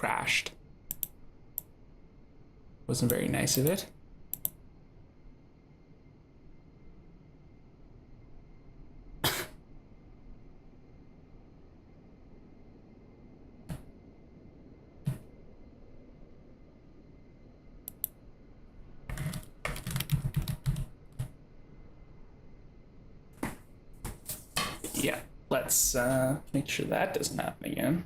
crashed. Wasn't very nice of it. Yeah, let's make sure that doesn't happen again.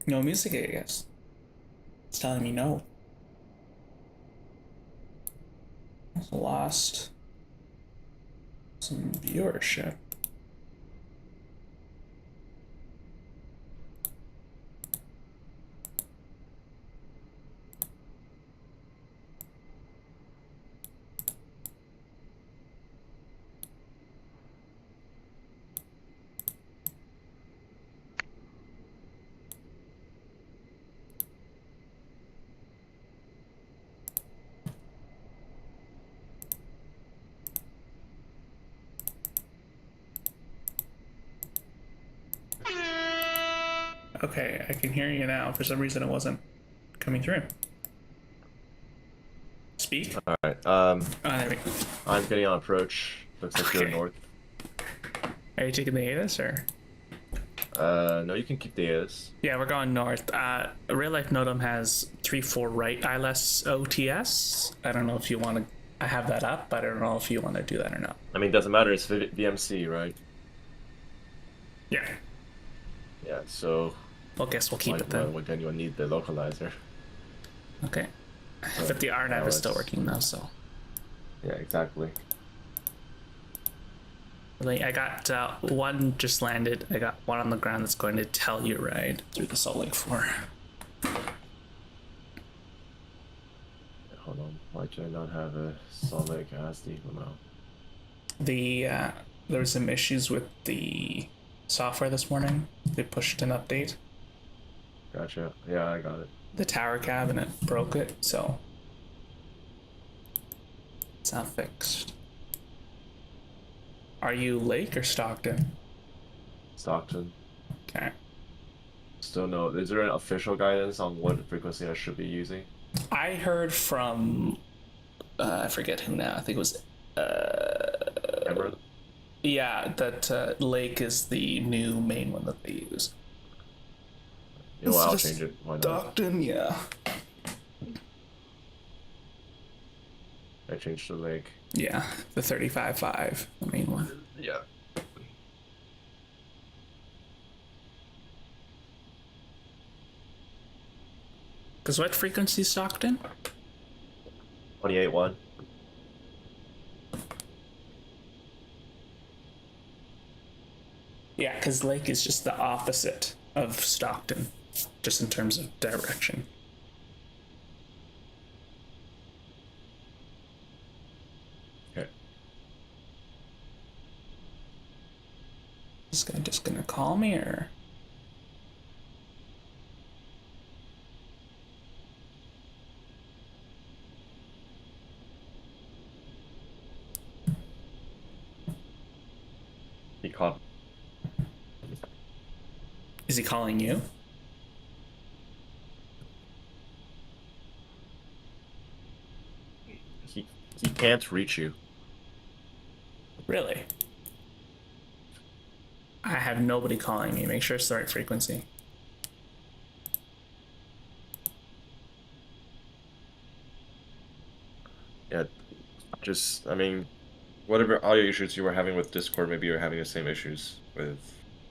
No music, I guess. It's telling me no. Lost some viewership. Okay, I can hear you now. For some reason, it wasn't coming through. Speak. All right. Oh, there we go. I'm getting on approach. Looks like you're north. Are you taking the ATC or? No, you can keep the ATC. Yeah, we're going north. Real Life Notum has 3-4 right ILS OTS. I don't know if you want to. I have that up, but I don't know if you want to do that or not. I mean, it doesn't matter. It's VMC, right? Yeah. Yeah. So. Well, guess we'll keep it then. Well, then you'll need the localizer. Okay. But the RNAV is still working though, so. Yeah, exactly. I got one just landed. I got one on the ground that's going to tell you ride through the Salt Lake 4. Hold on. Why do I not have a Salt Lake ASD for now? There were some issues with the software this morning. They pushed an update. Gotcha. Yeah, I got it. The tower cab and it broke it, so it's not fixed. Are you Lake or Stockton? Stockton. Okay. Still no. Is there an official guidance on what frequency I should be using? I heard from I forget who now. I think it was Emerald? Yeah, that Lake is the new main one that they use. You know what, I'll change it. Why not? Stockton, yeah. I changed to Lake. Yeah, the 35.5, the main one. Yeah. Because what frequency is Stockton? 28.1. Yeah, because Lake is just the opposite of Stockton, just in terms of direction. Okay. Is this guy just gonna call me, or? He called. Is he calling you? He can't reach you. Really? I have nobody calling me. Make sure it's the right frequency. Yeah, just, I mean, whatever audio issues you were having with Discord, maybe you're having the same issues with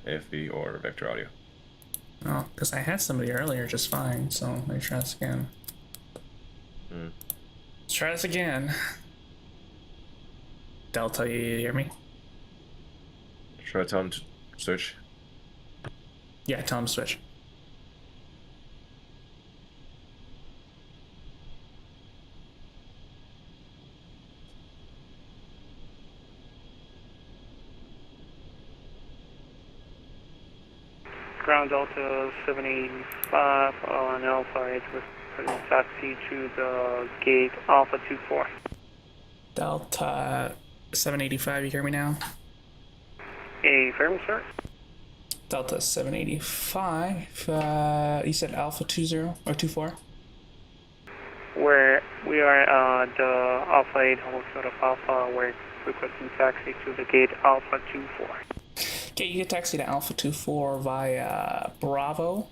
AFB or Vector Audio. Oh, because I had somebody earlier just fine, so let me try this again. Let's try this again. Delta, you hear me? Should I tell him to switch? Yeah, tell him to switch. Ground Delta 785 on Alpha, it's with taxi to the gate Alpha 24. Delta 785, you hear me now? Affirmative, sir. Delta 785. You said Alpha 20 or 24? Where we are the Alpha 8 hold short of Alpha, we're requesting taxi to the gate Alpha 24. Okay, you get taxi to Alpha 24 via Bravo,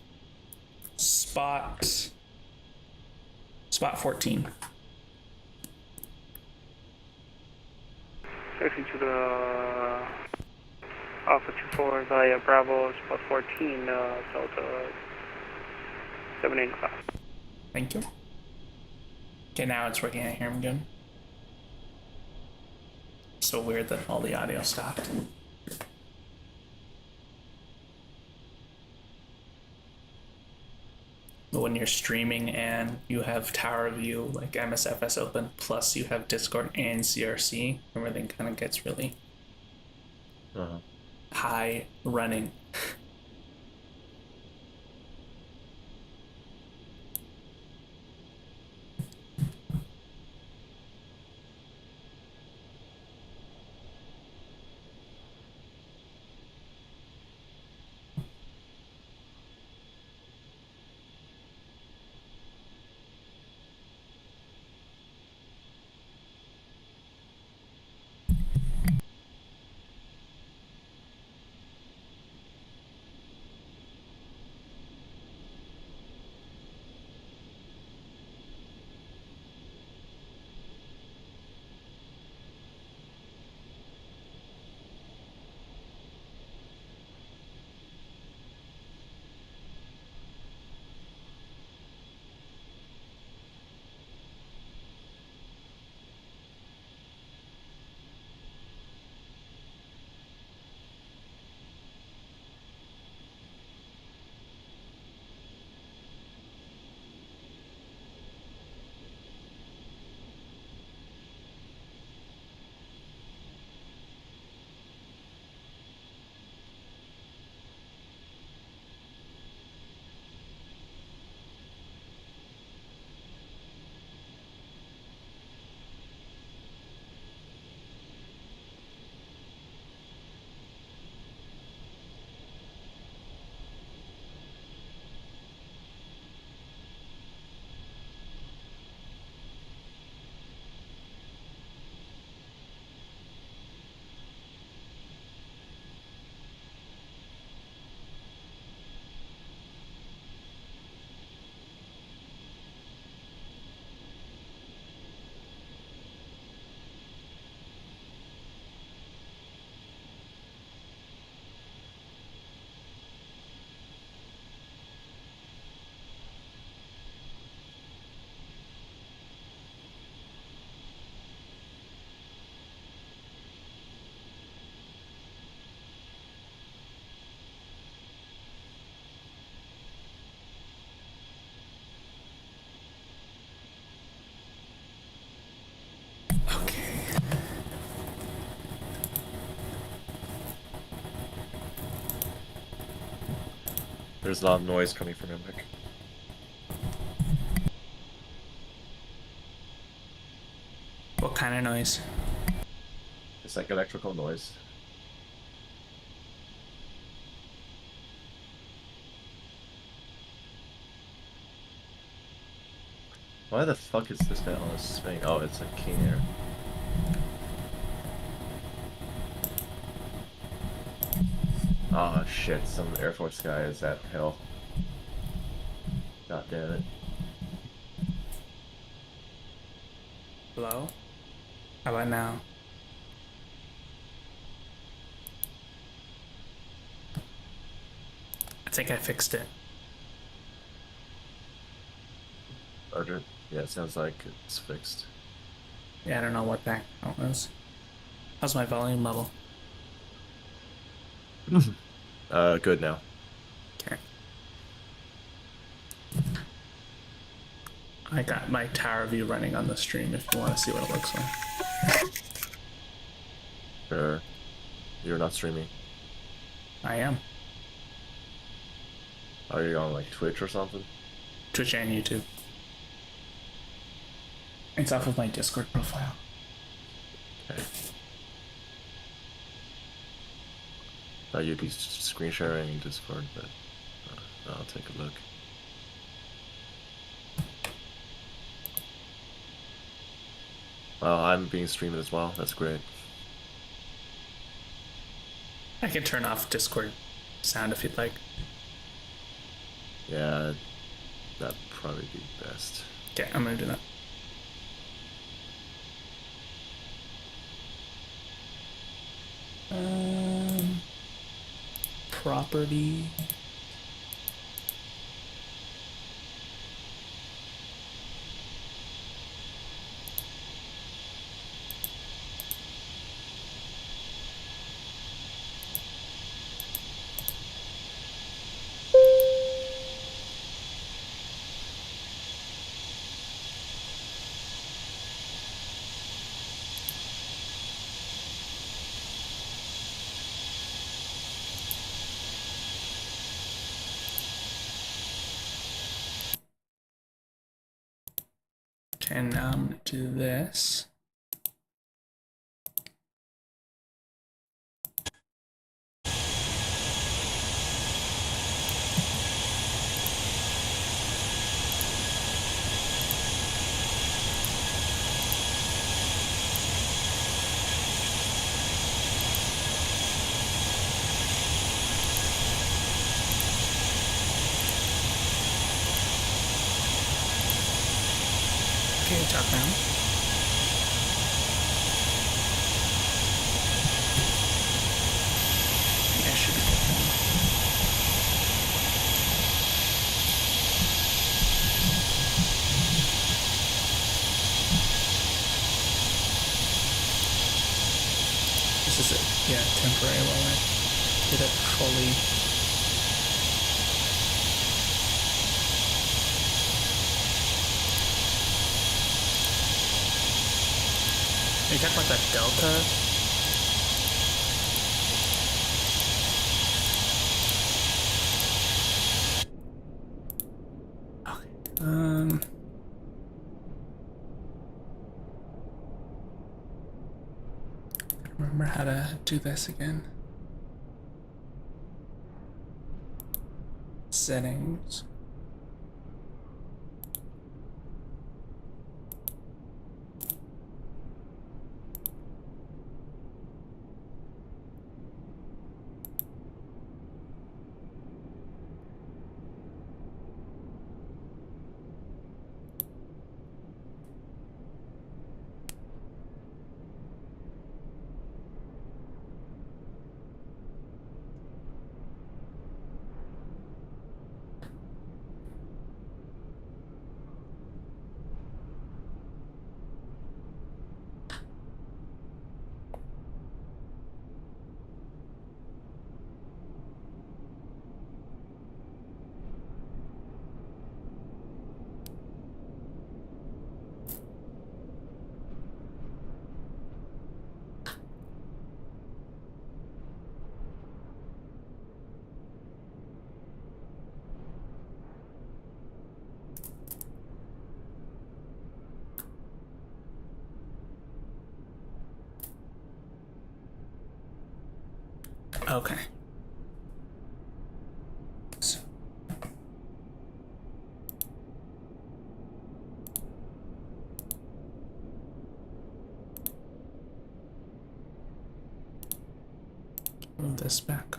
spot 14. Taxi to the Alpha 24 via Bravo, spot 14, Delta 785. Thank you. Okay, now it's working. I hear him again. So weird that all the audio stopped. But when you're streaming and you have Tower View, like MSFS open, plus you have Discord and CRC, everything kind of gets really high running. There's a lot of noise coming from your mic. What kind of noise? It's like electrical noise. Why the fuck is this guy on a swing? Oh, it's a King Air. Oh shit, some Air Force guy is at hill. God damn it. Hello? How about now? I think I fixed it. Roger. Yeah, it sounds like it's fixed. Yeah, I don't know what that was. How's my volume level? Good now. Okay. I got my tower view running on the stream if you want to see what it looks like. Sure. You're not streaming. I am. Are you on like Twitch or something? Twitch and YouTube. It's off of my Discord profile. Okay. thought you'd be screen sharing in Discord, but I'll take a look. Well, I'm being streamed as well. That's great. I can turn off Discord sound if you'd like. Yeah, that'd probably be best. Okay, I'm gonna do that. Property. Okay, now I'm gonna do this. Okay, talk now. Yeah, should be good now. This is it. Yeah, temporary while I get it fully. Are you talking about that delta? Okay. Remember how to do this again. Settings. Okay. So. Move this back.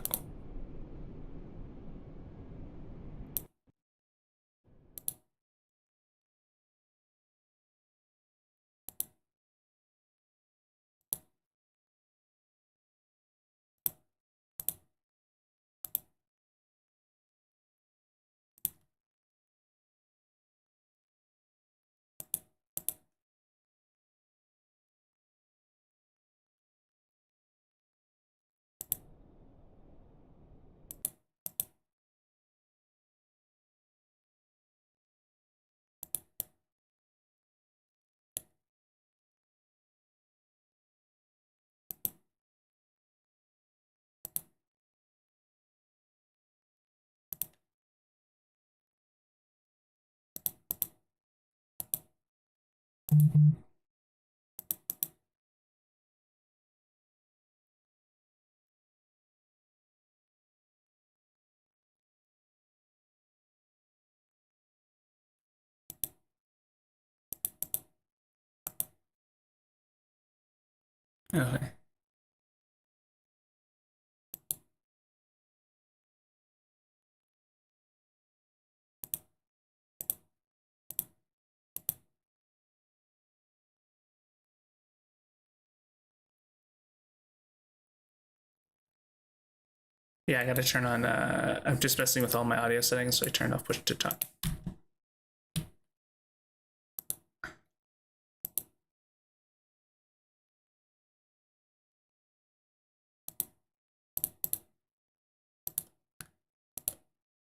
Okay. Yeah, I gotta turn on, I'm just messing with all my audio settings, so I turned off push to talk.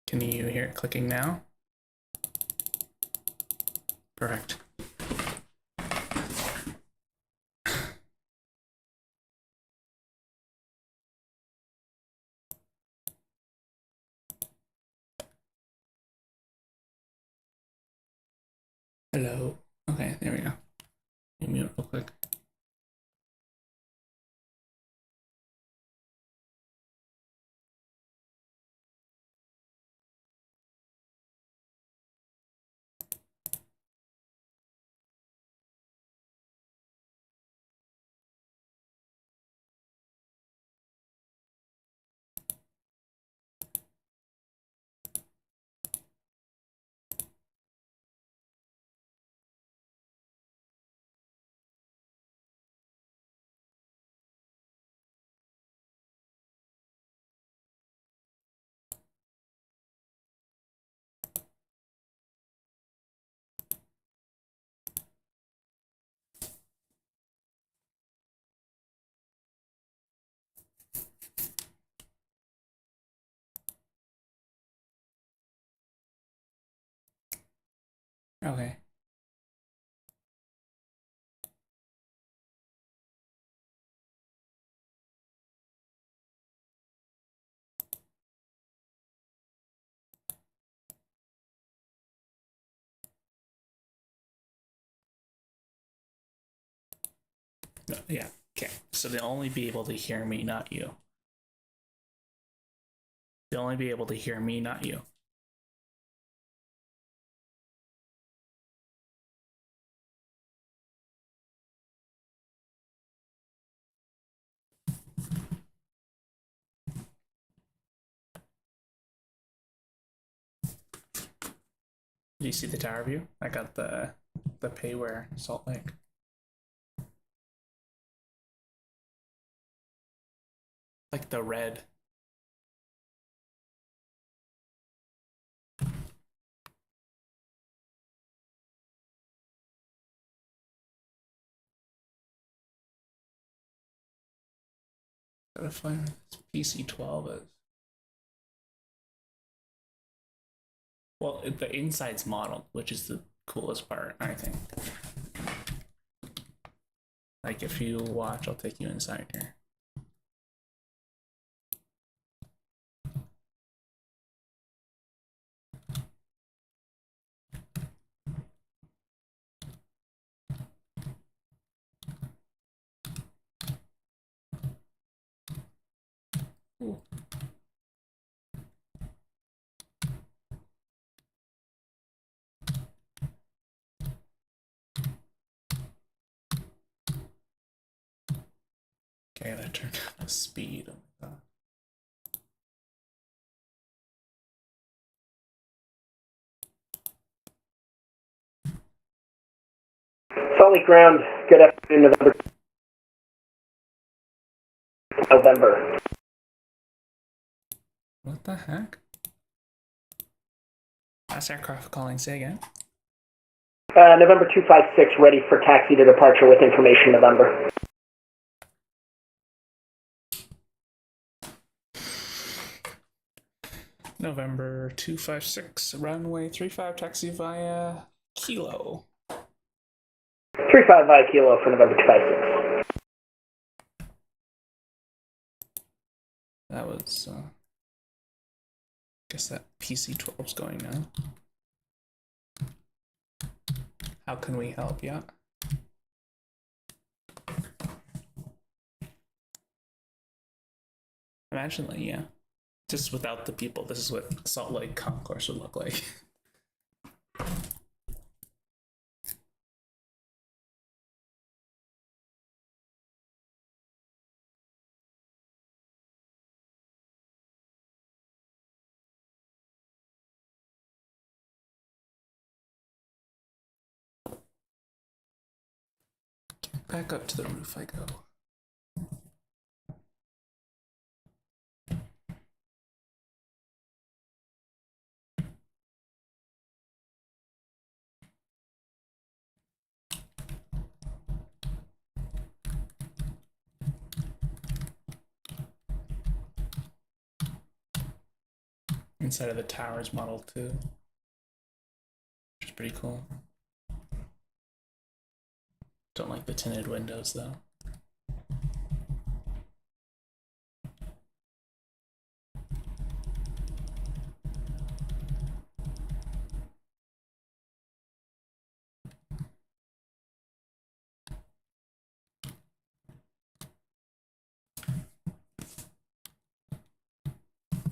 Can you hear it clicking now? Perfect. Hello. Okay, there we go. Let me mute real quick. Okay. No, yeah. Okay. So they'll only be able to hear me, not you. They'll only be able to hear me, not you. Do you see the tower view? I got the payware Salt Lake. Like the red. Gotta find this PC-12 is. Well, the inside's modeled, which is the coolest part, I think. Like if you watch, I'll take you inside here. Ooh. Okay, I gotta turn down the speed. Salt Lake Ground, good afternoon, November. What the heck? Last aircraft calling, say again. November 256, ready for taxi to departure with information, November. November 256, runway 35, taxi via Kilo. 35 via Kilo for November 256. That was, guess that PC-12's going now. How can we help? Yeah. Imagine, like, yeah. Just without the people, this is what Salt Lake Concourse would look like. Back up to the roof I go. Inside of the tower's model too, which is pretty cool. Don't like the tinted windows though.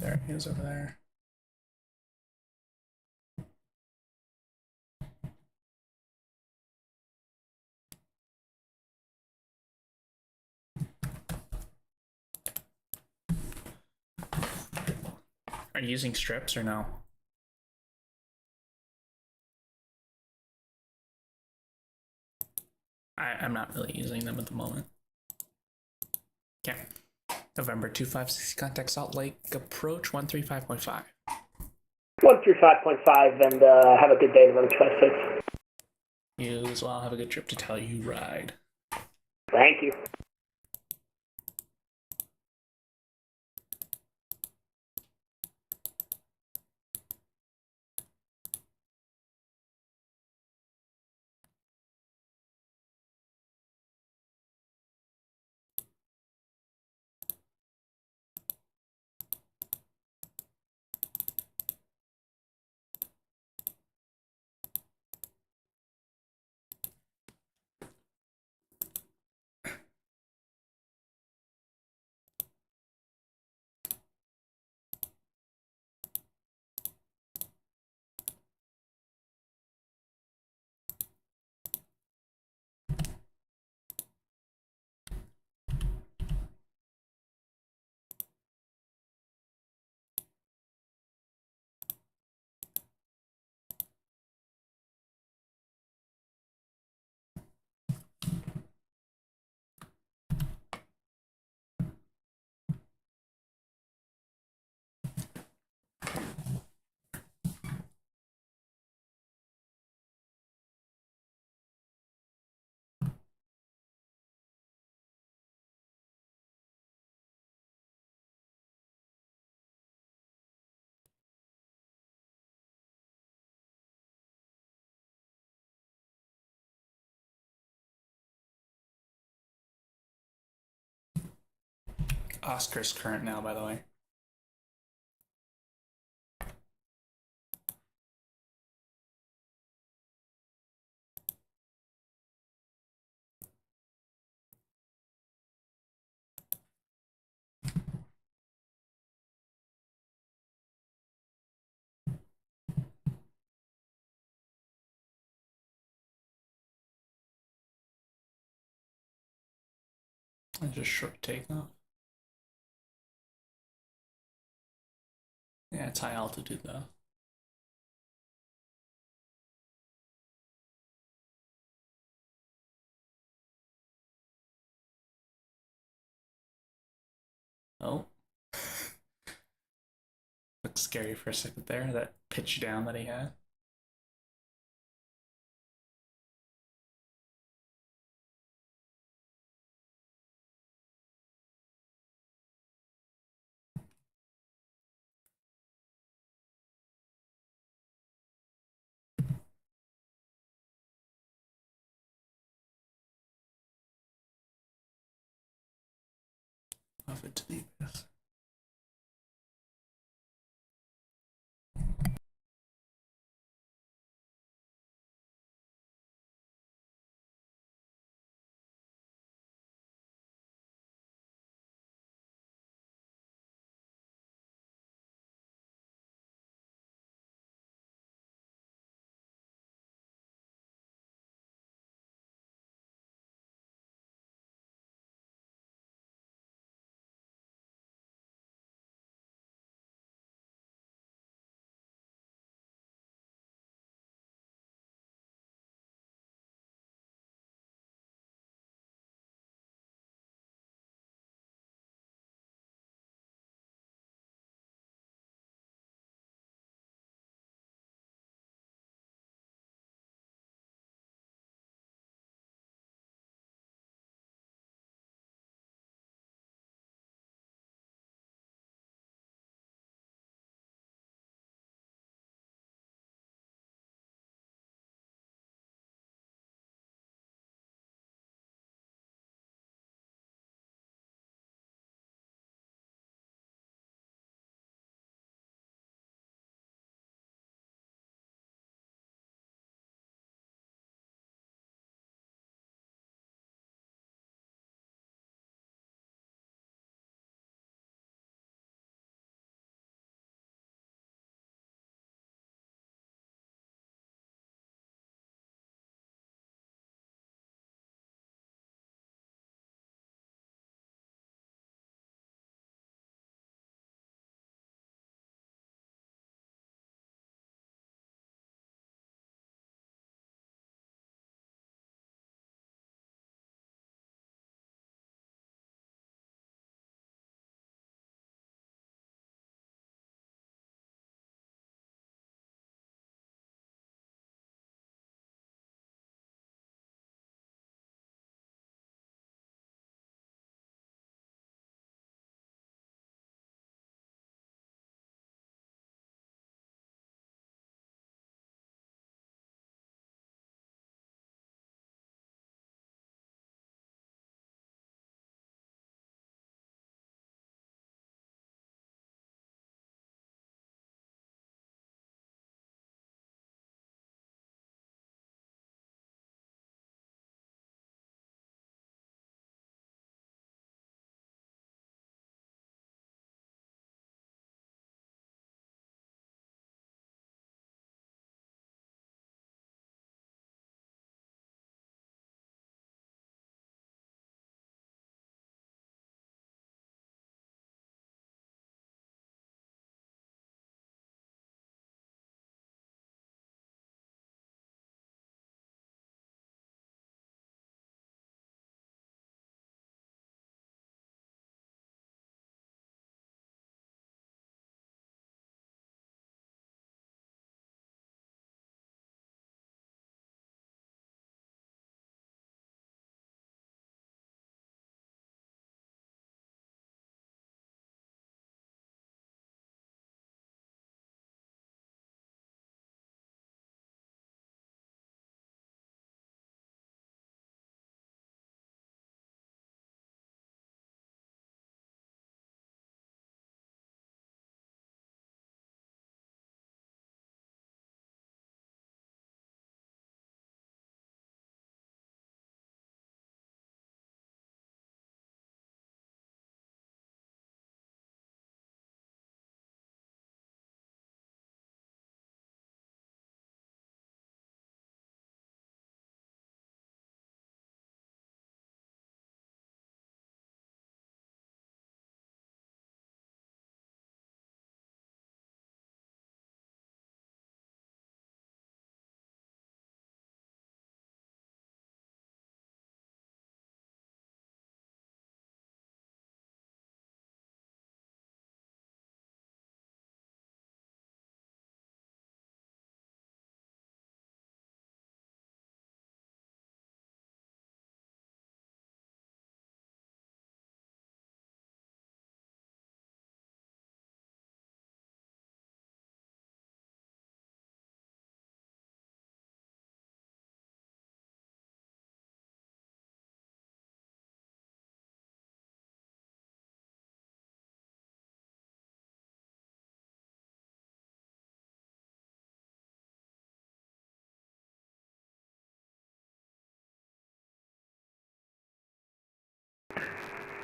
There he is over there. Are you using strips or no? I'm not really using them at the moment. Okay. November 256, contact Salt Lake, approach 135.5. 135.5, and have a good day, November 256. You as well, have a good trip to Telluride. Thank you. Oscar's current now, by the way. And just short takeoff. Yeah, it's high altitude though. Oh. Looked scary for a second there, that pitch down that he had. Off it to the abyss.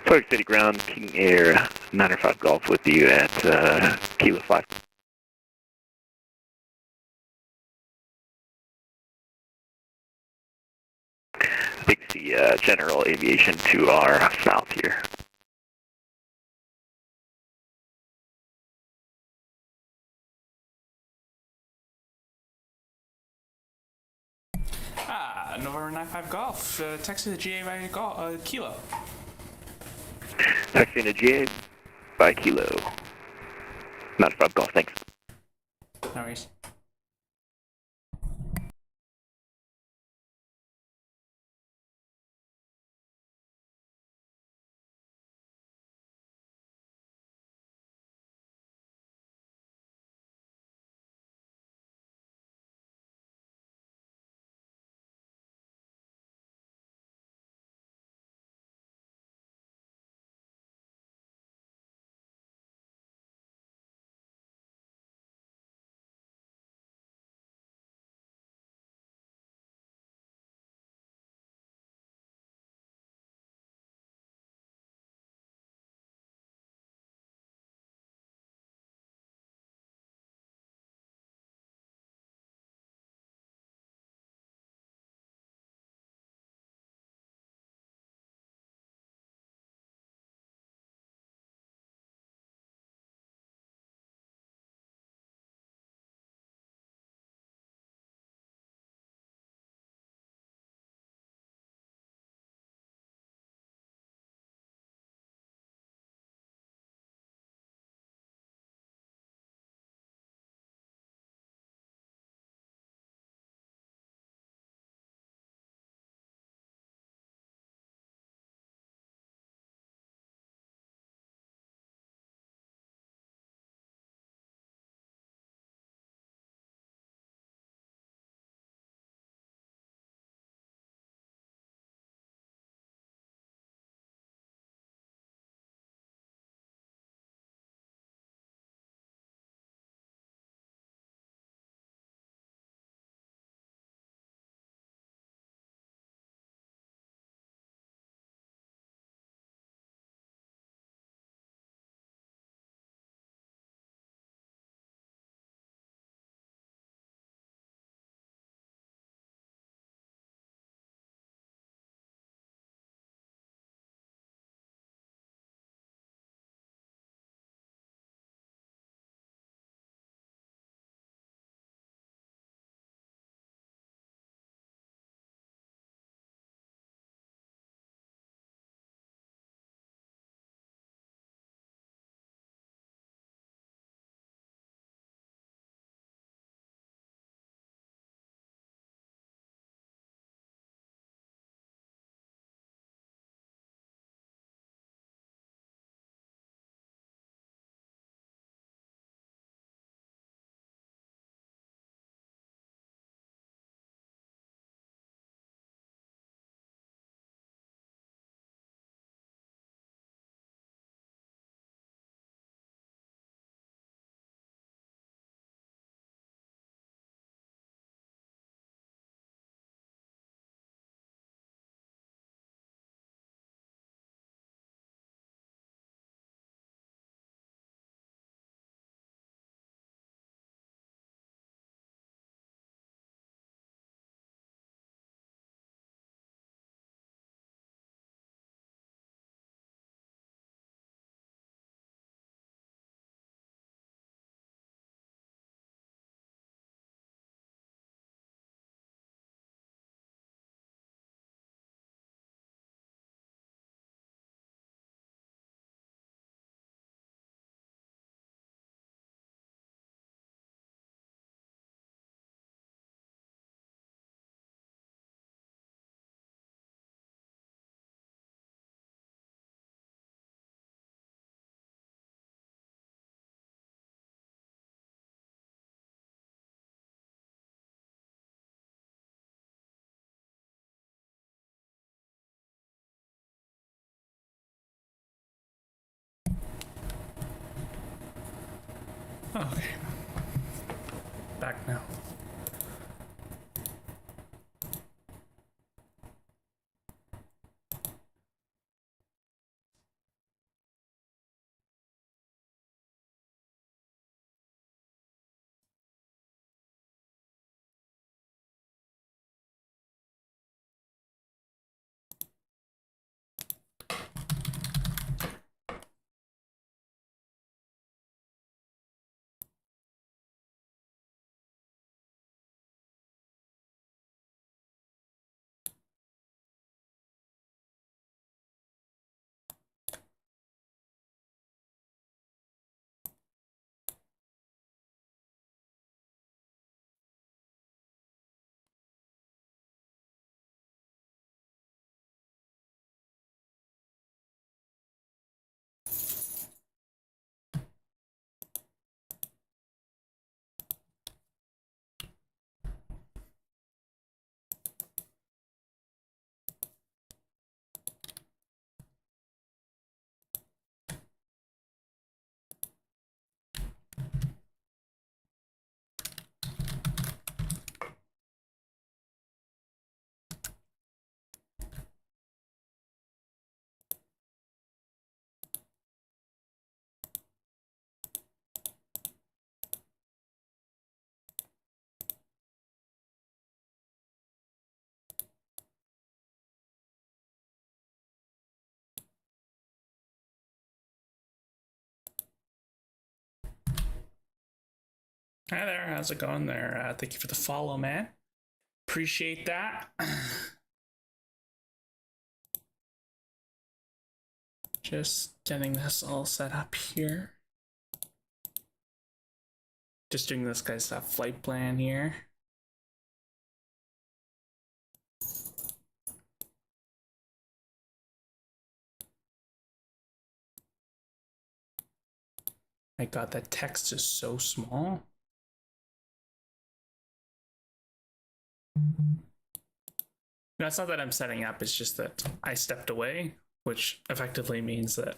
Salt Lake City Ground, King Air 905 Golf with you at Kilo 5. I think the general aviation to our south here. November 95 Golf, taxi to the GA by Kilo. Taxi to GA by Kilo. 95 Golf, thanks. No worries. Okay. Back now. Hi there, how's it going there? Thank you for the follow, man. Appreciate that. Just getting this all set up here. Just doing this guy's flight plan here. My God, that text is so small. No, it's not that I'm setting up, it's just that I stepped away, which effectively means that,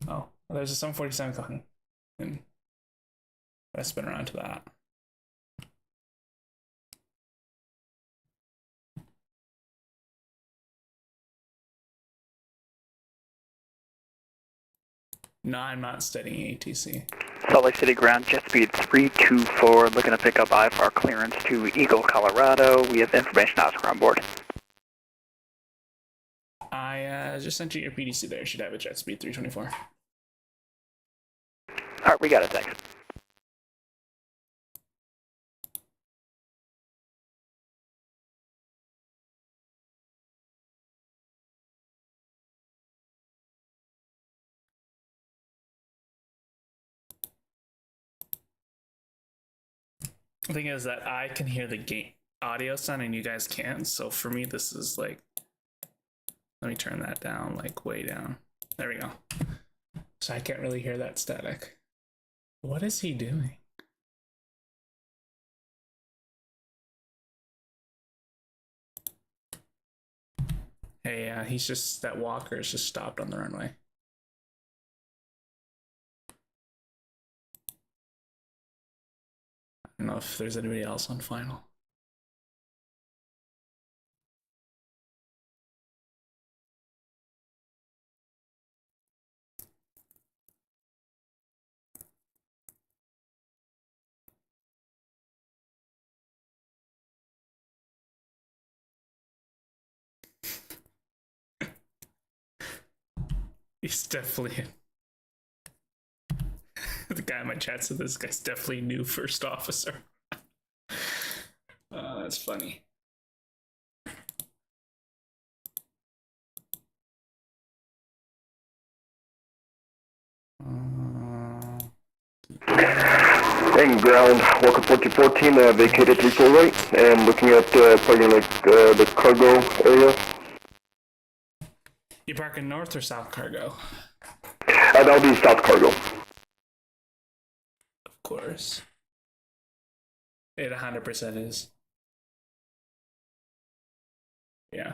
oh, there's a 747 coming. And I spin around to that. No, I'm not studying ATC. Salt Lake City ground, jet speed 324, looking to pick up IFR clearance to Eagle, Colorado. We have information asked on board. I just sent you your PDC there. Should have a jet speed 324. Alright, we got it, thanks. The thing is that I can hear the game audio sound and you guys can't. So for me, this is like, let me turn that down, like way down. There we go. So I can't really hear that static. What is he doing? Hey, he's just, that walker is just stopped on the runway. I don't know if there's anybody else on final. He's definitely the guy in my chat said this guy's definitely new first officer. That's funny. Hang ground, Walker 1414, vacated 34 right, and looking at parking like the cargo area. You parking north or south cargo? That'll be south cargo. Of course. It 100% is. Yeah.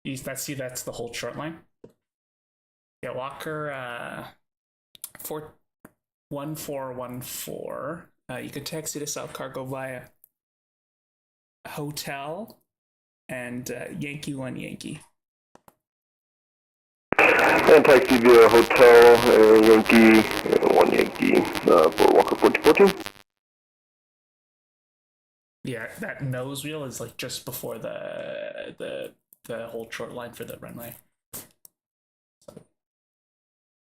That's the whole short line. Yeah, Walker 1414. You could taxi to South Cargo via hotel and Yankee 1 Yankee. And taxi via hotel, Yankee, 1 Yankee, for Walker 1414. Yeah, that nose wheel is like just before the whole short line for the runway. So,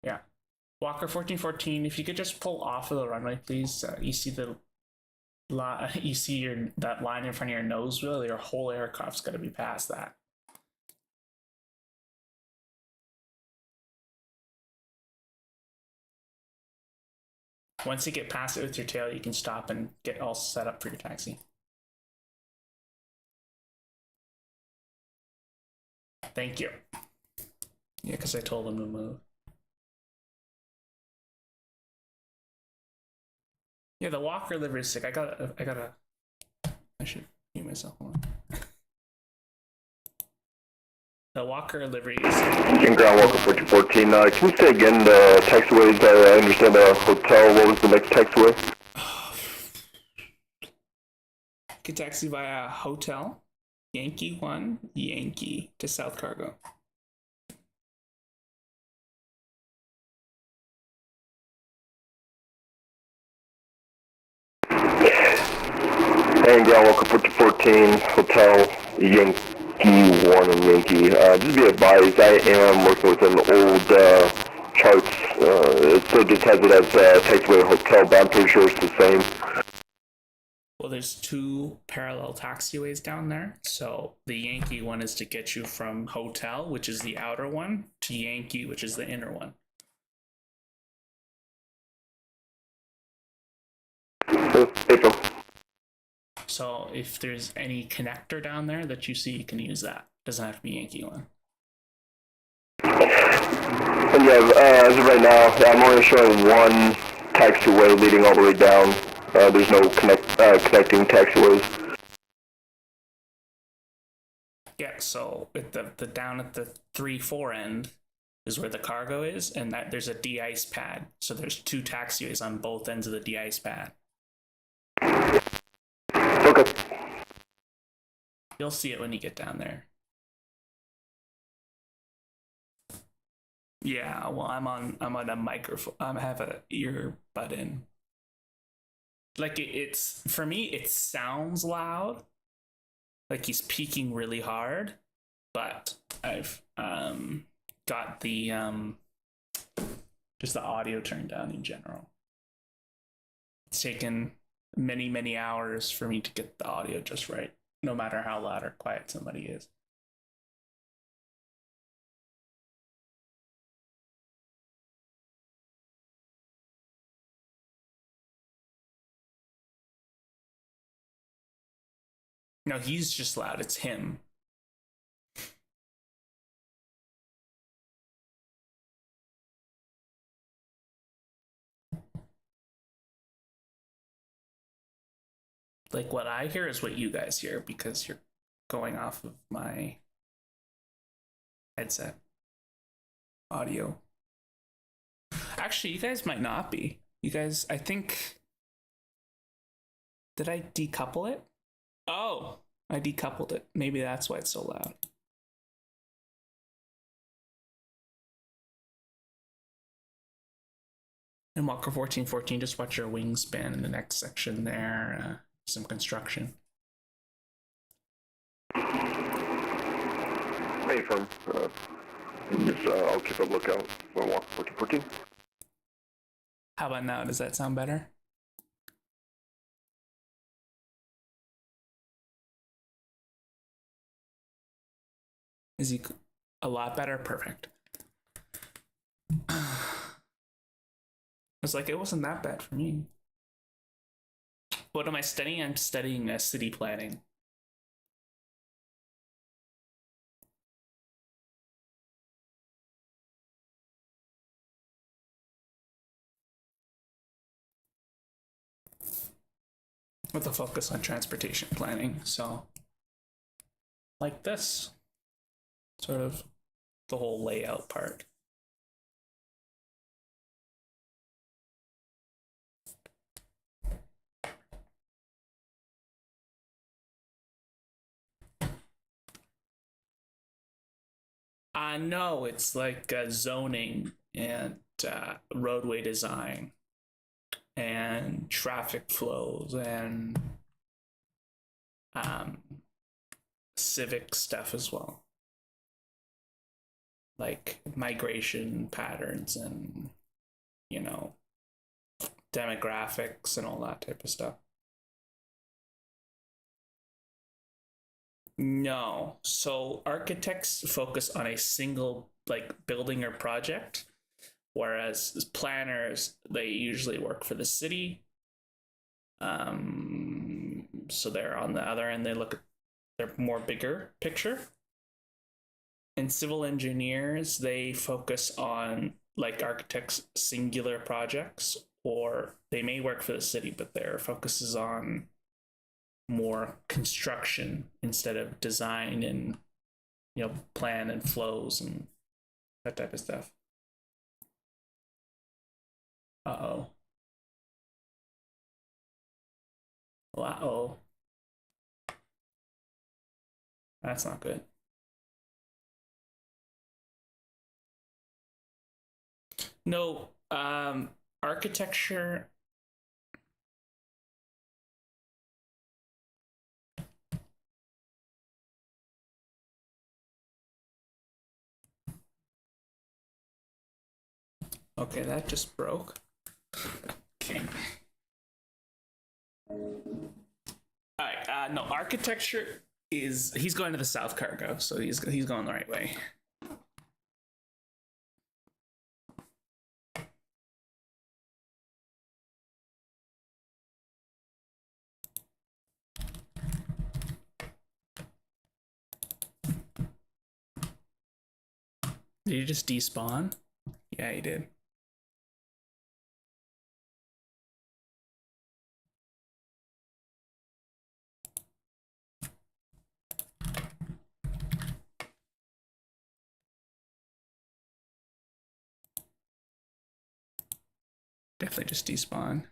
yeah, Walker 1414. If you could just pull off of the runway, please. You see that line in front of your nose wheel. Your whole aircraft's got to be past that. Once you get past it with your tail, you can stop and get all set up for your taxi. Thank you. Yeah, because I told him to move. Yeah, the Walker livery is sick. I should mute myself. Hold on. The Walker livery is sick. Hang ground, Walker 1414. Can you say again the taxiways? I understand the hotel. What was the next taxiway? You could taxi via hotel, Yankee 1 Yankee to South Cargo. Hang ground, Walker 1414, hotel, Yankee 1 and Yankee. Just be advised, I am working with an old charts. It still just has it as taxiway hotel, but I'm pretty sure it's the same. Well, there's two parallel taxiways down there. So the Yankee one is to get you from hotel, which is the outer one, to Yankee, which is the inner one. April. So if there's any connector down there that you see, you can use that. Doesn't have to be Yankee one. And yeah, as of right now, I'm only showing one taxiway leading all the way down. There's no connecting taxiways. Yeah, so at the down at the 3-4 end is where the cargo is, and that there's a de-ice pad. So there's two taxiways on both ends of the de-ice pad. Okay. You'll see it when you get down there. Yeah, well, I'm on a microphone. I have a earbud in. Like it's for me, it sounds loud. Like he's peaking really hard, but I've got the just the audio turned down in general. It's taken many hours for me to get the audio just right, no matter how loud or quiet somebody is. No, he's just loud. It's him. Like what I hear is what you guys hear because you're going off of my headset audio. Actually, you guys might not be. You guys, I think... Did I decouple it? Oh, I decoupled it. Maybe that's why it's so loud. And Walker 1414, just watch your wingspan in the next section there. Some construction. Hey, firm. I'll keep a lookout for Walker 1414. How about now? Does that sound better? Is he a lot better? Perfect. I was like, it wasn't that bad for me. What am I studying? I'm studying city planning. With a focus on transportation planning. So, like this. Sort of the whole layout part. No, it's like zoning and roadway design and traffic flows and civic stuff as well. Like migration patterns and, you know, demographics and all that type of stuff. No. So architects focus on a single like building or project, whereas planners, they usually work for the city. So they're on the other end, they're more bigger picture. And civil engineers, they focus on like architects' singular projects, or they may work for the city, but their focus is on more construction instead of design and, you know, plan and flows and that type of stuff. Uh-oh. Uh-oh. That's not good. No, architecture. Okay, that just broke. Okay. Alright, no, architecture is, he's going to the south cargo, so he's going the right way. Did he just despawn? Yeah, he did. Definitely just despawn.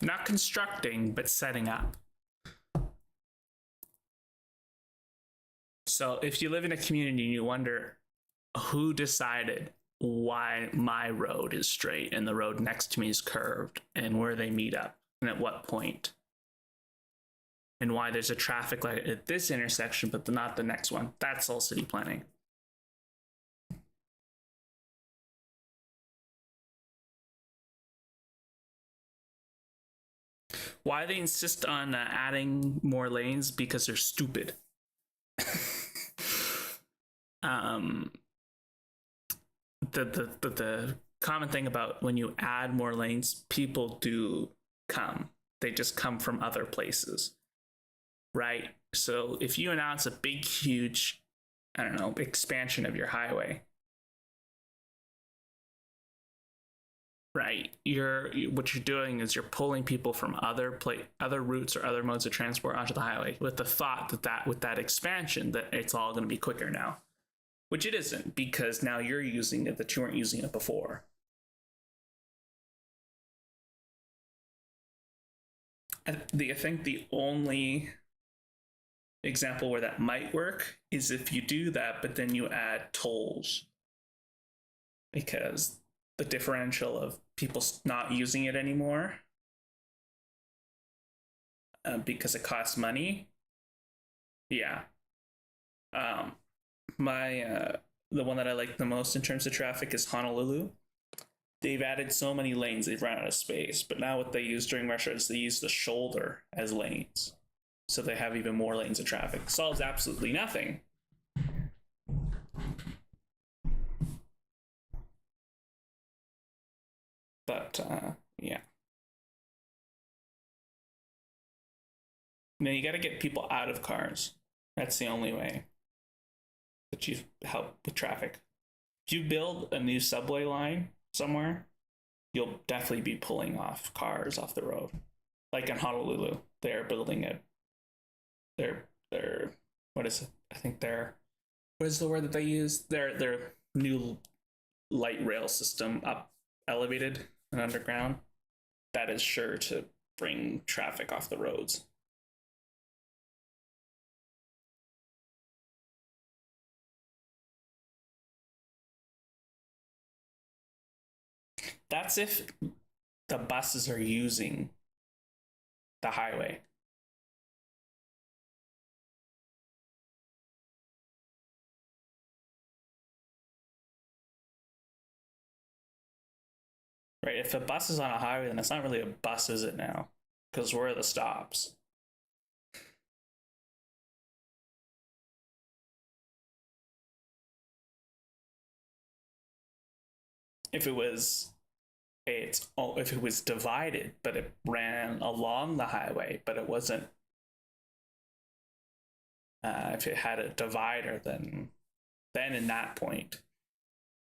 Not constructing, but setting up. So if you live in a community and you wonder who decided why my road is straight and the road next to me is curved and where they meet up and at what point and why there's a traffic light at this intersection but not the next one, that's all city planning. Why they insist on adding more lanes? Because they're stupid. The common thing about when you add more lanes, people do come. They just come from other places, right? So if you announce a big, huge, I don't know, expansion of your highway, right? What you're doing is you're pulling people from other routes or other modes of transport onto the highway with the thought that with that expansion that it's all going to be quicker now, which it isn't, because now you're using it that you weren't using it before. I think the only example where that might work is if you do that, but then you add tolls, because the differential of people not using it anymore because it costs money. Yeah. The one that I like the most in terms of traffic is Honolulu. They've added so many lanes, they've run out of space. But now what they use during rush hour is they use the shoulder as lanes. So they have even more lanes of traffic. Solves absolutely nothing. But, yeah. Now you got to get people out of cars. That's the only way that you help with traffic. If you build a new subway line somewhere, you'll definitely be pulling off cars off the road. Like in Honolulu, they're building what is it? I think what is the word that they use? Their new light rail system up elevated and underground. That is sure to bring traffic off the roads. That's if the buses are using the highway. Right, if a bus is on a highway, then it's not really a bus, is it now? Because where are the stops? If it was divided, but it ran along the highway, but it wasn't. If it had a divider, then in that point,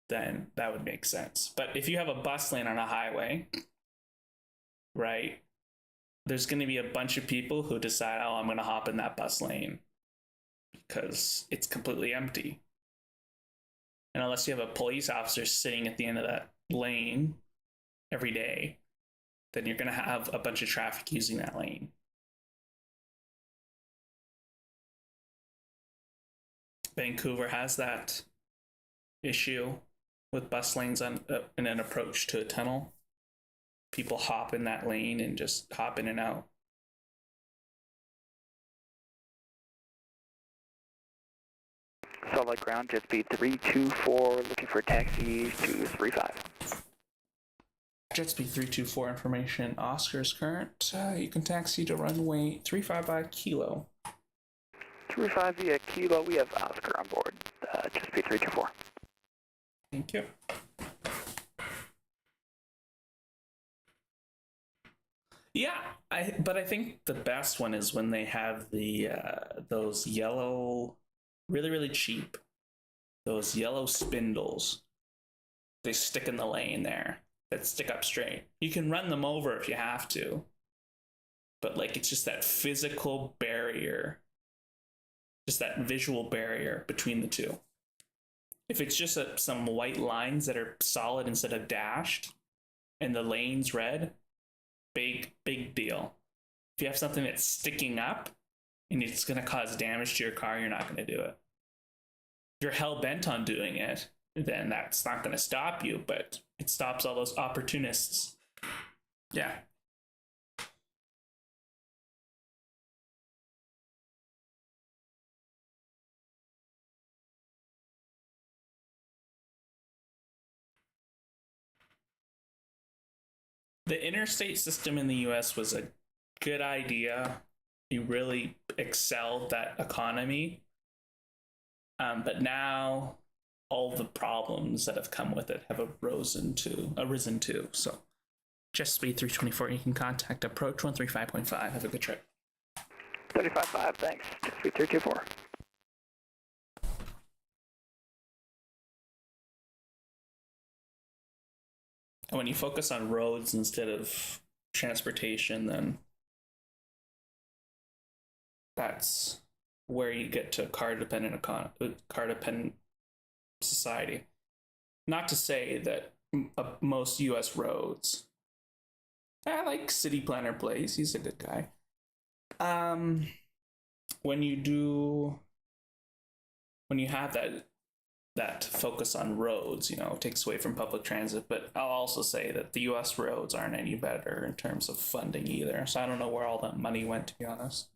then that would make sense. But if you have a bus lane on a highway, right, there's going to be a bunch of people who decide, oh, I'm going to hop in that bus lane because it's completely empty. And unless you have a police officer sitting at the end of that lane every day, then you're going to have a bunch of traffic using that lane. Vancouver has that issue with bus lanes in an approach to a tunnel. People hop in that lane and just hop in and out. Salt Lake Ground, jet speed 324, looking for taxi to 35. Jet speed 324 information. Oscar's current. You can taxi to runway 35 by Kilo. 35 via Kilo, we have Oscar on board. Jet speed 324. Thank you. Yeah, but I think the best one is when they have the those yellow, really cheap, those yellow spindles. They stick in the lane there that stick up straight. You can run them over if you have to, but like it's just that physical barrier, just that visual barrier between the two. If it's just some white lines that are solid instead of dashed, and the lane's red. Big deal. If you have something that's sticking up and it's going to cause damage to your car, you're not going to do it. If you're hell bent on doing it, then that's not going to stop you, but it stops all those opportunists. Yeah. The interstate system in the US was a good idea. He really excelled that economy. But now all the problems that have come with it have arisen too. So just speed 324, you can contact approach 135.5. Have a good trip. 35.5, thanks. Jet speed 324. And when you focus on roads instead of transportation, then that's where you get to car-dependent society. Not to say that most U.S. roads. I like City Planner Blaze. He's a good guy. When you have that focus on roads, it takes away from public transit. But I'll also say that the U.S. roads aren't any better in terms of funding either. So I don't know where all that money went, to be honest.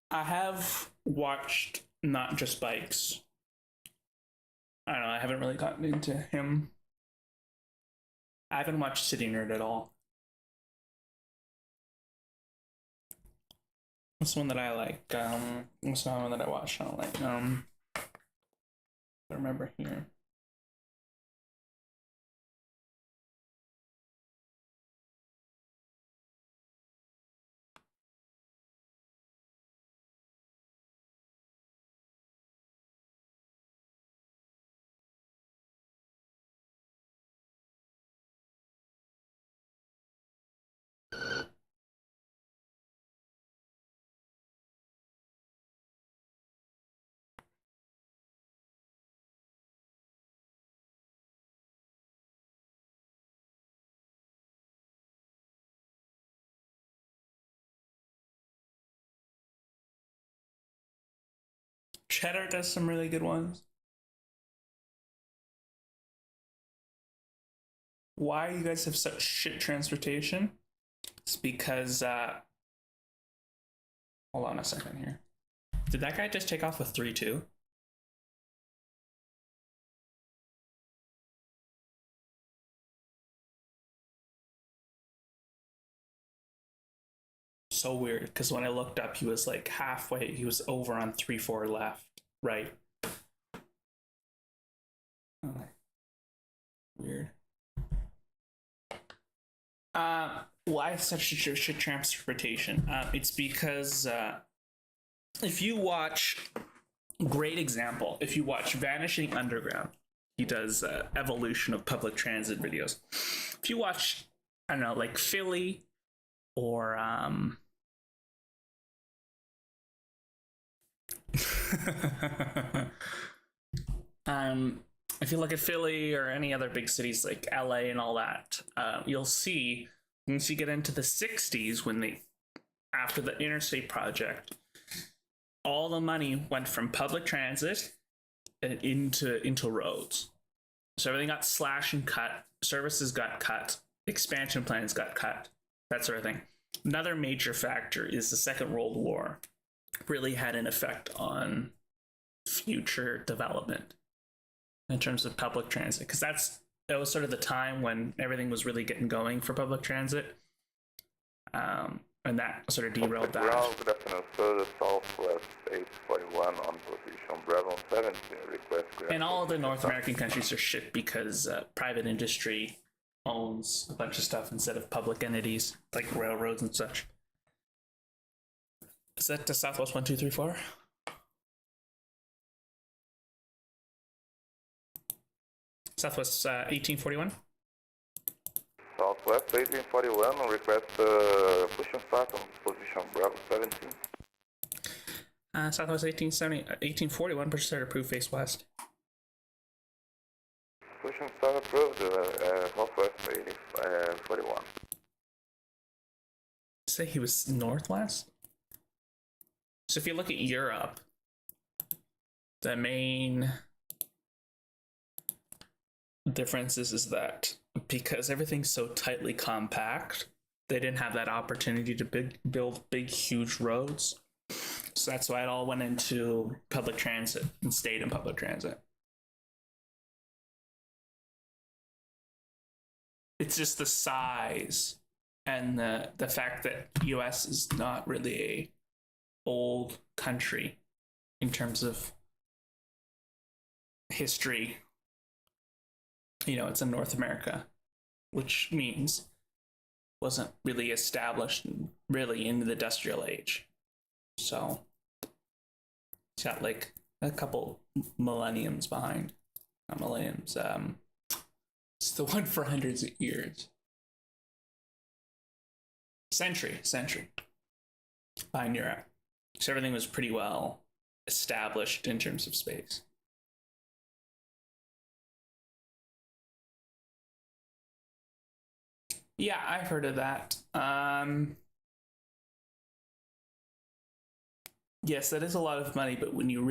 I have watched Not Just Bikes. I don't know, I haven't really gotten into him. I haven't watched City Nerd at all. What's the one that I like? What's the one that I watched? I don't like. I remember here. Cheddar does some really good ones. Why you guys have such shit transportation? It's because hold on a second here. Did that guy just take off with 3-2? So weird, because when I looked up, he was like halfway. He was over on 3-4 left, right. Oh, weird. Why such shit transportation? It's because if you watch, great example, if you watch Vanishing Underground, he does evolution of public transit videos. If you watch, I don't know, like Philly or if you look at Philly or any other big cities like LA and all that, you'll see once you get into the 60s, when after the interstate project, all the money went from public transit into roads. So everything got slashed and cut. Services got cut. Expansion plans got cut. That sort of thing. Another major factor is the Second World War really had an effect on future development in terms of public transit, because that was sort of the time when everything was really getting going for public transit, and that sort of derailed that. Good afternoon, sir. The Southwest 841 on position Bravo 17 request. And all of the North American countries are shit because private industry owns a bunch of stuff instead of public entities like railroads and such. Is that the Southwest 1234? Southwest 1841? Southwest 1841 request push and start on position Bravo 17. Southwest 1841, push start approved, face west. Push and start approved, Southwest 1841. Say he was northwest? So if you look at Europe, the main difference is that because everything's so tightly compact, they didn't have that opportunity to build big, huge roads. So that's why it all went into public transit and stayed in public transit. It's just the size and the fact that US is not really a old country in terms of history. You know, it's in North America, which means wasn't really established really in the industrial age. So it's got like a couple millenniums behind. Not millenniums. It's the one for hundreds of years. Century behind Europe. So everything was pretty well established in terms of space. Yeah, I've heard of that. Yes, that is a lot of money, but when you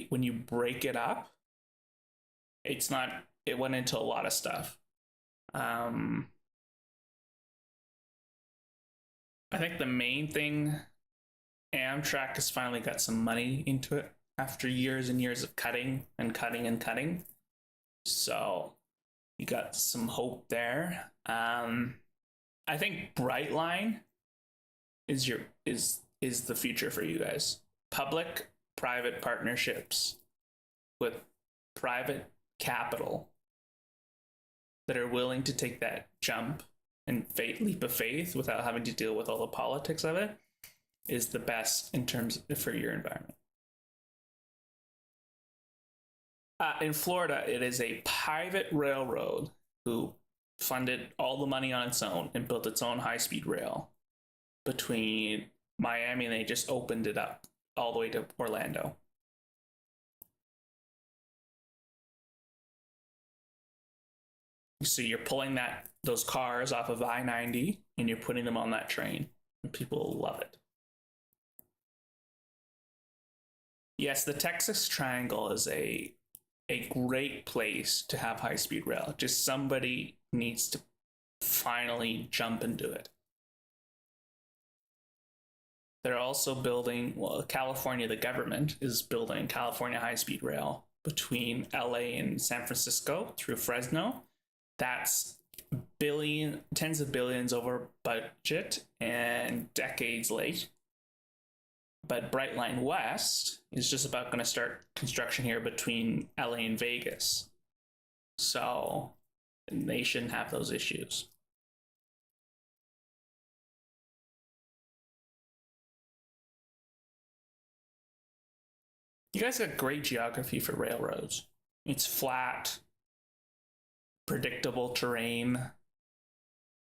when you break it up, it went into a lot of stuff. I think the main thing, Amtrak has finally got some money into it after years and years of cutting and cutting and cutting. So you got some hope there. I think Brightline is the future for you guys. Public-private partnerships with private capital that are willing to take that jump and leap of faith without having to deal with all the politics of it is the best in terms for your environment. In Florida, it is a private railroad who funded all the money on its own and built its own high-speed rail between Miami, and they just opened it up all the way to Orlando. So you're pulling those cars off of I-90 and you're putting them on that train, and people love it. Yes, the Texas Triangle is a great place to have high-speed rail. Just somebody needs to finally jump and do it. They're also building, California, the government is building California high-speed rail between LA and San Francisco through Fresno. That's tens of billions over budget and decades late. But Brightline West is just about going to start construction here between LA and Vegas. So they shouldn't have those issues. You guys got great geography for railroads. It's flat, predictable terrain,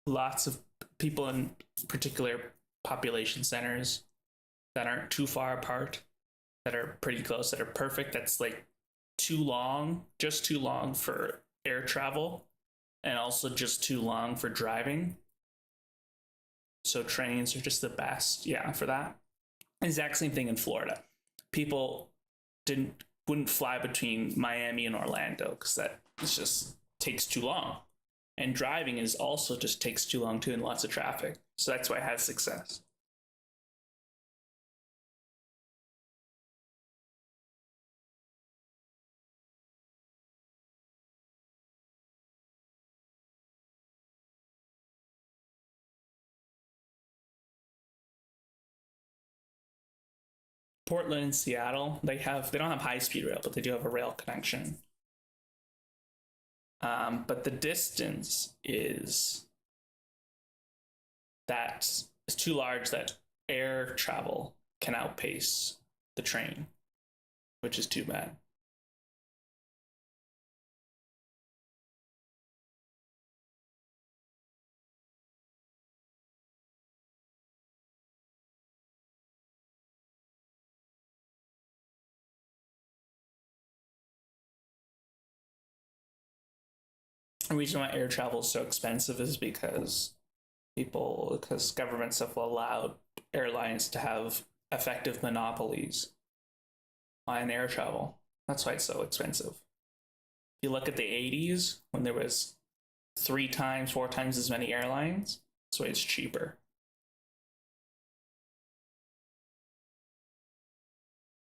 lots of people in particular population centers that aren't too far apart, that are pretty close, that are perfect. That's like just too long for air travel, and also just too long for driving. So trains are just the best, for that. Exact same thing in Florida. People wouldn't fly between Miami and Orlando because that just takes too long. And driving is also just takes too long too, and lots of traffic. So that's why it has success. Portland and Seattle, they don't have high-speed rail, but they do have a rail connection. But the distance is too large that air travel can outpace the train, which is too bad. The reason why air travel is so expensive is because governments have allowed airlines to have effective monopolies on air travel. That's why it's so expensive. If you look at the 80s, when there was 3 times, 4 times as many airlines, that's why it's cheaper.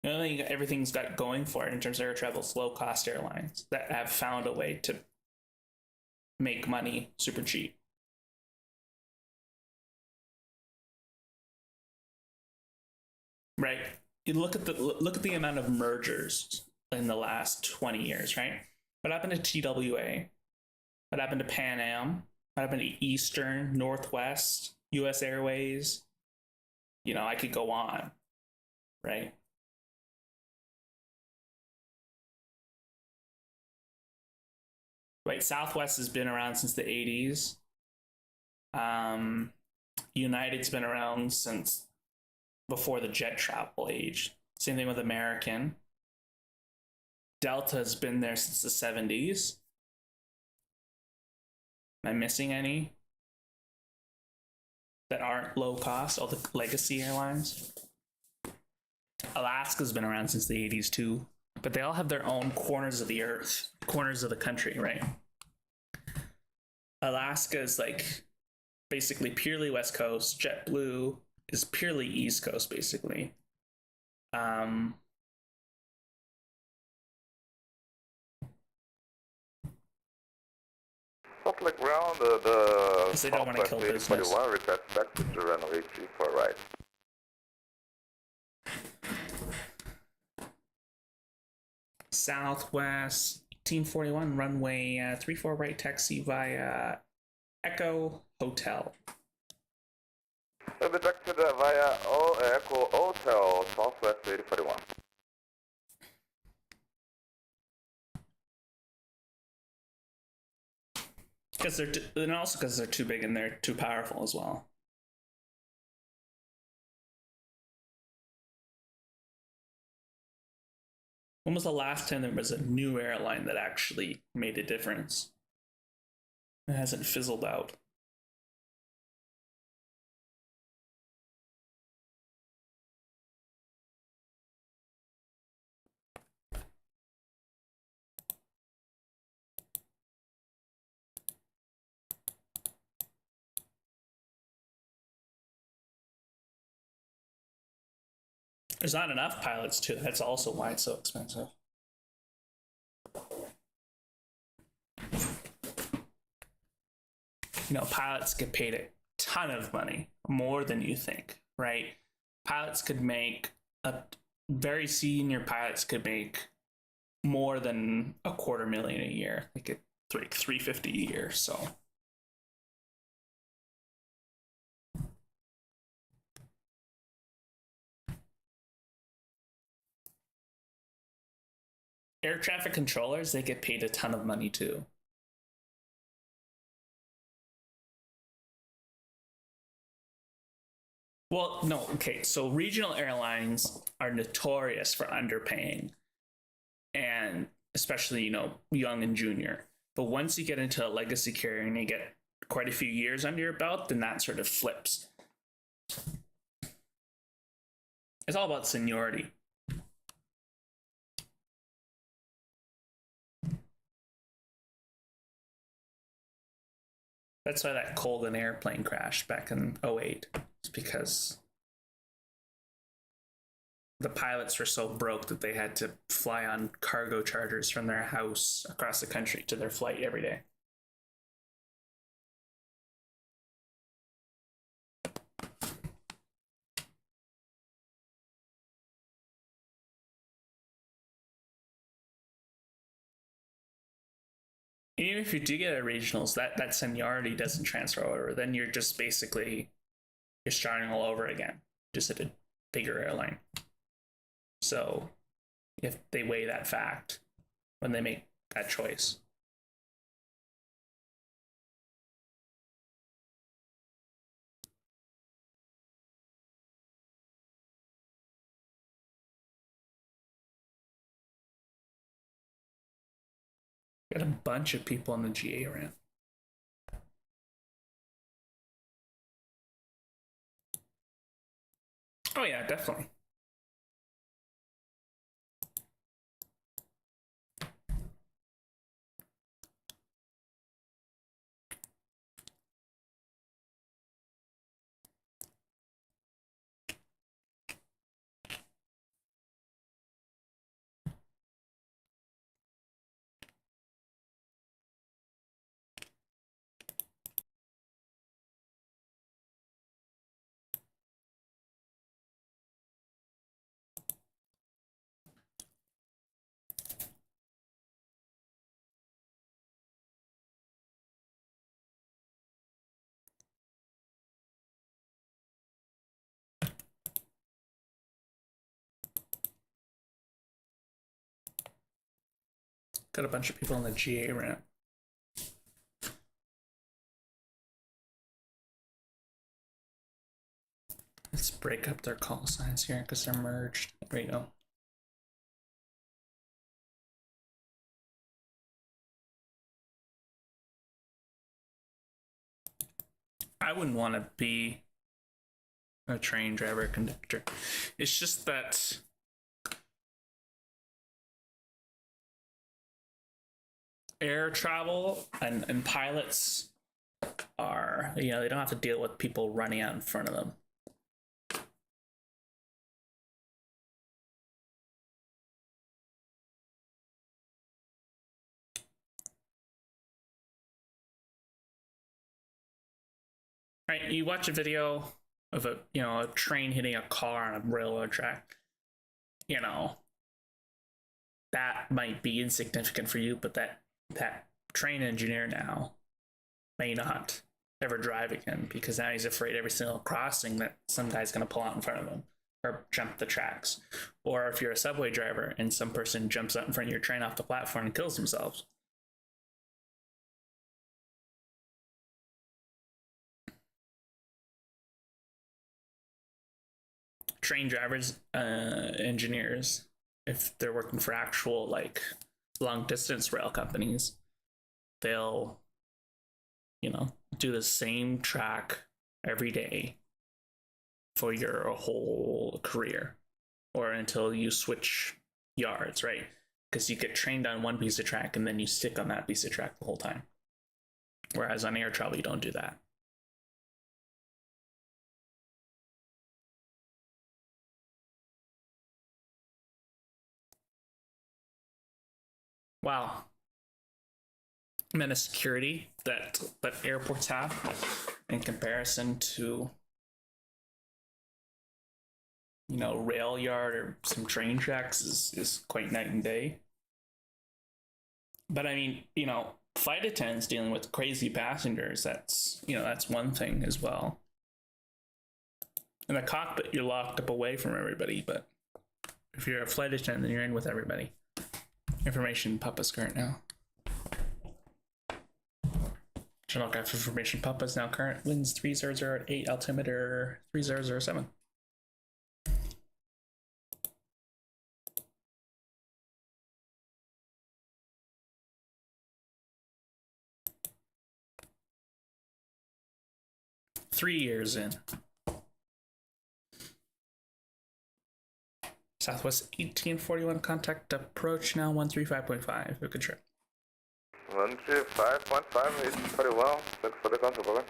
The only thing everything's got going for it in terms of air travel is low-cost airlines that have found a way to make money super cheap. Right? You look at the amount of mergers in the last 20 years, right? What happened to TWA? What happened to Pan Am? What happened to Eastern, Northwest, US Airways? I could go on, right? Right, Southwest has been around since the 80s. United's been around since before the jet travel age. Same thing with American. Delta's been there since the 70s. Am I missing any that aren't low cost? All the legacy airlines. Alaska's been around since the 80s too. But they all have their own corners of the earth, corners of the country, right? Alaska is like basically purely West Coast. JetBlue is purely East Coast, basically. Salt Lake Ground, the they don't want to kill business. 41, request back to the runway 34 right. Southwest 1841 runway 34 right, taxi via Echo Hotel. We'll be back to the via Echo Hotel, Southwest 8041. And also because they're too big and they're too powerful as well. When was the last time there was a new airline that actually made a difference? It hasn't fizzled out. There's not enough pilots too. That's also why it's so expensive. Pilots get paid a ton of money, more than you think, right? Very senior pilots could make more than $250,000 a year, like $350 a year. So. Air traffic controllers, they get paid a ton of money too. Well, no, okay, so regional airlines are notorious for underpaying, and especially, young and junior. But once you get into a legacy carrier and you get quite a few years under your belt, then that sort of flips. It's all about seniority. That's why that Colgan airplane crashed back in 08. It's because the pilots were so broke that they had to fly on cargo charters from their house across the country to their flight every day. Even if you do get at regionals, that seniority doesn't transfer over. Then you're just basically, you're starting all over again, just at a bigger airline. So if they weigh that fact when they make that choice. Got a bunch of people on the GA ramp. Oh yeah, definitely. Got a bunch of people on the GA ramp. Let's break up their call signs here because they're merged. There you go. I wouldn't want to be a train driver or conductor. It's just that air travel and pilots are, they don't have to deal with people running out in front of them. Right, you watch a video of a train hitting a car on a railroad track. That might be insignificant for you, but that train engineer now may not ever drive again because now he's afraid every single crossing that some guy's going to pull out in front of him or jump the tracks. Or if you're a subway driver and some person jumps out in front of your train off the platform and kills themselves. Train drivers, engineers, if they're working for actual long distance rail companies, they'll do the same track every day for your whole career or until you switch yards, right? Because you get trained on one piece of track and then you stick on that piece of track the whole time. Whereas on air travel, you don't do that. Wow. Amount of security that airports have in comparison to rail yard or some train tracks is quite night and day. But I mean, flight attendants dealing with crazy passengers, that's one thing as well. In the cockpit, you're locked up away from everybody, but if you're a flight attendant, you're in with everybody. Information Papa's current now. Channel graph information Papa's now current. Winds 300 at 8, altimeter 3007. Three years in. Southwest 1841 contact approach now 135.5. Good trip. 135.5 is pretty well. Thanks for the control, brother.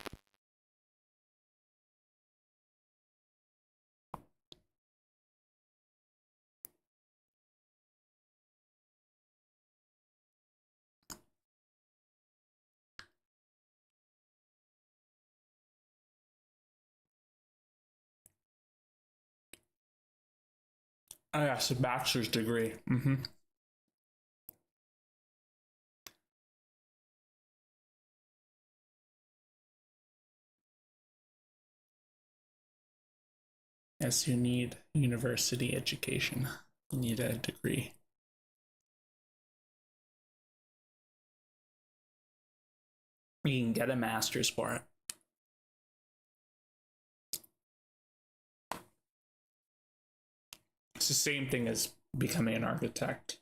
Oh, yeah, it's a bachelor's degree. Yes, you need university education. You need a degree. You can get a master's for it. It's the same thing as becoming an architect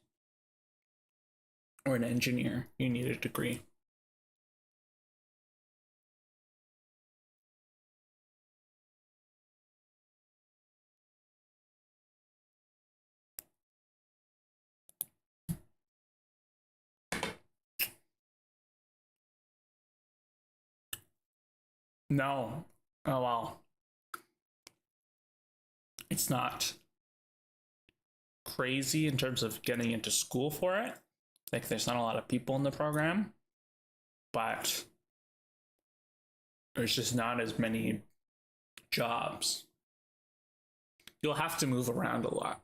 or an engineer. You need a degree. No. Oh, well. It's not crazy in terms of getting into school for it. Like, there's not a lot of people in the program, but there's just not as many jobs. You'll have to move around a lot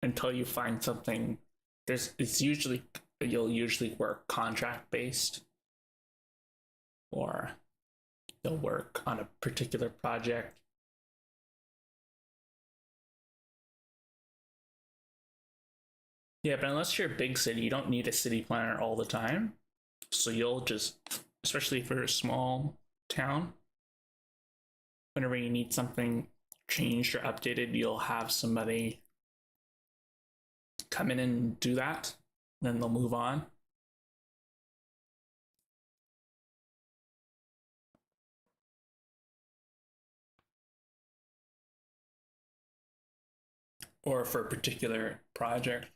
until you find something. You'll usually work contract based, or you'll work on a particular project. Yeah, but unless you're a big city, you don't need a city planner all the time. So you'll just, especially if you're a small town, whenever you need something changed or updated, you'll have somebody come in and do that. Then they'll move on. Or for a particular project.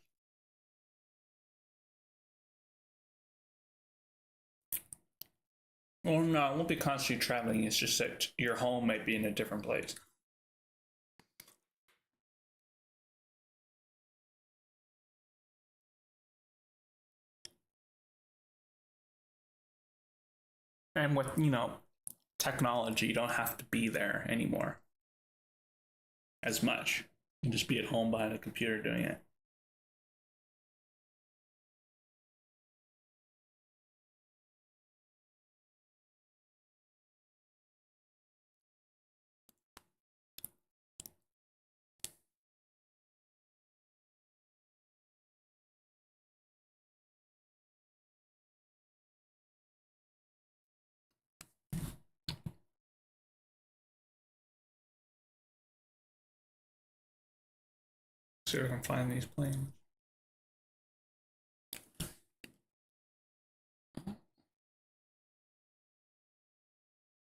Well, no, it won't be constantly traveling. It's just that your home might be in a different place. And with, technology, you don't have to be there anymore as much. You can just be at home behind a computer doing it. See if I can find these planes.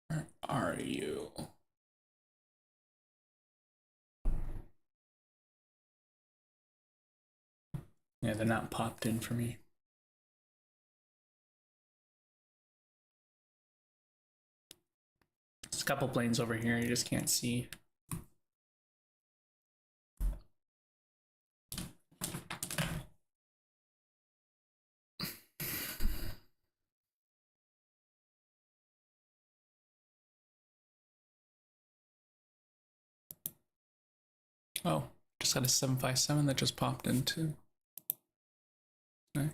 Where are you? Yeah, they're not popped in for me. There's a couple planes over here you just can't see. Oh, just got a 757 that just popped in too. Nice.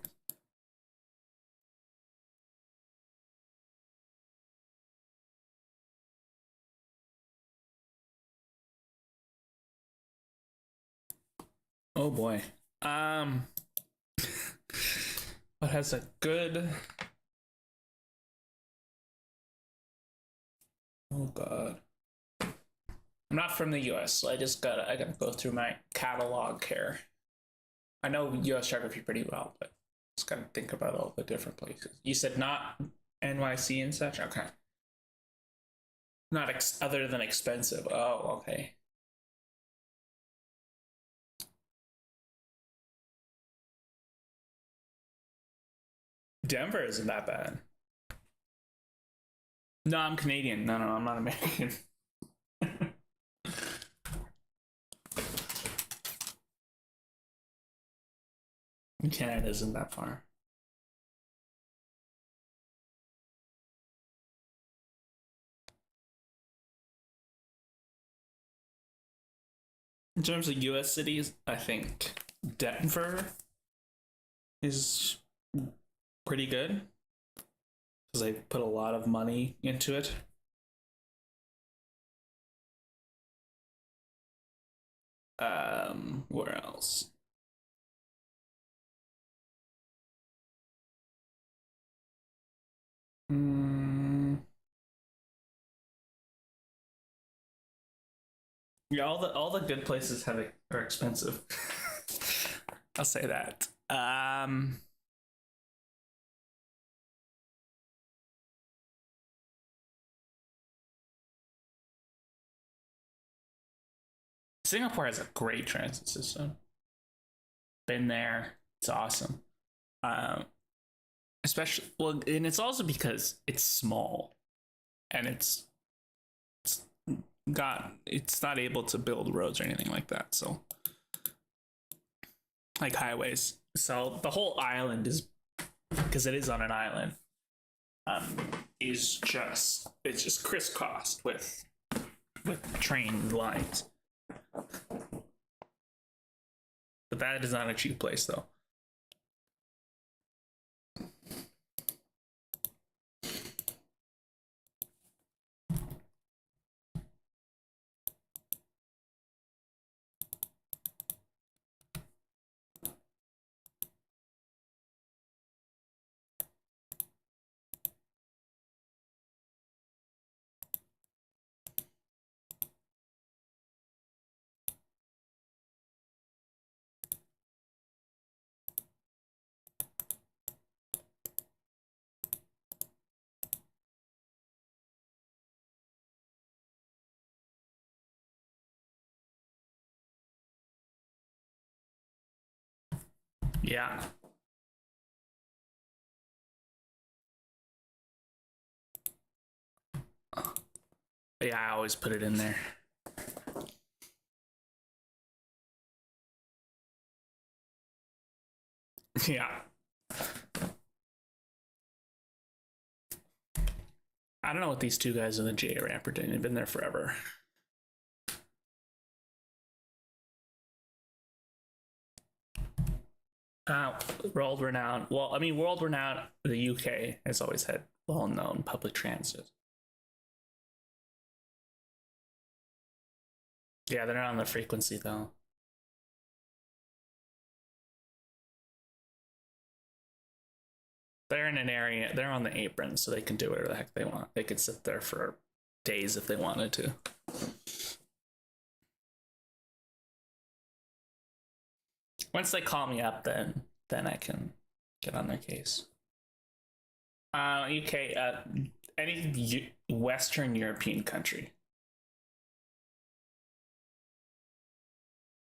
Oh boy. What has a good... Oh god. I'm not from the US, so I gotta go through my catalog here. I know US geography pretty well, but just gotta think about all the different places. You said not NYC and such? Okay. Not other than expensive. Oh, okay. Denver isn't that bad. No, I'm Canadian. No, I'm not American. Canada isn't that far. In terms of US cities, I think Denver is pretty good because they put a lot of money into it. Where else? Yeah, all the good places are expensive. I'll say that. Singapore has a great transit system. Been there. It's awesome. Especially, well, and it's also because it's small and it's not able to build roads or anything like that. So like highways. So the whole island is, because it is on an island, it's just crisscrossed with train lines. But that is not a cheap place though. Yeah. Yeah, I always put it in there. Yeah. I don't know what these two guys in the J ramp are doing. They've been there forever. World renowned. Well, I mean, world renowned. The UK has always had well-known public transit. Yeah, they're not on the frequency though. They're in an area. They're on the apron, so they can do whatever the heck they want. They could sit there for days if they wanted to. Once they call me up, then I can get on their case. UK, any Western European country.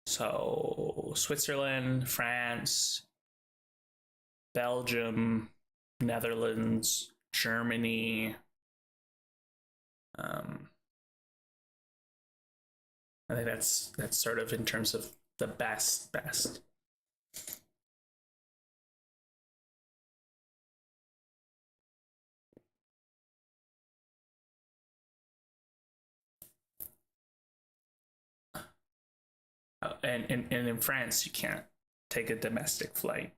So Switzerland, France, Belgium, Netherlands, Germany. I think that's sort of in terms of the best. And in France, you can't take a domestic flight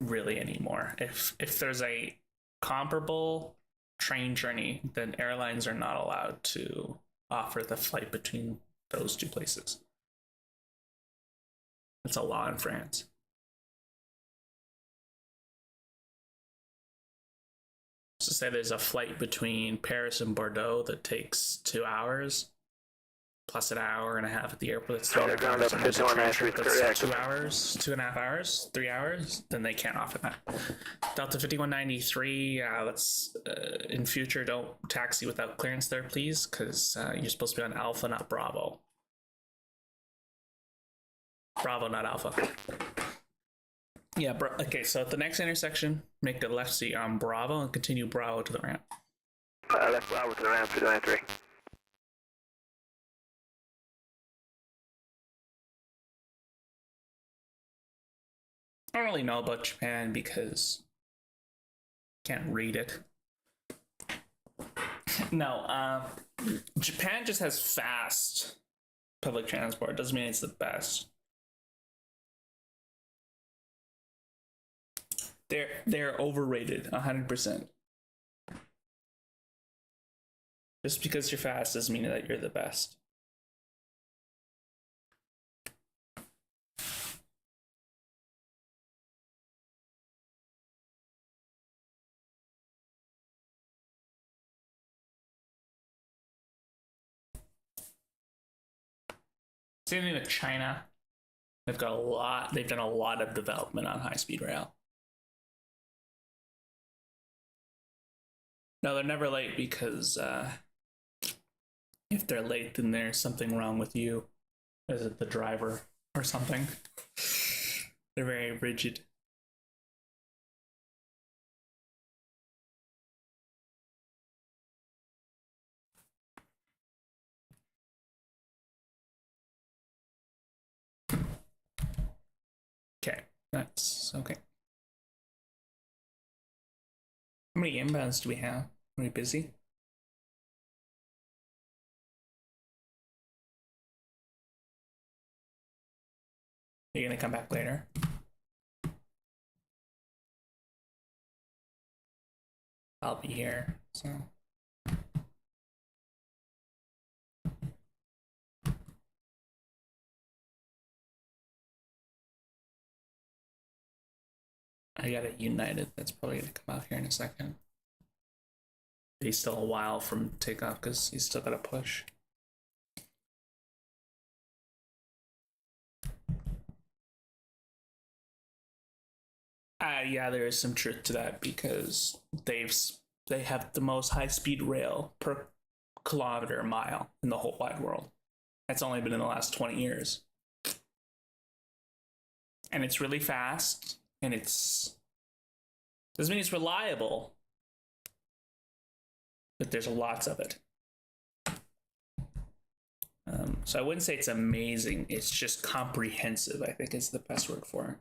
really anymore. If there's a comparable train journey, then airlines are not allowed to offer the flight between those two places. It's a law in France. So say there's a flight between Paris and Bordeaux that takes 2 hours, plus an hour and a half at the airport. That's 3 hours. That's 2 hours, 2.5 hours, 3 hours. Then they can't offer that. Delta 5193. Let's in future don't taxi without clearance there, please, because you're supposed to be on Alpha, not Bravo. Bravo, not Alpha. Yeah, okay, so at the next intersection, make a left seat on Bravo and continue Bravo to the ramp. Left Bravo to the ramp, 293. I don't really know about Japan because I can't read it. No, Japan just has fast public transport. Doesn't mean it's the best. They're overrated 100%. Just because you're fast doesn't mean that you're the best. Same thing with China. They've done a lot of development on high-speed rail. No, they're never late because if they're late, then there's something wrong with you. Is it the driver or something? They're very rigid. Okay, that's okay. How many inbounds do we have? Are we busy? You're gonna come back later? I'll be here, so. I got a United that's probably gonna come out here in a second. He's still a while from takeoff because he's still gotta push. Yeah, there is some truth to that because they have the most high-speed rail per kilometer mile in the whole wide world. That's only been in the last 20 years. And it's really fast, and doesn't mean it's reliable, but there's lots of it. So I wouldn't say it's amazing. It's just comprehensive, I think is the best word for it.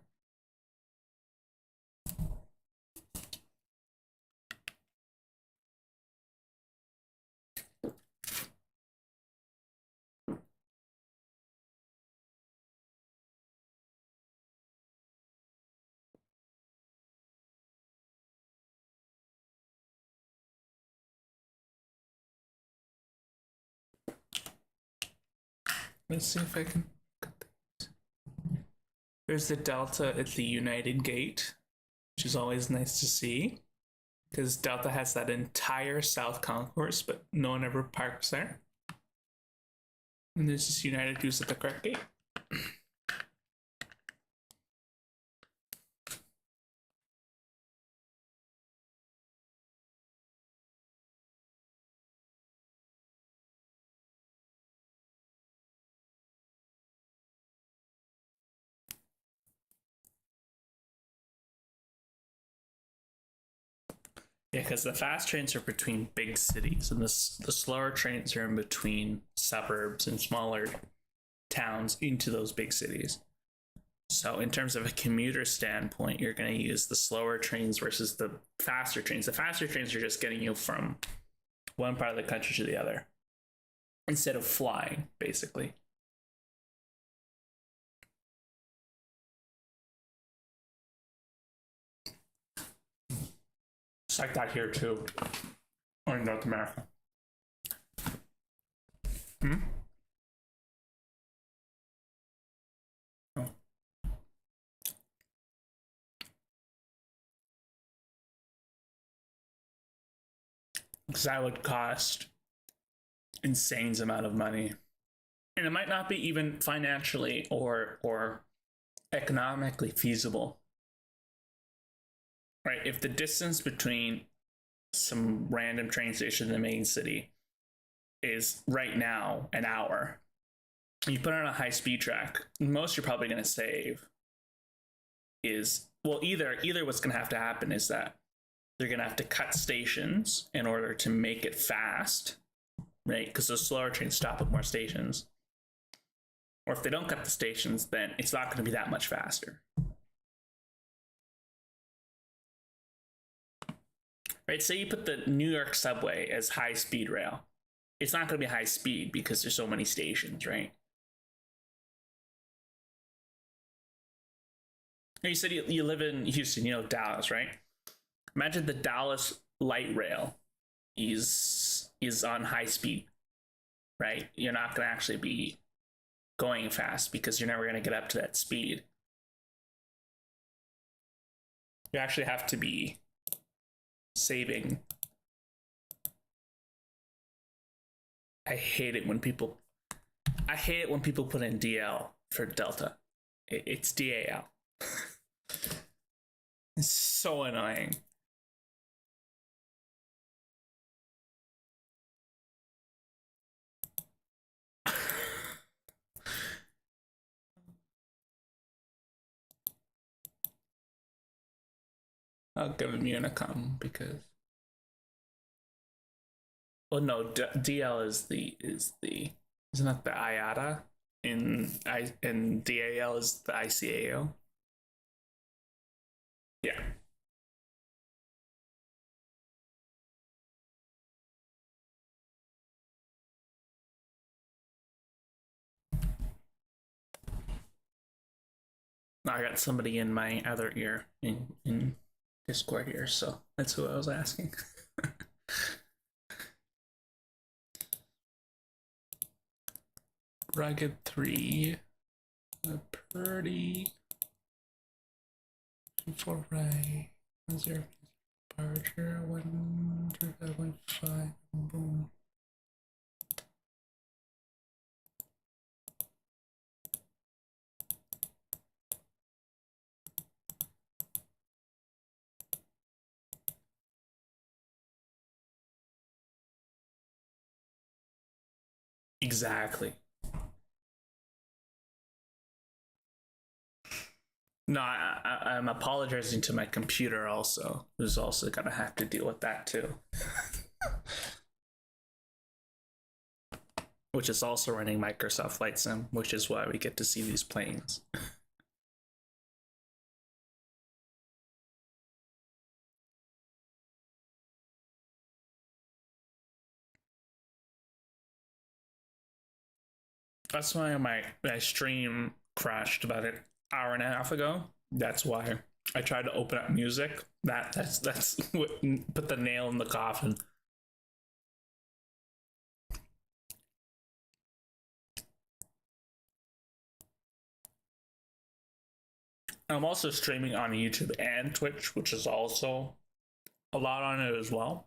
Let's see if I can. There's the Delta at the United Gate, which is always nice to see, because Delta has that entire South Concourse, but no one ever parks there. And there's this United who's at the correct gate. Yeah, because the fast trains are between big cities, and the slower trains are in between suburbs and smaller towns into those big cities. So in terms of a commuter standpoint, you're going to use the slower trains versus the faster trains. The faster trains are just getting you from one part of the country to the other instead of flying, basically. It's like that here too, or in North America. Oh. Because that would cost insane amount of money, and it might not be even financially or economically feasible. Right, if the distance between some random train station in the main city is right now an hour, you put it on a high-speed track, most you're probably going to save is, well, either what's going to have to happen is that they're going to have to cut stations in order to make it fast, right? Because those slower trains stop at more stations. Or if they don't cut the stations, then it's not going to be that much faster. Right, say you put the New York subway as high-speed rail. It's not going to be high speed because there's so many stations, right? You said you live in Houston, you know, Dallas, right? Imagine the Dallas light rail is on high speed, right? You're not going to actually be going fast because you're never going to get up to that speed. You actually have to be saving. I hate it when people put in DL for Delta. It's DAL. It's so annoying. I'll give him Unicom because. Oh no, DL is the isn't that the IATA and DAL is the ICAO. Yeah. I got somebody in my other ear in Discord here, so that's who I was asking. Rugged 3, a pretty for right, reserve departure 1.5, boom. Exactly. No, I'm apologizing to my computer also, who's also gonna have to deal with that too. Which is also running Microsoft Flight Sim, which is why we get to see these planes. That's why my stream crashed about an hour and a half ago. That's why I tried to open up music. That's what put the nail in the coffin. I'm also streaming on YouTube and Twitch, which is also a lot on it as well.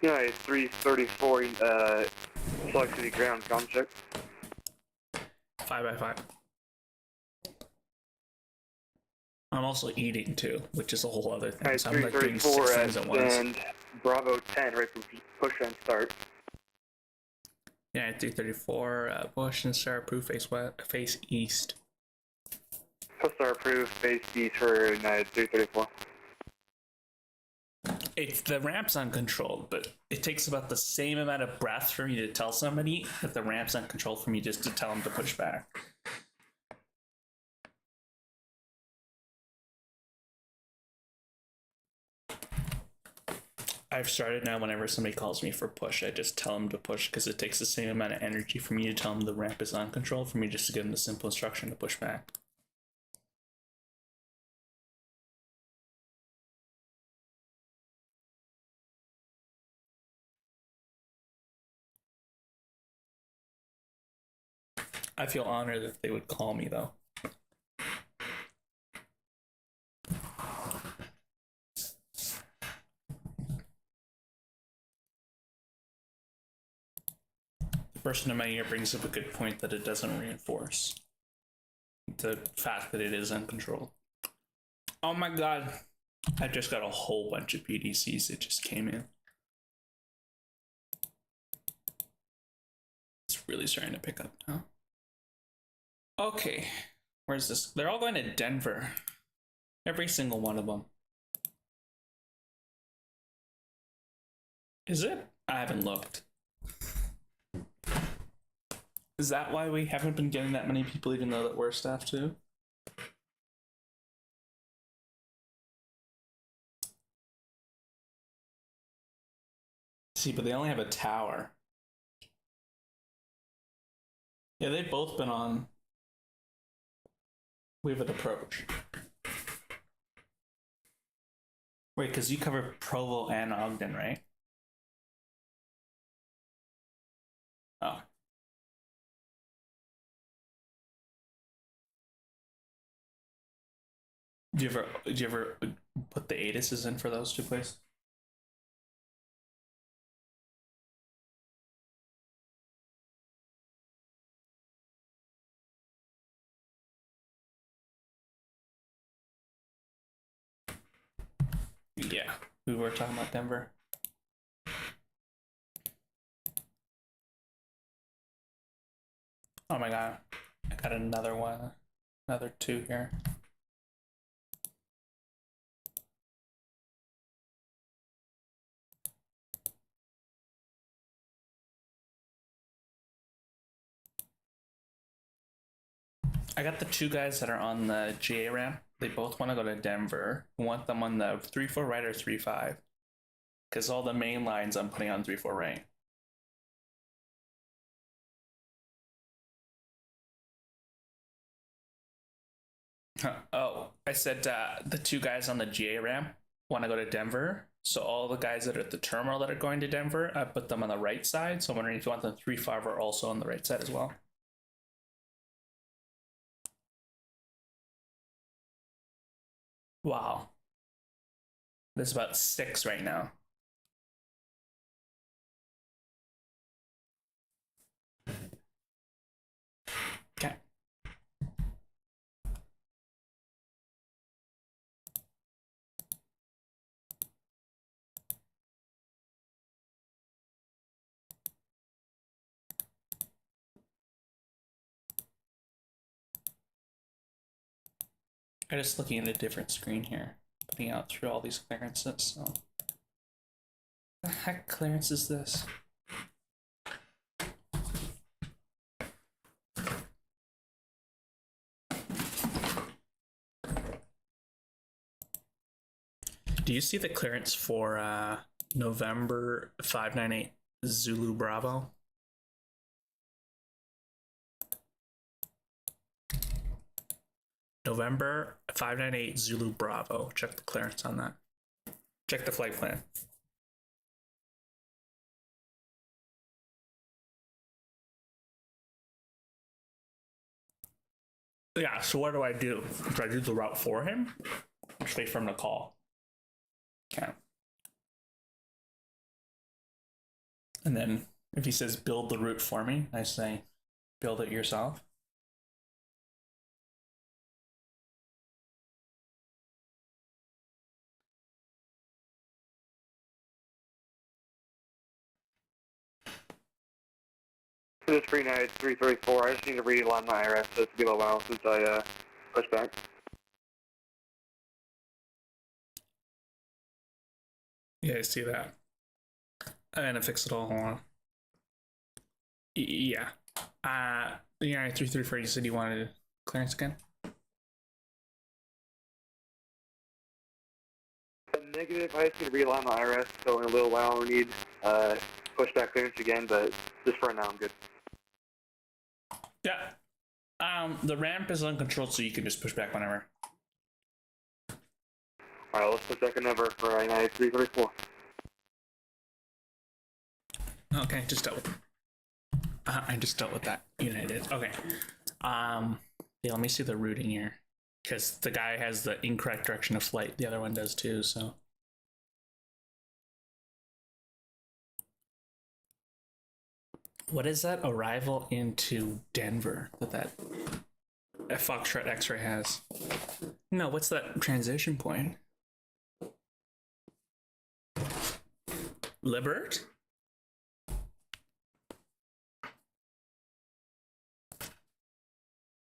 Yeah, it's 334, Salt Lake City ground contract. 5x5. I'm also eating too, which is a whole other thing. Alright, So I'm like doing 6 334 things at once. and Bravo 10, right from push and start. Yeah, 334, push and start, approved, face east. Push start approved, base east for United 334. It's the ramp's uncontrolled, but it takes about the same amount of breath for me to tell somebody that the ramp's uncontrolled for me just to tell them to push back. I've started now whenever somebody calls me for push, I just tell them to push because it takes the same amount of energy for me to tell them the ramp is uncontrolled for me just to give them the simple instruction to push back. I feel honored that they would call me though. The person in my ear brings up a good point that it doesn't reinforce the fact that it is uncontrolled. Oh my god. I just got a whole bunch of PDCs that just came in. It's really starting to pick up now. Okay, where's this? They're all going to Denver. Every single one of them. Is it? I haven't looked. Is that why we haven't been getting that many people, even though that we're staffed too? See, but they only have a tower. Yeah, they've both been on Weaver Approach. Wait, because you cover Provo and Ogden, right? Oh. Do you ever put the ATCs in for those two places? Yeah, we were talking about Denver. Oh my god, I got another one, another two here. I got the two guys that are on the GA ramp. They both want to go to Denver. I want them on the 3-4 right or 3-5. Because all the main lines I'm putting on 3-4 right. Oh, I said the two guys on the GA ramp want to go to Denver. So all the guys that are at the terminal that are going to Denver, I put them on the right side. So I'm wondering if you want the 3-5 are also on the right side as well. Wow. There's about 6 right now. Okay. I'm just looking at a different screen here, putting out through all these clearances. So, what the heck clearance is this? Do you see the clearance for November 598 Zulu Bravo? November 598 Zulu Bravo. Check the clearance on that. Check the flight plan. Yeah, so what do I do? Do I do the route for him? Or wait for him to call? Okay. And then if he says build the route for me, I say build it yourself. This is 334. I just need to realign my IRS so it's a little while since I pushed back. Yeah, I see that. I'm gonna fix it all. Hold on. Yeah. Yeah, 334. You said you wanted clearance again? Negative. I just need to realign my IRS, so in a little while we need pushback clearance again, but just for now I'm good. Yeah. The ramp is uncontrolled, so you can just push back whenever. Alright, let's push back a number for I-9 334. Okay, just dealt with. I just dealt with that. United. Okay. Yeah, let me see the routing here, because the guy has the incorrect direction of flight. The other one does too. So. What is that arrival into Denver that Foxtrot X-ray has? No, what's that transition point? Libert?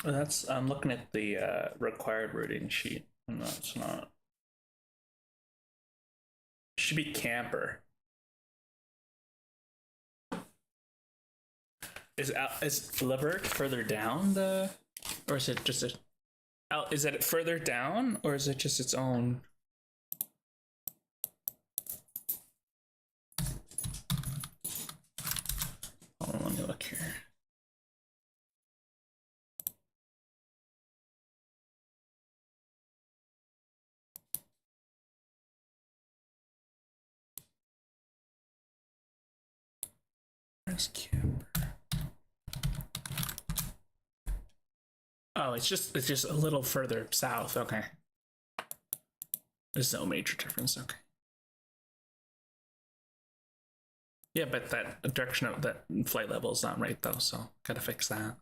Well, that's, I'm looking at the required routing sheet, and that's not. Should be camper. Is Libert further down the, or is it just a? Is it further down, or is it just its own? Hold on, let me look here. Where's camper? Oh, it's just a little further south. Okay. There's no major difference. Okay. Yeah, but that direction of that flight level is not right though, so gotta fix that.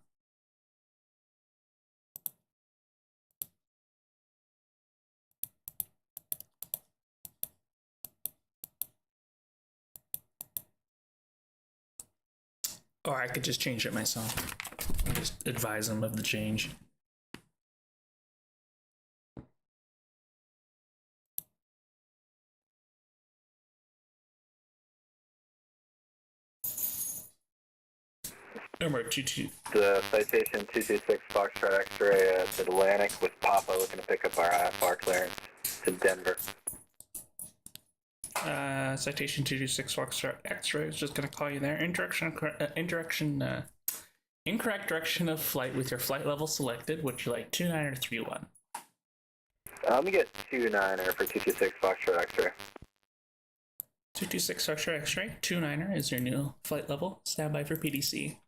Or I could just change it myself. I'll just advise them of the change. Number 22. The citation 226 Foxtrot X-ray at Atlantic with Papa looking to pick up our IFR clearance to Denver. Citation 226 Foxtrot X-ray is just gonna call you there. Incorrect direction of flight with your flight level selected. Would you like 29 or 31? Let me get 29er for 226 Foxtrot X-ray. 226 Foxtrot X-ray, 29er is your new flight level. Stand by for PDC.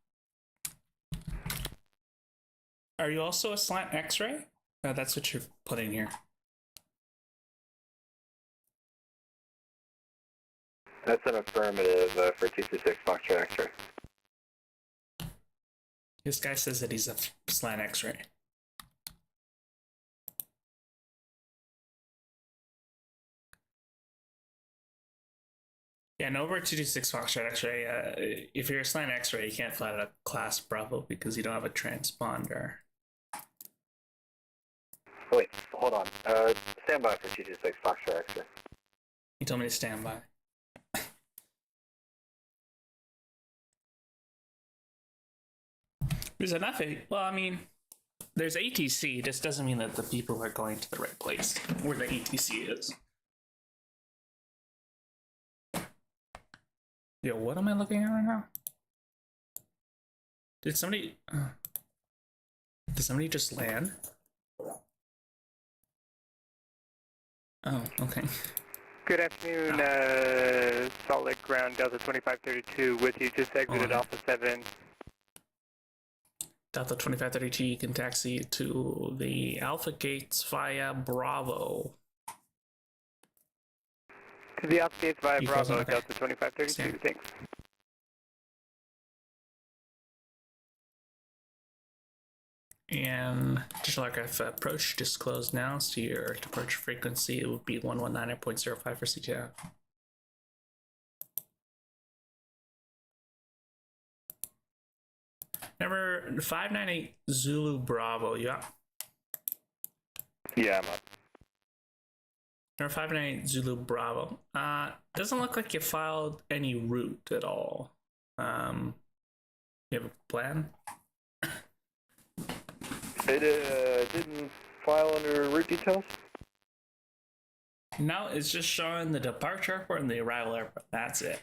Are you also a slant X-ray? No, that's what you're putting here. That's an affirmative for 226 Foxtrot X-ray. This guy says that he's a slant X-ray. Yeah, no over 226 Foxtrot X-ray. If you're a slant X-ray, you can't fly out of class Bravo because you don't have a transponder. Wait, hold on. Stand by for 226 Foxtrot X-ray. He told me to stand by. There's enough. Well, I mean, there's ATC. This doesn't mean that the people are going to the right place where the ATC is. Yo, what am I looking at right now? Did somebody just land? Oh, okay. Good afternoon, Salt Lake Ground Delta 2532 with you. Just exited Alpha 7. Delta 2532, you can taxi to the Alpha gates via Bravo. To the Alpha gates via Bravo, okay. Delta 2532. Thanks. And additional aircraft approach disclosed now, so your departure frequency it would be 119.05 for CTF. Number 598 Zulu Bravo, you up? Yeah, I'm up. Number 598 Zulu Bravo. Doesn't look like you filed any route at all. You have a plan? It didn't file under route details? No, it's just showing the departure airport and the arrival airport. That's it.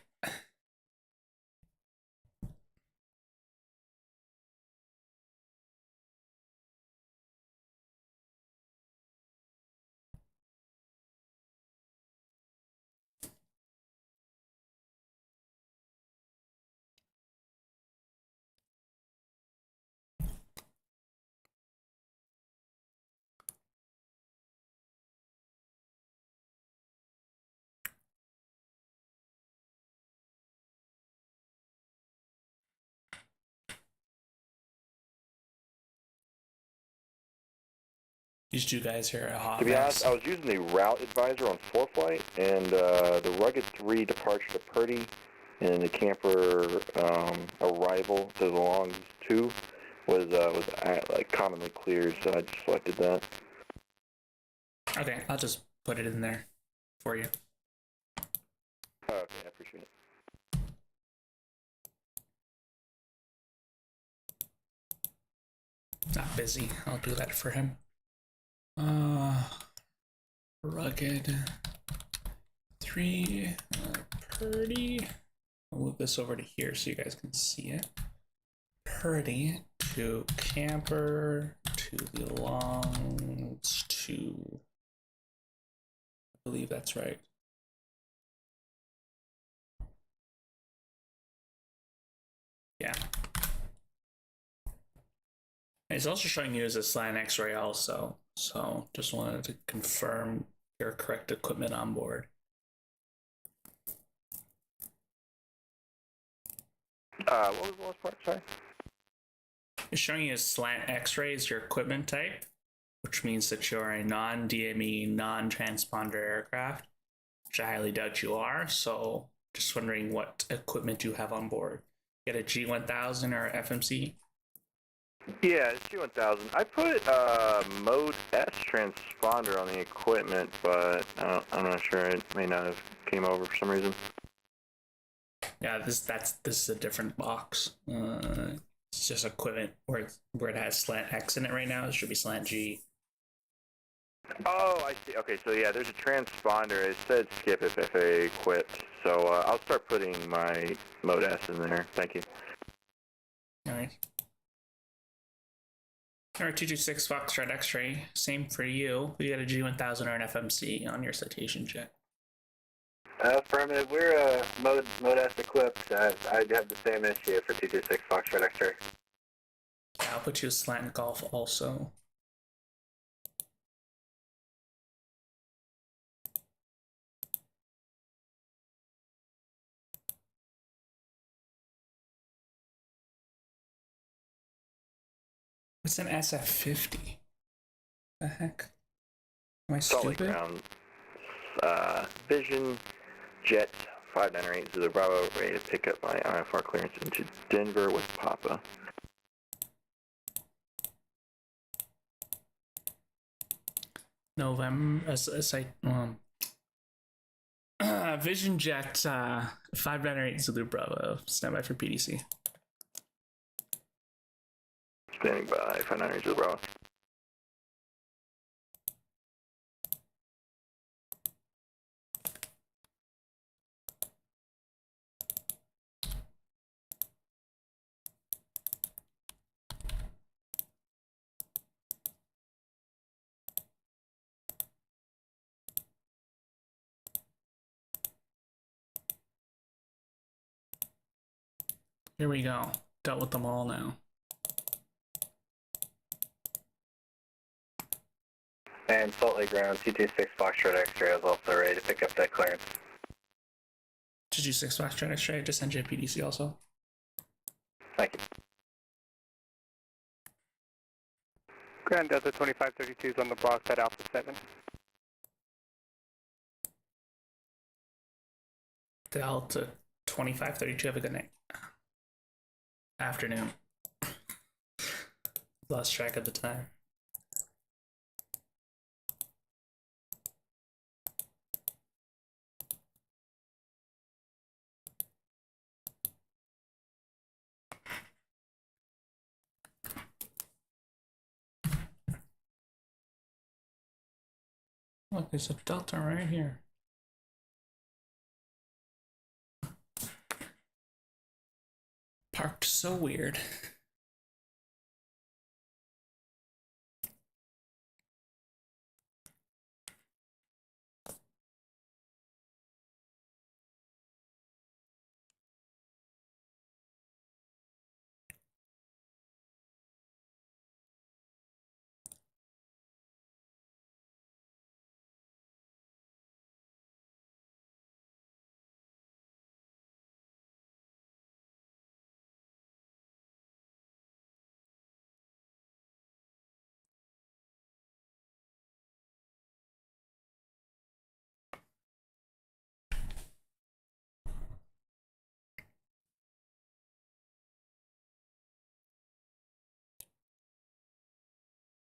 Did you guys hear a hot To be mess? honest, I was using the route advisor on 4-flight, and the Rugged 3 departure to Purdy, and the camper arrival to the Longs 2 was like commonly clear, so I just selected that. Okay, I'll just put it in there for you. Oh, okay, I appreciate it. Not busy. I'll do that for him. Rugged 3 Purdy. I'll move this over to here so you guys can see it. Purdy to camper to the longs to. I believe that's right. Yeah. It's also showing you as a slant X-ray also, so just wanted to confirm your correct equipment on board. What was the last part? Sorry. It's showing you as slant X-ray as your equipment type, which means that you're a non-DME, non-transponder aircraft, which I highly doubt you are. So just wondering what equipment you have on board. You got a G1000 or FMC? Yeah, it's G1000. I put Mode S transponder on the equipment, but I'm not sure. It may not have came over for some reason. Yeah, this is a different box. It's just equipment where it has slant X in it right now. It should be slant G. Oh, I see. Okay, so yeah, there's a transponder. It said skip if FAA equipped. So I'll start putting my Mode S in there. Thank you. All right. All right, 226 Foxtrot X-ray. Same for you. We got a G1000 or an FMC on your citation jet. Affirmative. We're mode S equipped. I have the same issue for 226 Foxtrot X-ray. Yeah, I'll put you a slant golf also. What's an SF50? The heck? Am I Salt Lake stupid? Ground. Vision Jet 598 to the Bravo, ready to pick up my IFR clearance into Denver with Papa. November, Vision Jet 598 Zulu Bravo. Standby for PDC. Standing by 598 to the Bravo. Here we go. Dealt with them all now. And Salt Lake Ground, 226 Foxtrot X-ray is also ready to pick up that clearance. 226 Foxtrot X-ray. Just send you a PDC also. Thank you. Grand Delta 2532 is on the block at Alpha 7. Delta 2532. Have a good night. Afternoon. Lost track of the time. Look, there's a Delta right here. Parked so weird.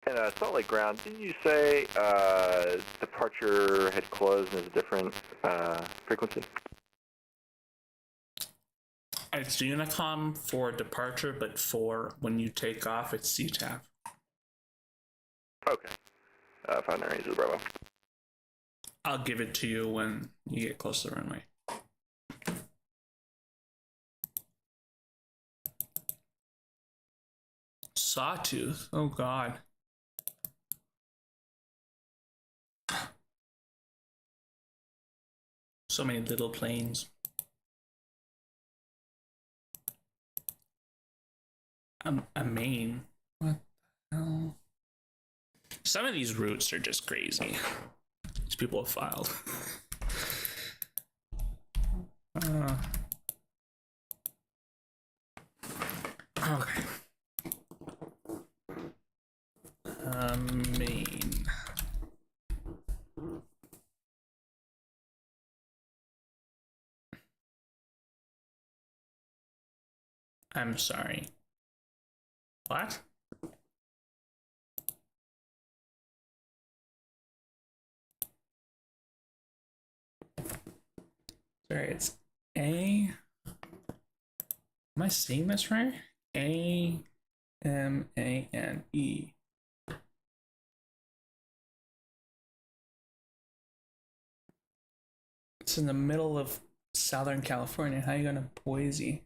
And Salt Lake Ground, didn't you say departure had closed and is a different frequency? It's Unicom for departure, but for when you take off, it's CTAF. Okay. 598 Bravo. I'll give it to you when you get close to the runway. Sawtooth. Oh God. So many little planes. A Maine. What the hell? Some of these routes are just crazy. These people have filed. Okay. Maine. I'm sorry. What? Sorry, it's A. Am I seeing this right? A-M-A-N-E. It's in the middle of Southern California. How are you going to Boise?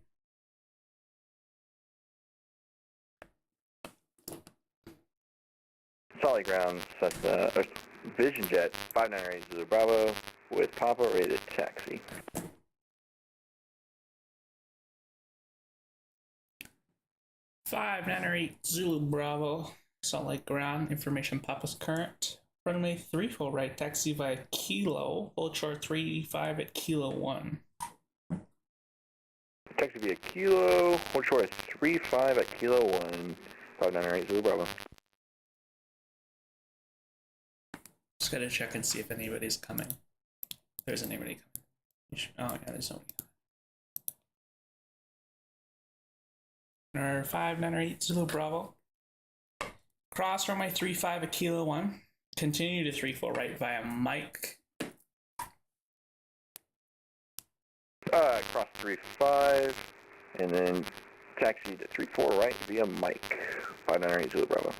Solid Ground sets Vision Jet 598 Bravo with Papa rated taxi. Five 908 Zulu Bravo, Salt Lake Ground, information Papa's current. Runway 3 full right, taxi via Kilo, hold short 35 at Kilo 1. Taxi via Kilo, hold short is 35 at Kilo 1, 598 Zulu Bravo. Just gotta check and see if anybody's coming. If there's anybody coming. Oh yeah, there's nobody coming. Or 598 Zulu Bravo. Cross runway 35 at Kilo 1. Continue to 34 right via Mike. Cross 35, and then taxi to 34 right via Mike, 598 Zulu Bravo.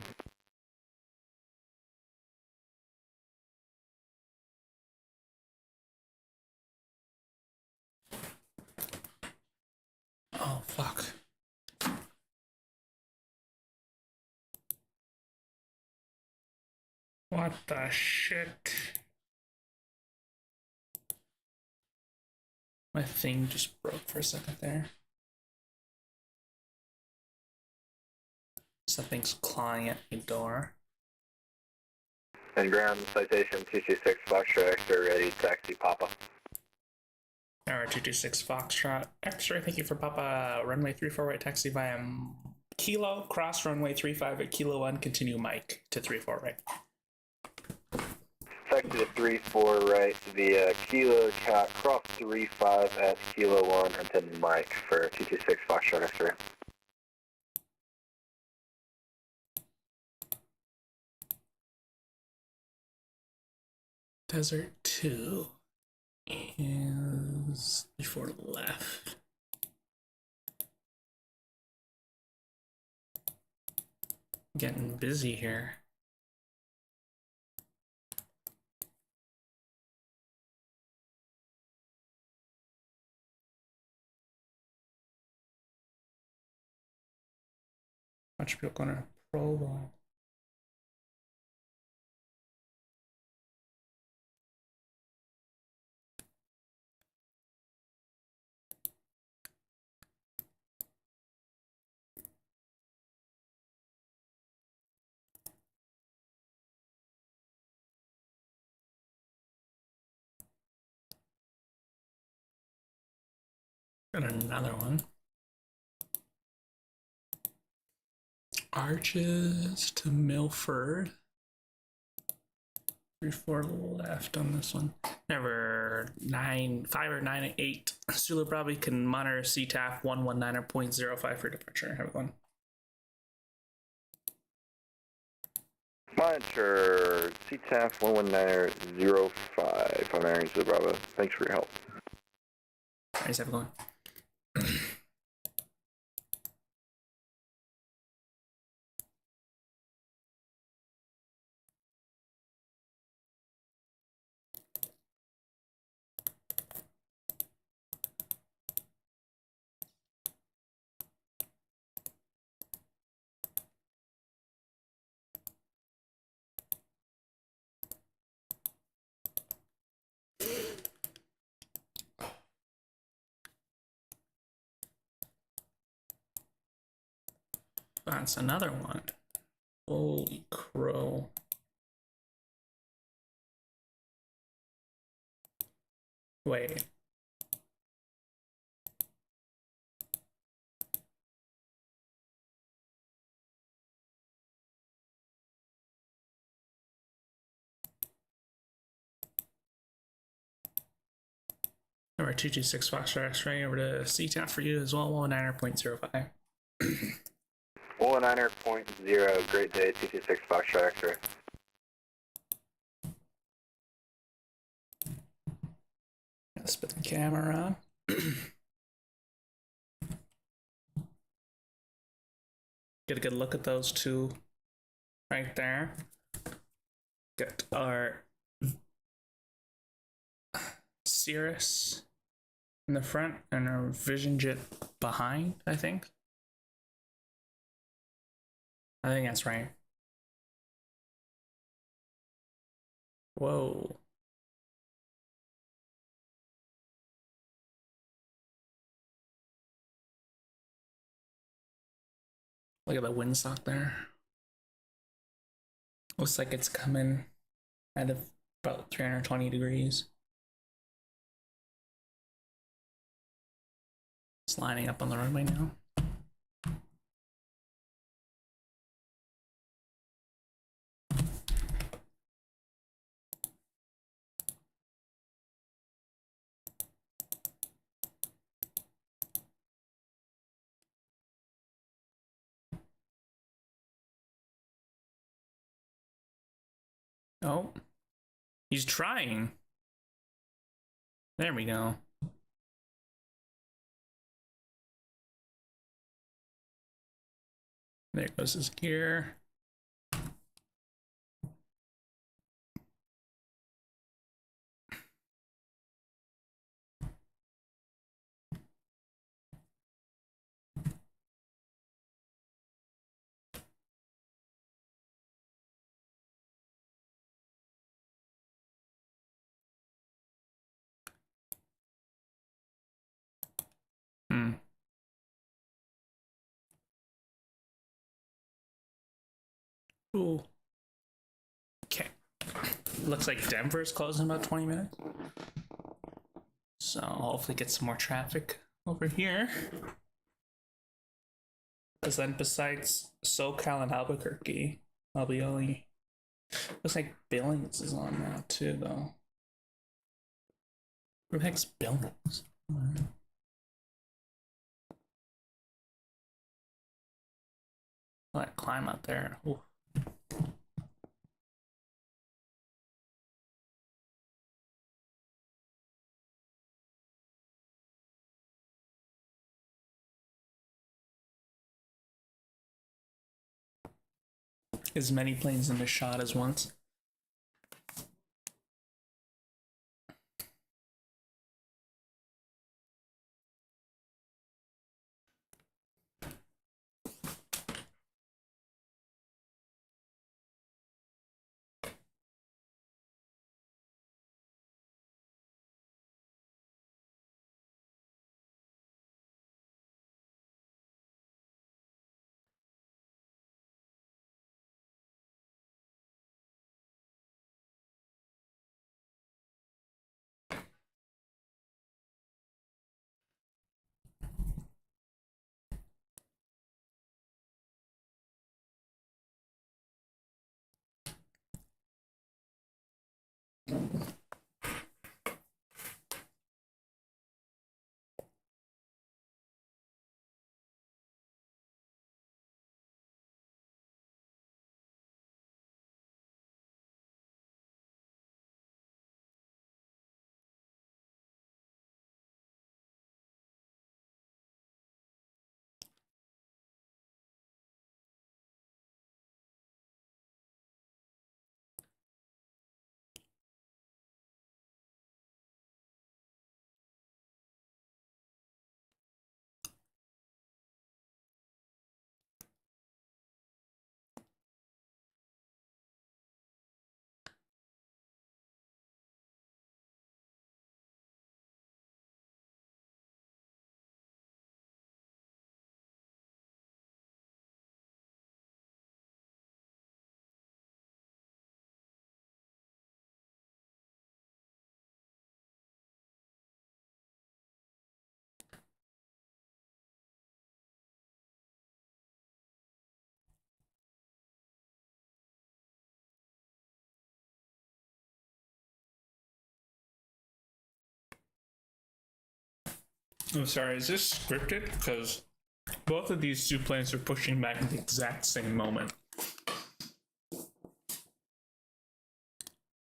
Oh, fuck. What the shit? My thing just broke for a second there. Something's clawing at my door. And ground citation 226 Foxtrot X-ray ready, taxi Papa. Tower 226 Foxtrot X-ray, thank you for Papa. Runway 34 right, taxi via Kilo, cross runway 35 at Kilo 1, continue Mike to 34 right. Taxi to 34 right via Kilo, cross 35 at Kilo 1, and then Mike for 226 Foxtrot X-ray. Desert 2 is before left. Getting busy here. Bunch of people going to Provo. Got another one. Arches to Milford. 3-4 left on this one. Number 5 or 9 8. Zulu probably can monitor CTAF 119.05 for departure. Have a good one. Monitor, CTAF 11905, 59 to the Bravo. Thanks for your help. Nice, have a good one. That's another one. Holy crow. Wait. Number 226 Foxtrot X-ray over to CTAF for you as well, 119.05. 119.0, great day, 226 Foxtrot X-ray. Gotta spit the camera on. Get a good look at those two right there. Got our Cirrus in the front and our Vision Jet behind, I think. I think that's right. Whoa. Look at the windsock there. Looks like it's coming at about 320 degrees. It's lining up on the runway now. Oh, he's trying. There we go. There goes his gear. Ooh. Okay. Looks like Denver's closing in about 20 minutes. So hopefully get some more traffic over here. Because then besides SoCal and Albuquerque, I'll be only... Looks like Billings is on now too, though. Where the heck's Billings? Let climb up there. Ooh. As many planes in the shot as once. I'm sorry, is this scripted? Because both of these two planes are pushing back at the exact same moment.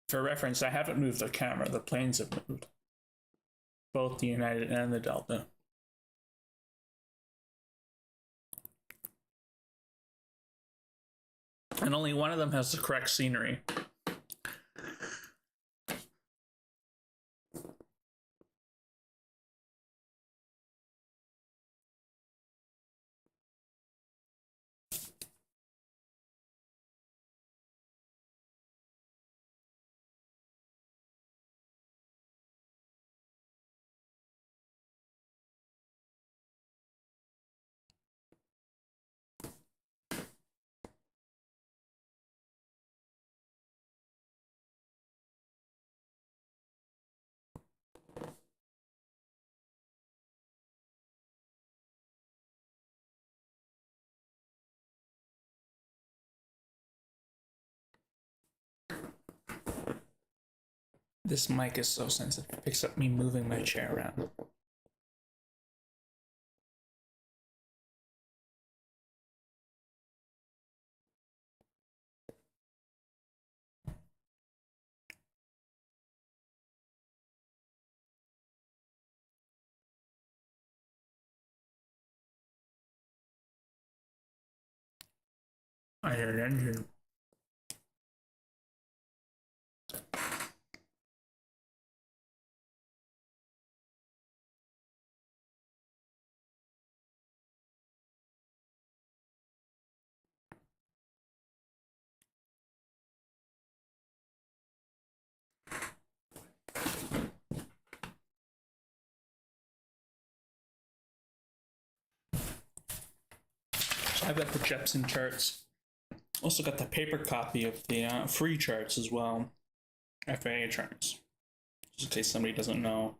For reference, I haven't moved the camera. The planes have moved. Both the United and the Delta. And only one of them has the correct scenery. This mic is so sensitive. It picks up me moving my chair around. I hear an engine. So I've got the Jepson charts. Also got the paper copy of the free charts as well. FAA charts. Just in case somebody doesn't know.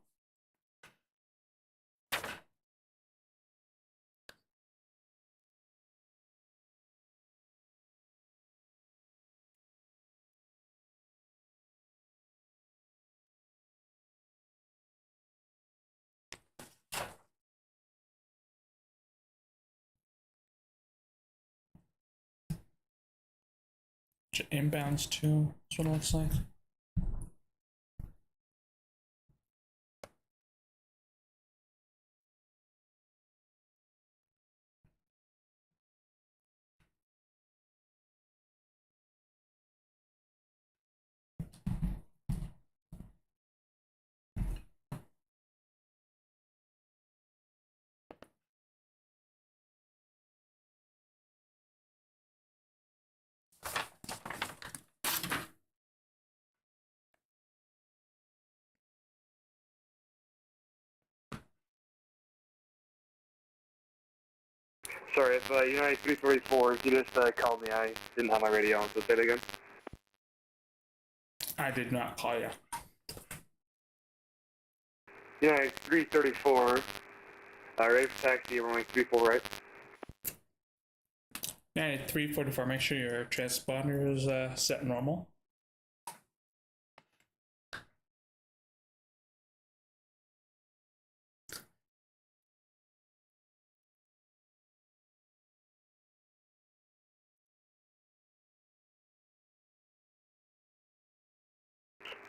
Inbounds too, that's what it looks like. Sorry, if United 344, you just called me. I didn't have my radio on, so say it again. I did not call you. United 334, ready for taxi, runway 34 right. Yeah, 344, make sure your transponder is set normal.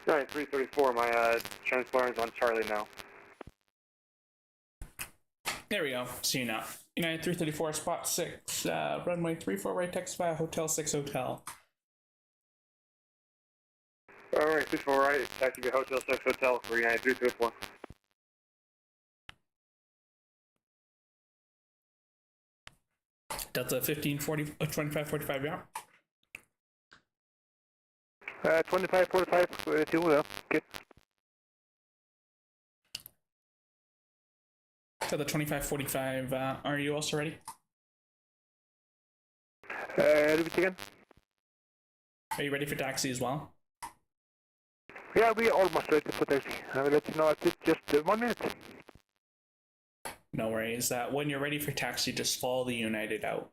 United 334, my transponder is on Charlie now. There we go. See you now. United 334, spot 6, runway 34 right, taxi Hotel 6 Hotel. Alright, 34 right, taxi to Hotel 6 Hotel for United 334. Delta 1540, 2545, yeah. 2545, two, good. So the 2545, are you also ready? Repeat again? Are you ready for taxi as well? Yeah, we are almost ready for taxi. I will let you know at just 1 minute. No worries. When you're ready for taxi, just follow the United out.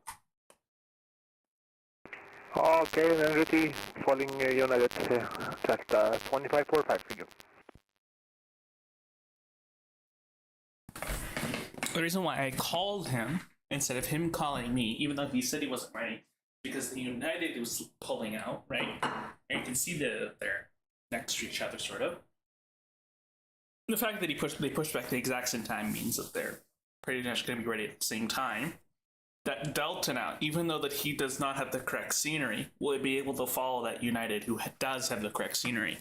Okay, then ready, following United, track 2545 for you. The reason why I called him instead of him calling me, even though he said he wasn't ready, because the United was pulling out, right? And you can see they're next to each other, sort of. The fact that they pushed back the exact same time means that they're pretty much going to be ready at the same time. That Delta now, even though that he does not have the correct scenery, will be able to follow that United who does have the correct scenery.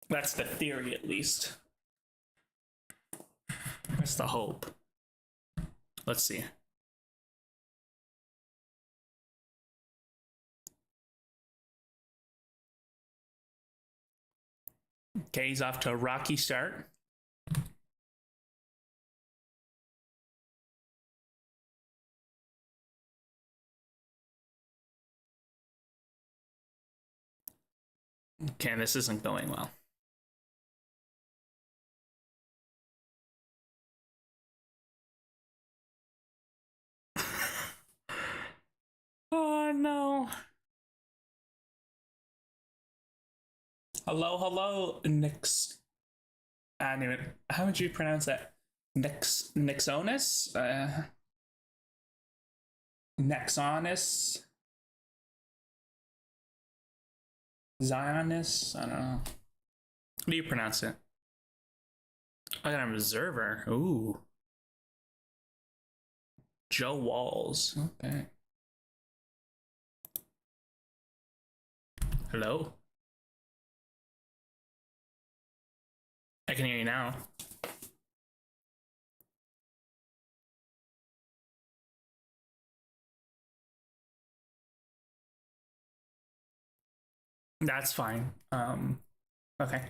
That's the theory, at least. That's the hope. Let's see. Okay, he's off to a rocky start. Okay, this isn't going well. Oh no. Hello, Nix. Anyway, how would you pronounce that? Nixonus? Nexonus? Zionist? I don't know. How do you pronounce it? I got an observer. Ooh. Joe Walls. Okay. Hello? I can hear you now. That's fine. Okay.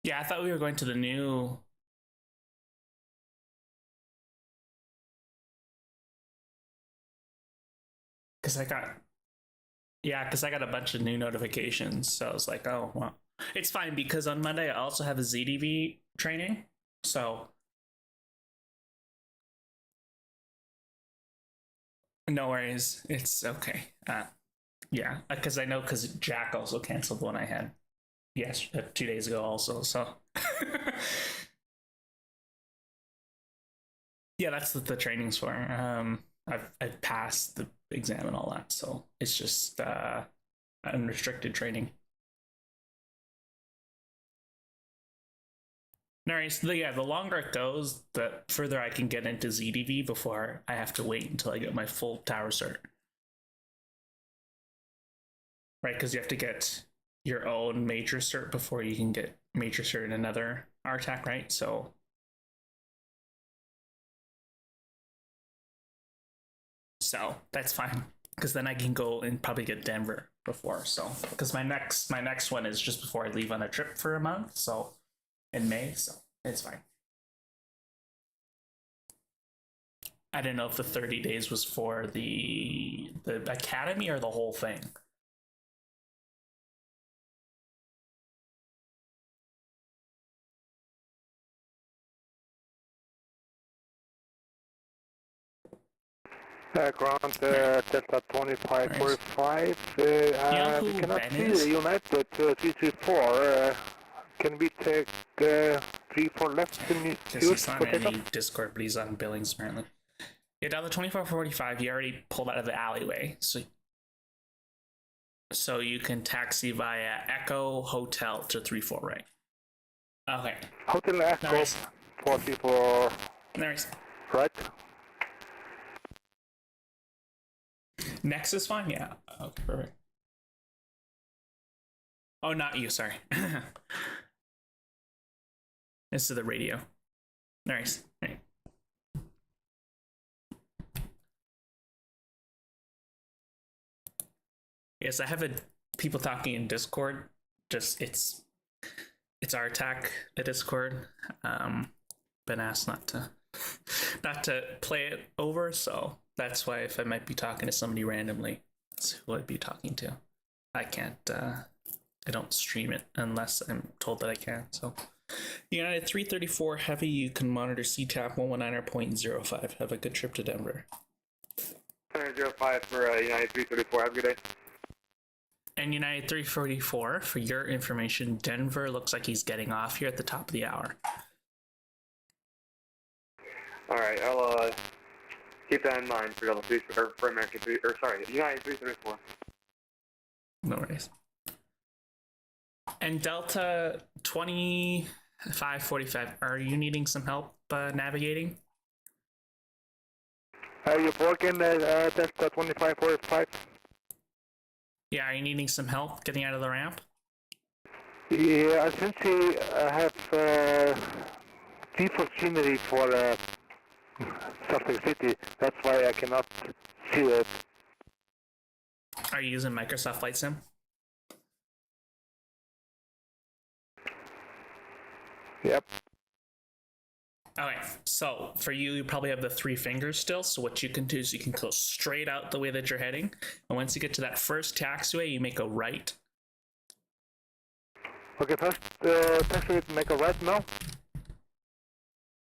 Yeah, I thought we were going to the new... Because I got... Yeah, because I got a bunch of new notifications, so I was like, oh, well. It's fine, because on Monday I also have a ZDV training, so... No worries, it's okay. Yeah, because I know, because Jack also canceled the one I had 2 days ago also, so... Yeah, that's what the training's for. I've passed the exam and all that, so it's just unrestricted training. Alright, so yeah, the longer it goes, the further I can get into ZDV before I have to wait until I get my full tower cert. Right, because you have to get your own major cert before you can get major cert in another RTAC, right? So that's fine, because then I can go and probably get Denver before. So because my next one is just before I leave on a trip for a month, so in May, so it's fine. I didn't know if the 30 days was for the academy or the whole thing. Ground Delta 2545. We cannot see the United 334. Can we take 34 left in Because he's not in any Discord, but he's on Billings apparently. Yeah, down the 2445, he already pulled out of the alleyway, so you can taxi via Echo Hotel to 34, right? Okay. Hotel Echo Nice. 44. Nice. Right. Next is fine, yeah. Okay, perfect. Oh, not you, sorry. This is the radio. Nice. Right. Yes, I have people talking in Discord. Just it's our attack at Discord. Been asked not to play it over, so that's why if I might be talking to somebody randomly, that's who I'd be talking to. I can't I don't stream it unless I'm told that I can, so United 334 Heavy, you can monitor CTAP 119.05. Have a good trip to Denver. 05 for United 334. Have a good day. And United 344, for your information, Denver looks like he's getting off here at the top of the hour. All right, I'll keep that in mind for Delta 3 or for American 3 or sorry, United 334. No worries. And Delta 2545, are you needing some help navigating? Are you working Delta 2545? Yeah, are you needing some help getting out of the ramp? Yeah, since I have default scenery for Salt Lake City, that's why I cannot see it. Are you using Microsoft Flight Sim? Yep. Okay, so for you, you probably have the 3 fingers still. So what you can do is you can go straight out the way that you're heading. And once you get to that first taxiway, you make a right. Okay, first taxi make a right now.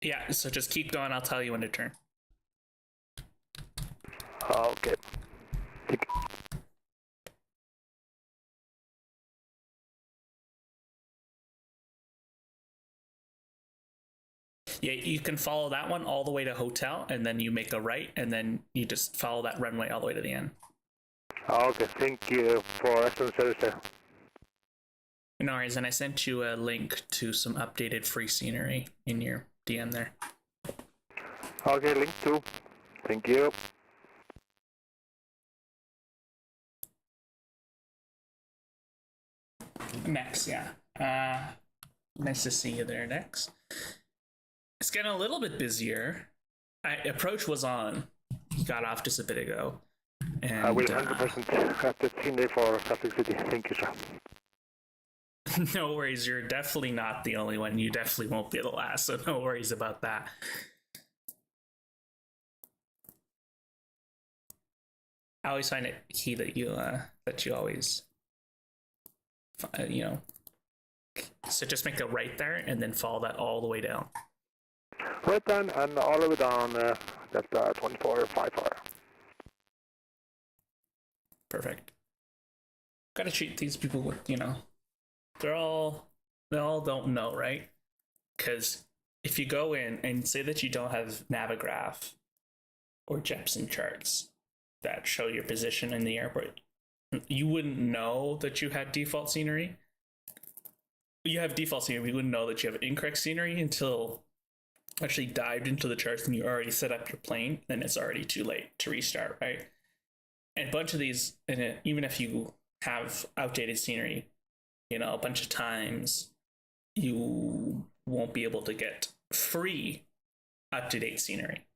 Yeah, so just keep going. I'll tell you when to turn. Okay. Yeah, you can follow that one all the way to hotel, and then you make a right, and then you just follow that runway all the way to the end. Okay, thank you for excellent service there. No worries, and I sent you a link to some updated free scenery in your DM there. Okay, link 2. Thank you. Next, yeah. Nice to see you there, Next. It's getting a little bit busier. Approach was on. He got off just a bit ago. And, I will 100% have the scenery for Salt Lake City. Thank you, sir. No worries, you're definitely not the only one. You definitely won't be the last, so no worries about that. I always find it key that you always, so just make a right there and then follow that all the way down. Right down and all the way down that 2454. Perfect. Gotta treat these people with, they all don't know, right? Because if you go in and say that you don't have Navigraph or Jepson charts that show your position in the airport, you wouldn't know that you had default scenery. You have default scenery, you wouldn't know that you have incorrect scenery until actually dived into the charts and you already set up your plane, then it's already too late to restart, right? And a bunch of these, even if you have outdated scenery, a bunch of times you won't be able to get free up-to-date scenery,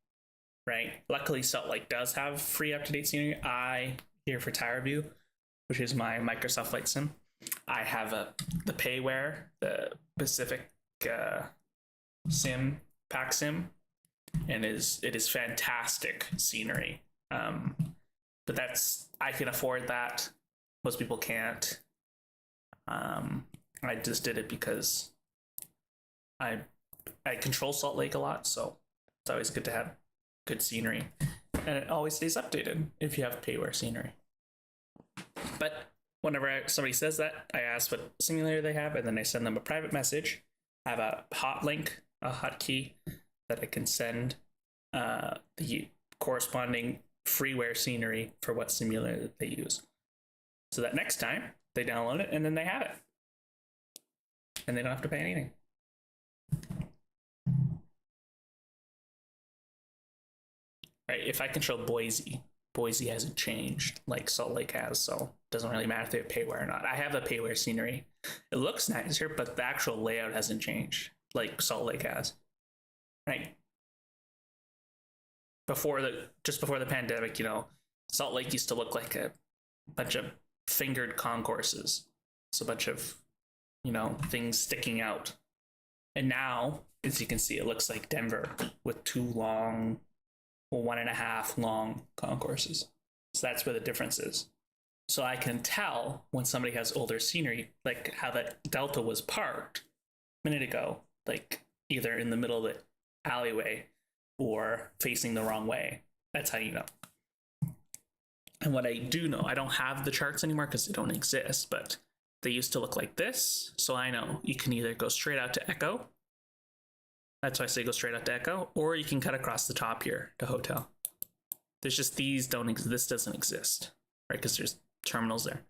right? Luckily, Salt Lake does have free up-to-date scenery. Here for Towerview, which is my Microsoft Flight Sim, I have the Payware, the Pacific Sim, Pack Sim, and it is fantastic scenery. But I can afford that. Most people can't. I just did it because I control Salt Lake a lot, so it's always good to have good scenery. And it always stays updated if you have payware scenery. But whenever somebody says that, I ask what simulator they have, and then I send them a private message. I have a hot link, a hotkey that I can send the corresponding freeware scenery for what simulator that they use. So that next time they download it and then they have it. And they don't have to pay anything. Right, if I control Boise hasn't changed like Salt Lake has, so it doesn't really matter if they have payware or not. I have the payware scenery. It looks nicer, but the actual layout hasn't changed like Salt Lake has. Right? Just before the pandemic, Salt Lake used to look like a bunch of fingered concourses. It's a bunch of, things sticking out. And now, as you can see, it looks like Denver with 1.5 long concourses. So that's where the difference is. So I can tell when somebody has older scenery, like how that Delta was parked. minute ago, like either in the middle of the alleyway or facing the wrong way. That's how you know. And what I do know, I don't have the charts anymore because they don't exist, but they used to look like this. So I know you can either go straight out to Echo. That's why I say go straight out to Echo, or you can cut across the top here to Hotel. There's just these don't exist. This doesn't exist, right? Because there's terminals there.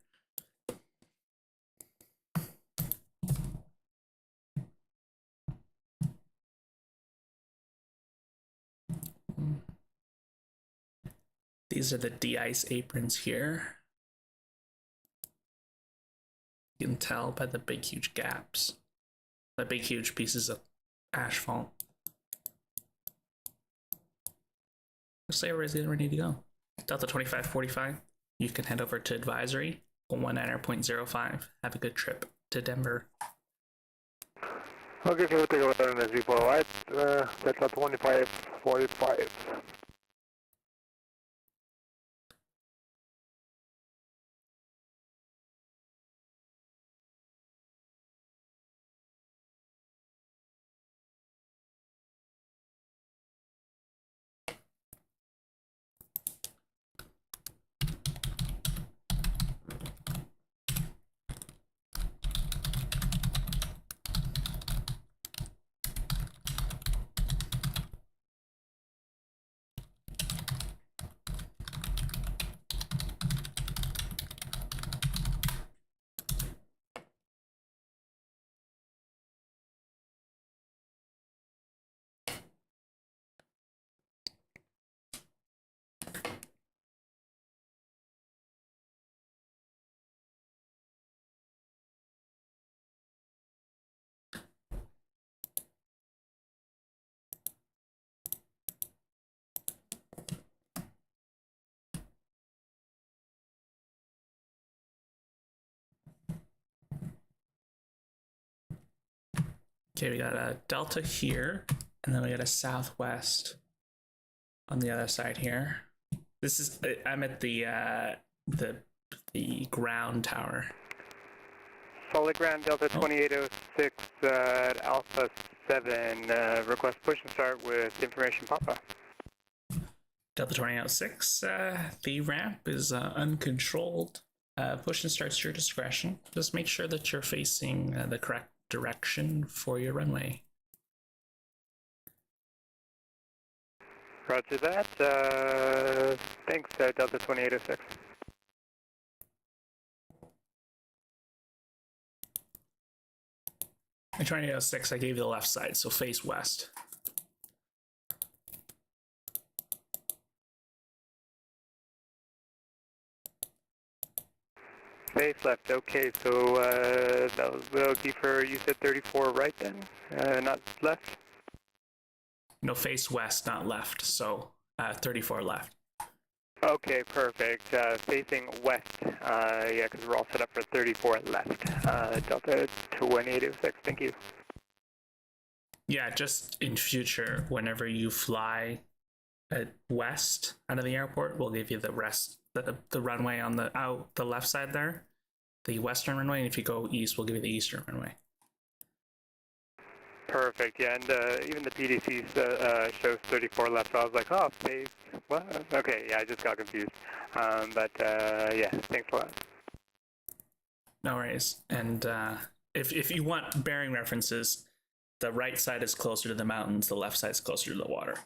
These are the de-ice aprons here. You can tell by the big, huge gaps, the big, huge pieces of asphalt. Let's say everybody's getting ready to go. Delta 2545, you can head over to advisory, 19.05. Have a good trip to Denver. Okay, so we'll take over on the Z4 right, that's at 2545. Okay, we got a Delta here, and then we got a Southwest on the other side here. This is, I'm at the ground tower. Salt Lake Ground Delta 2806 at Alpha 7. Request push and start with information Papa. Delta 2806, the ramp is uncontrolled. Push and start's your discretion. Just make sure that you're facing the correct direction for your runway. Roger that. Thanks, Delta 2806. In 2806, I gave you the left side, so face west. Face left, okay, so that would be for, you said 34 right then, not left? No, face west, not left, so 34 left. Okay, perfect. Facing west, yeah, because we're all set up for 34 left. Delta 2806, thank you. Yeah, just in future, whenever you fly west out of the airport, we'll give you the rest, the runway on the left side there, the western runway, and if you go east, we'll give you the eastern runway. Perfect, yeah, and even the PDC shows 34 left, so I was like, oh, face, what? Okay, yeah, I just got confused. But yeah, thanks a lot. No worries. And if you want bearing references, the right side is closer to the mountains, the left side is closer to the water.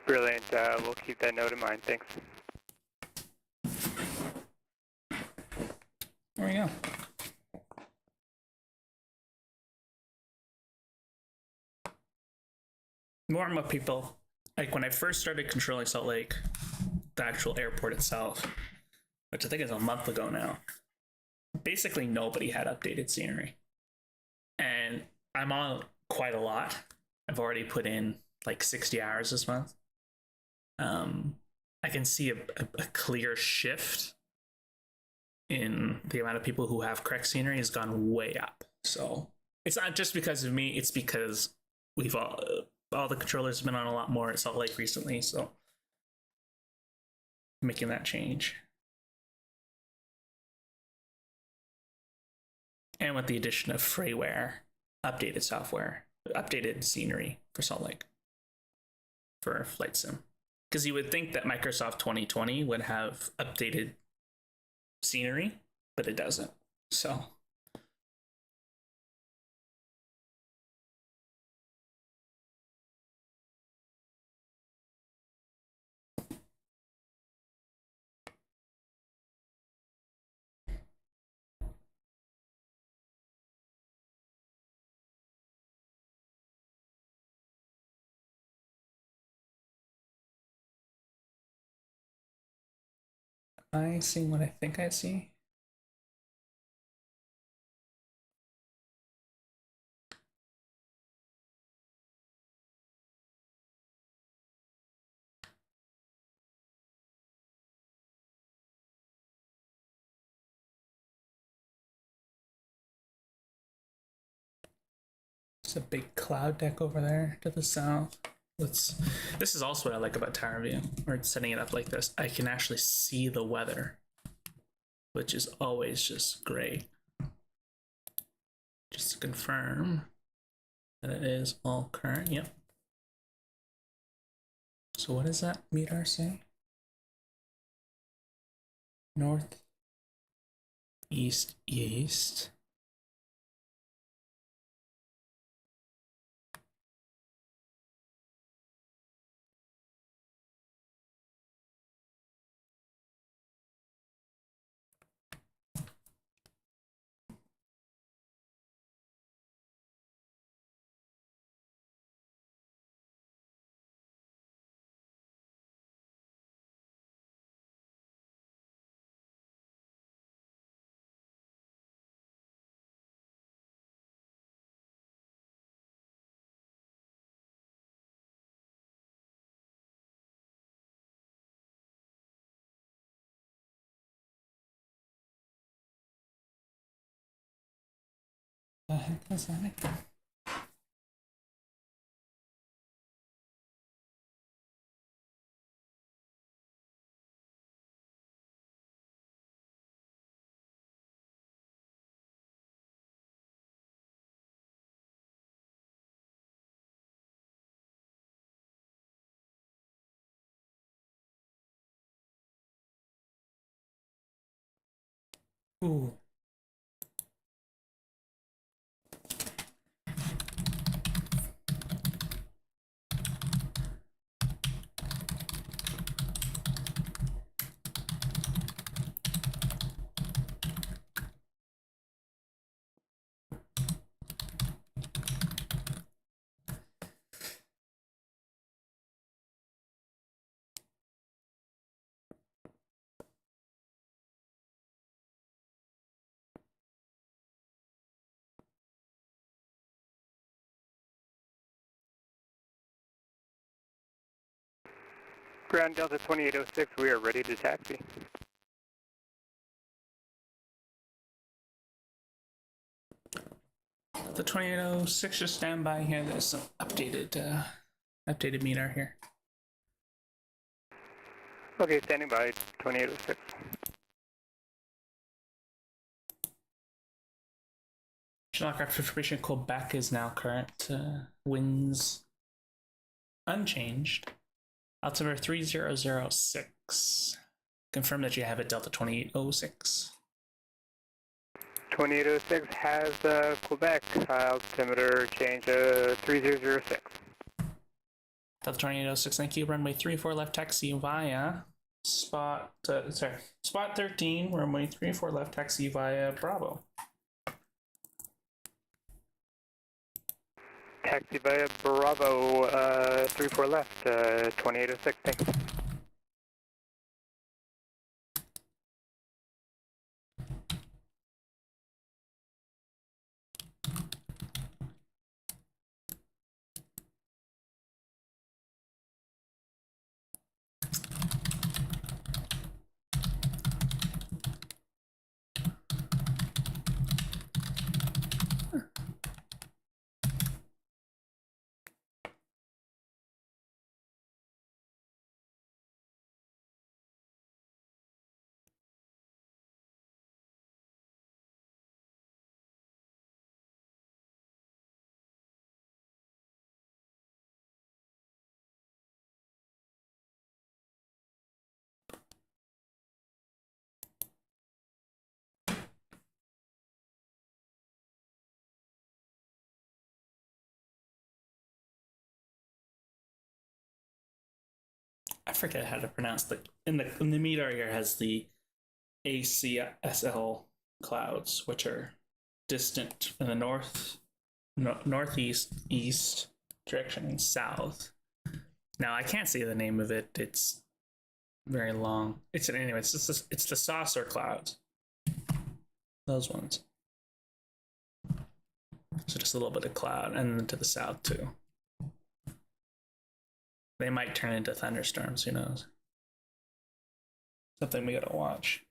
Brilliant, we'll keep that note in mind, thanks. There we go. Warm up, people. Like when I first started controlling Salt Lake, the actual airport itself, which I think is a month ago now, basically nobody had updated scenery. And I'm on quite a lot. I've already put in like 60 hours this month. I can see a clear shift in the amount of people who have correct scenery has gone way up. So it's not just because of me, it's because we've all the controllers have been on a lot more at Salt Lake recently, so making that change. And with the addition of freeware, updated software, updated scenery for Salt Lake for Flight Sim. Because you would think that Microsoft 2020 would have updated scenery, but it doesn't. So I see what I think I see. There's a big cloud deck over there to the south. This is also what I like about Towerview, or setting it up like this. I can actually see the weather, which is always just great. Just to confirm that it is all current. Yep. So what does that METAR say? North, east, east. The heck is that? Ooh. Ground Delta 2806, we are ready to taxi. The 2806, just stand by here. There's some updated METAR here. Okay, standing by, 2806. Aircraft information Quebec is now current. Winds unchanged. Altimeter 3006. Confirm that you have it, Delta 2806. 2806 has Quebec altimeter change 3006. Delta 2806, thank you. Runway 34 left taxi via spot 13, runway 34 left taxi via Bravo. Taxi via Bravo 34 left 2806, thanks. I forget how to pronounce in the MEDAR here has the ACSL clouds, which are distant in the northeast, east direction, and south. Now I can't see the name of it. It's very long. It's the saucer clouds. Those ones. So just a little bit of cloud, and then to the south too. They might turn into thunderstorms. Who knows? Something we gotta watch.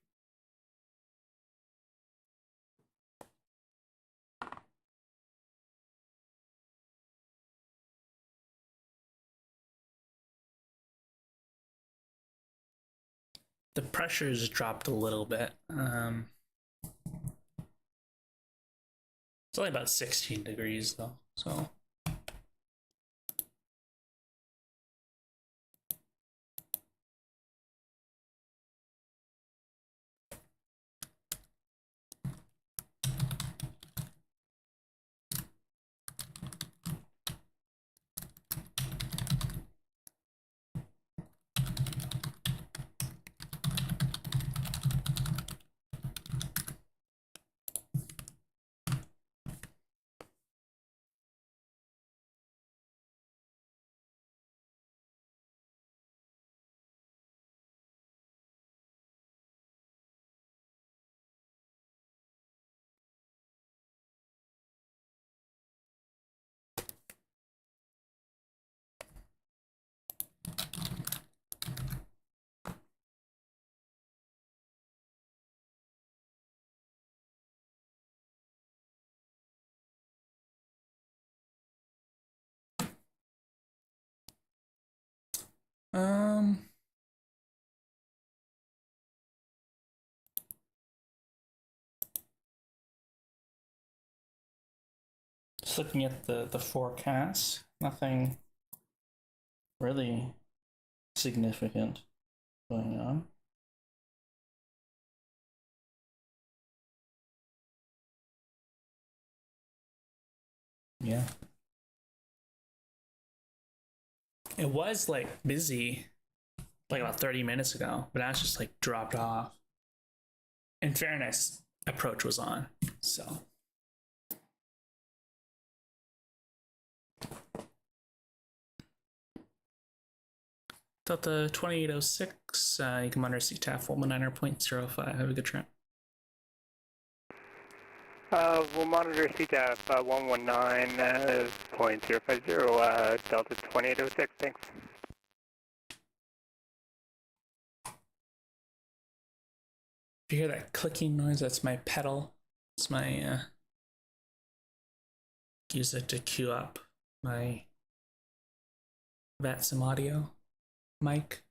The pressure's dropped a little bit. It's only about 16 degrees though, so. Just looking at the forecast, nothing really significant going on. Yeah. It was like busy like about 30 minutes ago, but now it's just like dropped off. In fairness, approach was on, so. Delta 2806, you can monitor CTAF 119.05. Have a good trip. We'll monitor CTAF 119.050, Delta 2806, thanks. If you hear that clicking noise, that's my pedal. It's my, use it to queue up my VATSIM audio mic.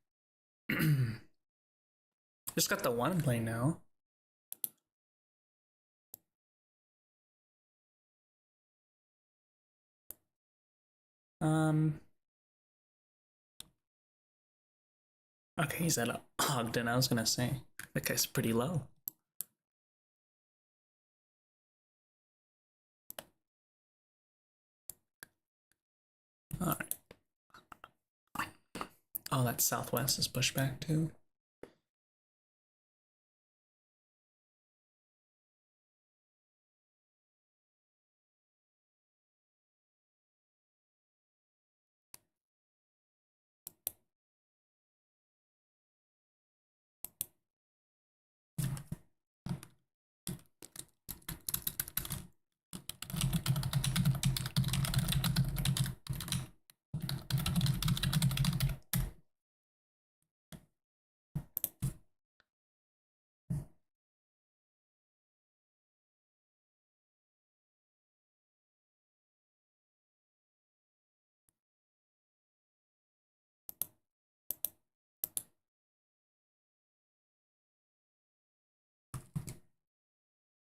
Just got the one playing now. Okay, he's at Ogden. I was gonna say that guy's pretty low. All right. Oh, that Southwest is pushed back too.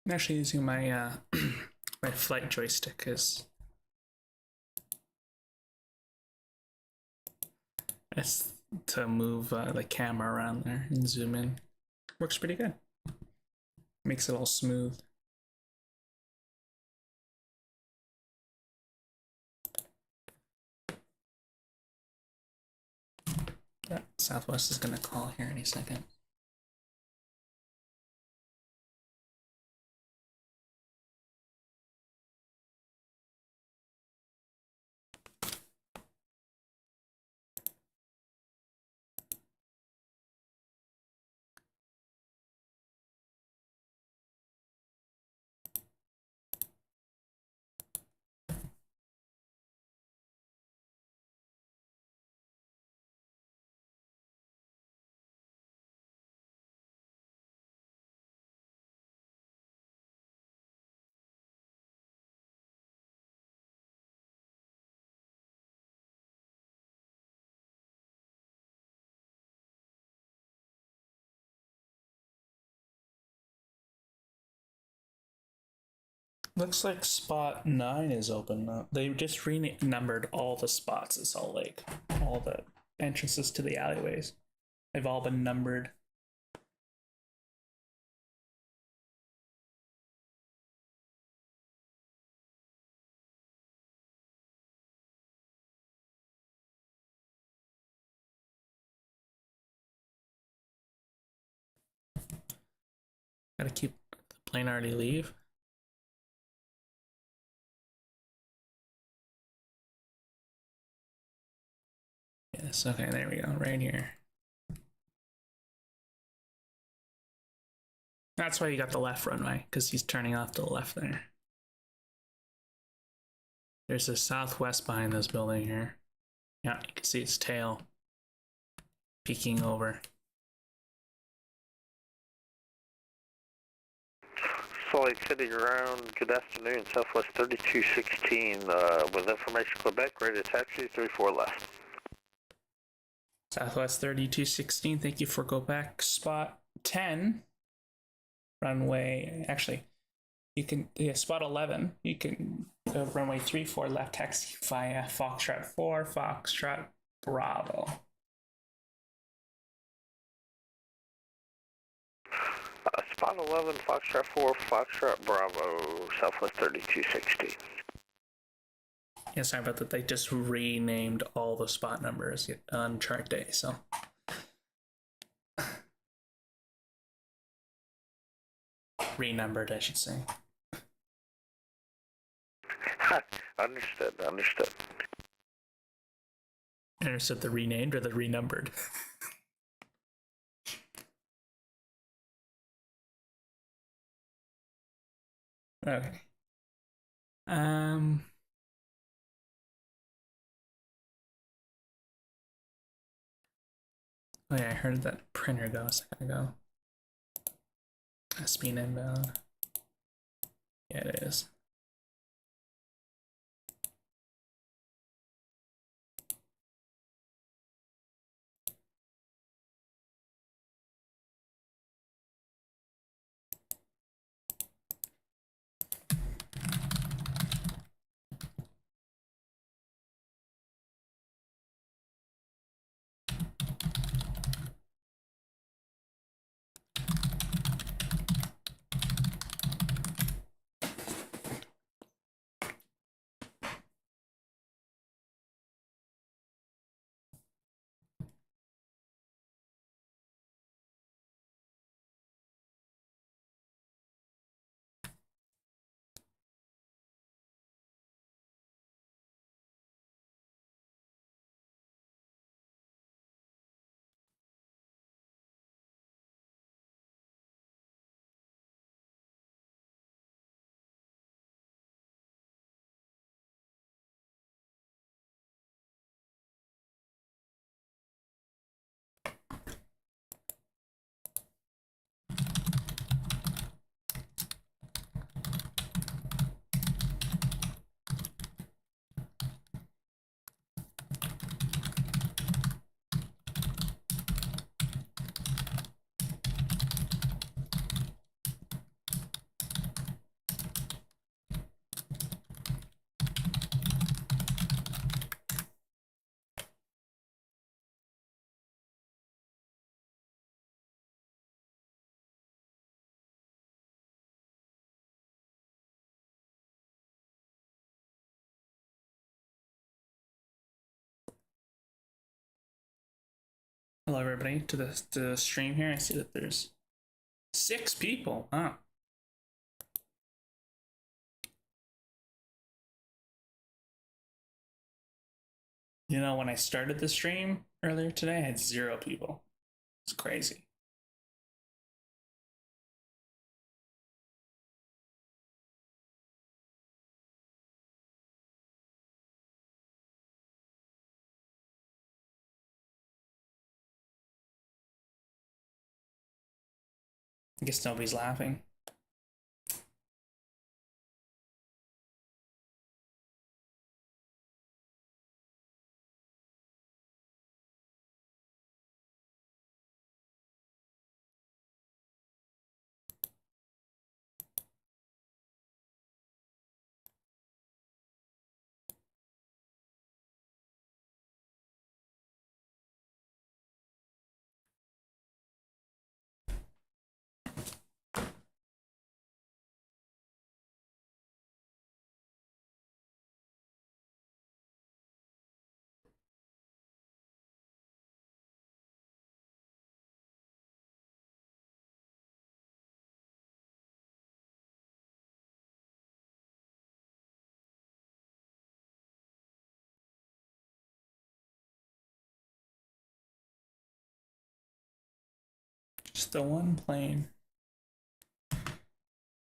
I'm actually using my my flight joystick as to move the camera around there and zoom in. Works pretty good. Makes it all smooth. Southwest is gonna call here any second. Looks like spot 9 is open now. They just renumbered all the spots at Salt Lake. All the entrances to the alleyways. They've all been numbered. Gotta keep the plane already leave. Yes, okay, there we go, right here. That's why you got the left runway, because he's turning off to the left there. There's a southwest behind this building here. Yeah, you can see its tail peeking over. Salt Lake City Ground, good afternoon, Southwest 3216, with information Quebec, ready to taxi, 34 left. Southwest 3216, thank you for go back. Spot 10, runway, actually, you can, yeah, spot 11, you can go runway 34 left taxi via Foxtrot 4, Foxtrot Bravo. Spot 11, Foxtrot 4, Foxtrot Bravo, Southwest 3216. Yeah, sorry about that. They just renamed all the spot numbers on chart day, so. Renumbered, I should say. Understood, understood. Understood the renamed or the renumbered? Okay. Oh yeah, I heard that printer go a second ago. Speed inbound. Yeah, it is. Hello, everybody, to the stream here. I see that there's 6 people. Huh. You know, when I started the stream earlier today, I had 0 people. It's crazy. I guess nobody's laughing. Just the one plane.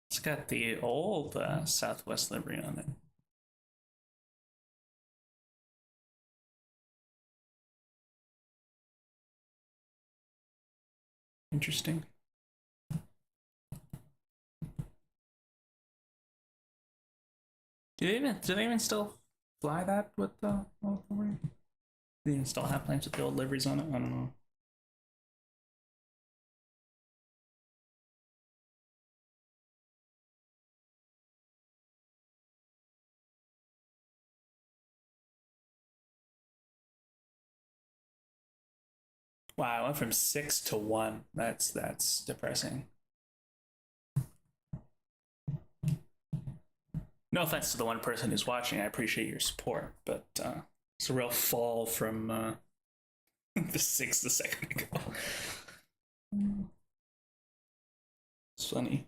It's got the old Southwest livery on it. Interesting. Do they even still fly that with the old livery? Do they even still have planes with the old liveries on it? I don't know. Wow, I went from 6 to 1. That's depressing. No offense to the one person who's watching. I appreciate your support, but it's a real fall from the 6 a second ago. It's funny.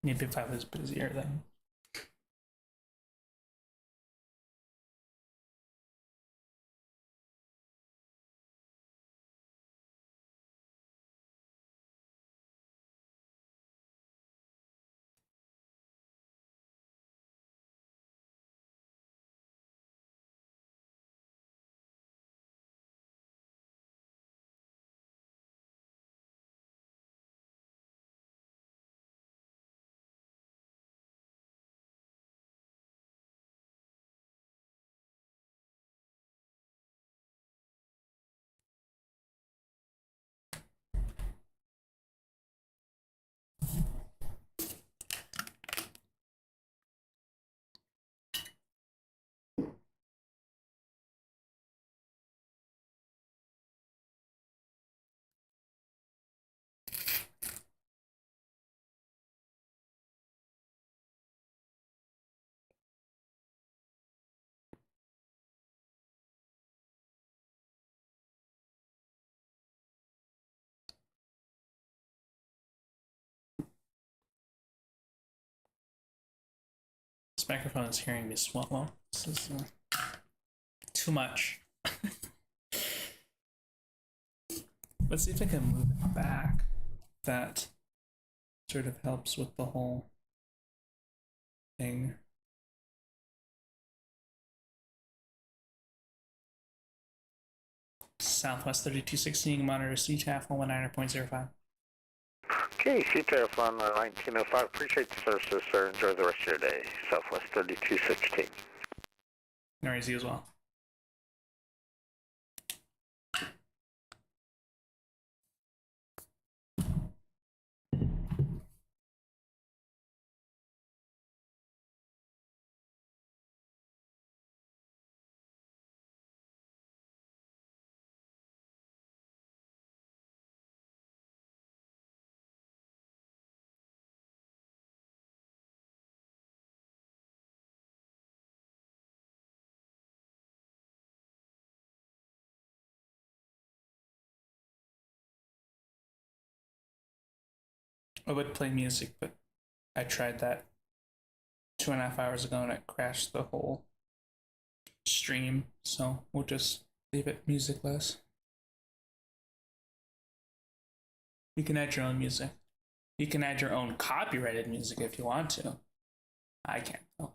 Maybe if I was busier then. This microphone is hearing me swallow. This is too much. Let's see if I can move it back. That sort of helps with the whole thing. Southwest 3216, monitor CTAF 119.05. Okay, CTF on 1905. Appreciate the services, sir. Enjoy the rest of your day. Southwest 3216. No worries, you as well. I would play music, but I tried that 2.5 hours ago and it crashed the whole stream, so we'll just leave it musicless. You can add your own music. You can add your own copyrighted music if you want to. I can't though.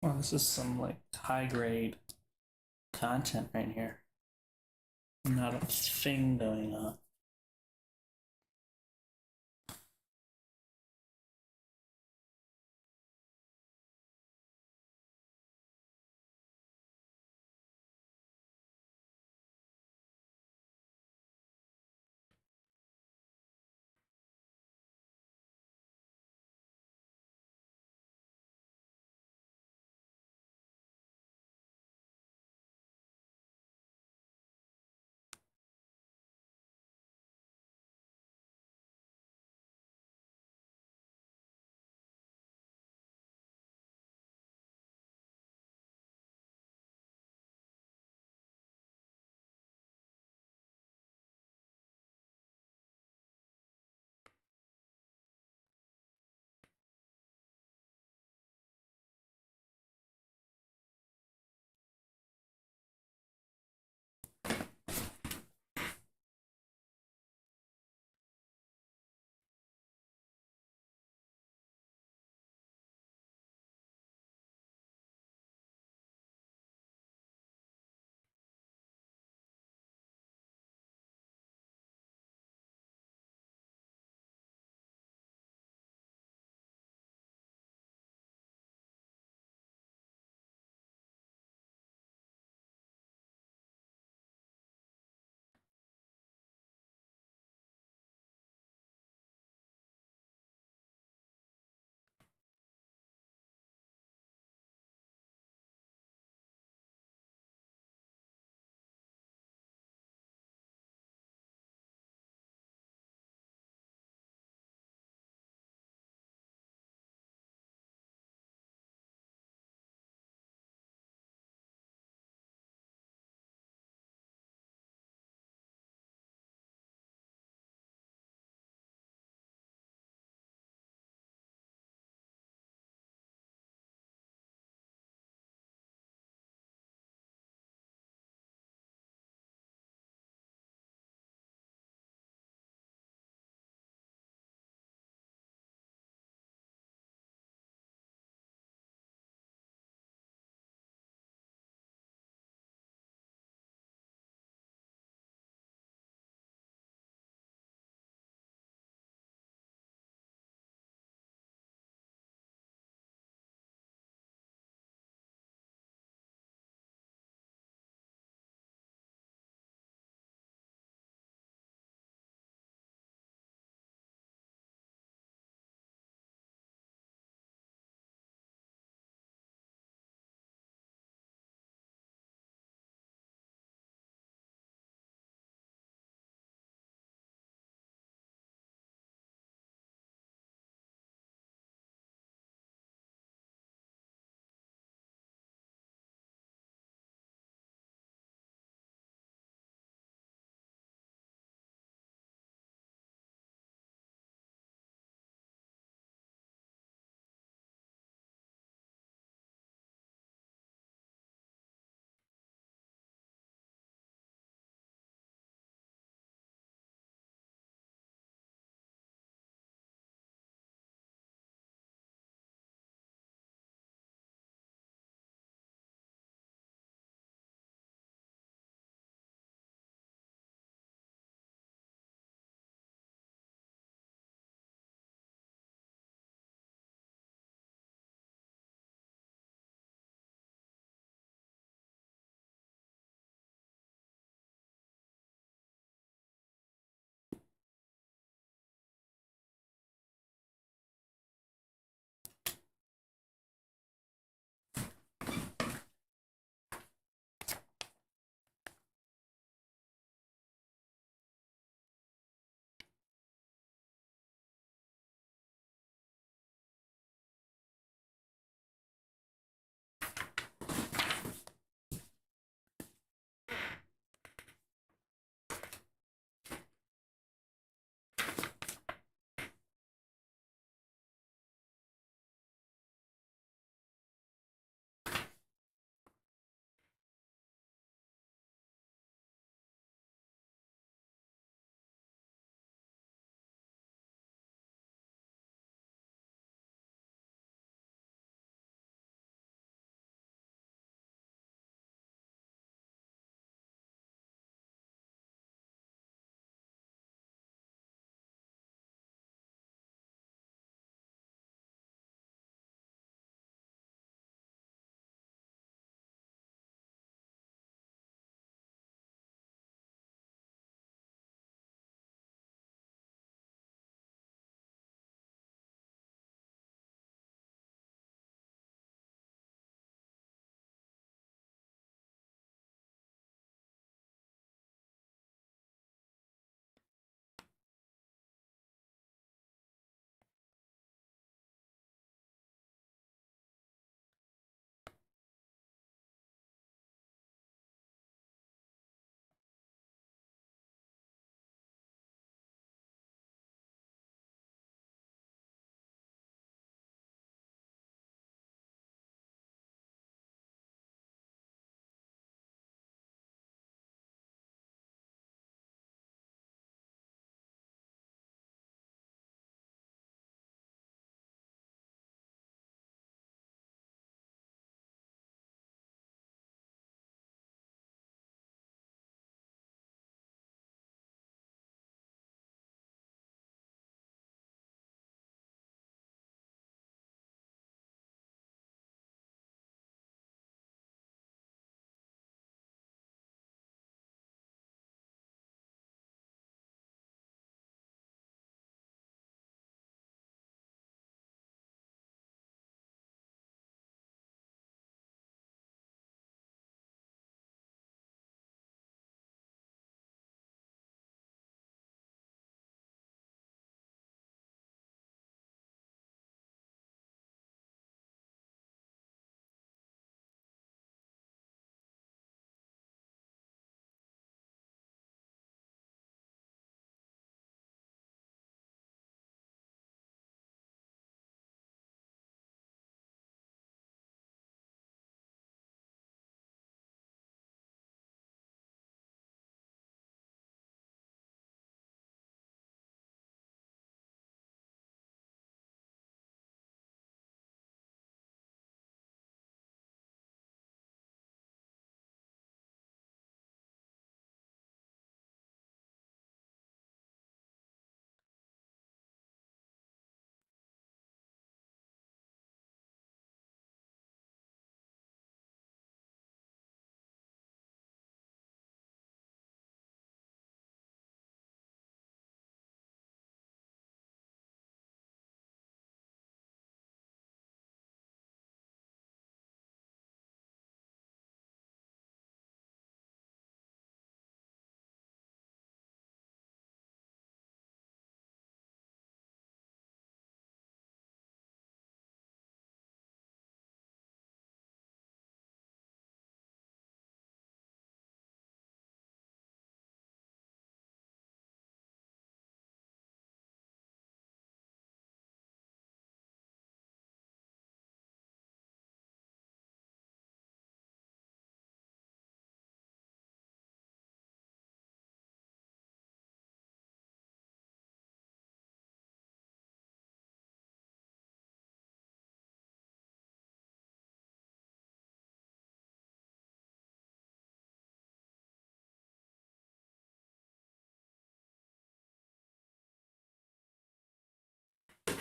Well, this is some like high grade content right here. Not a thing going on.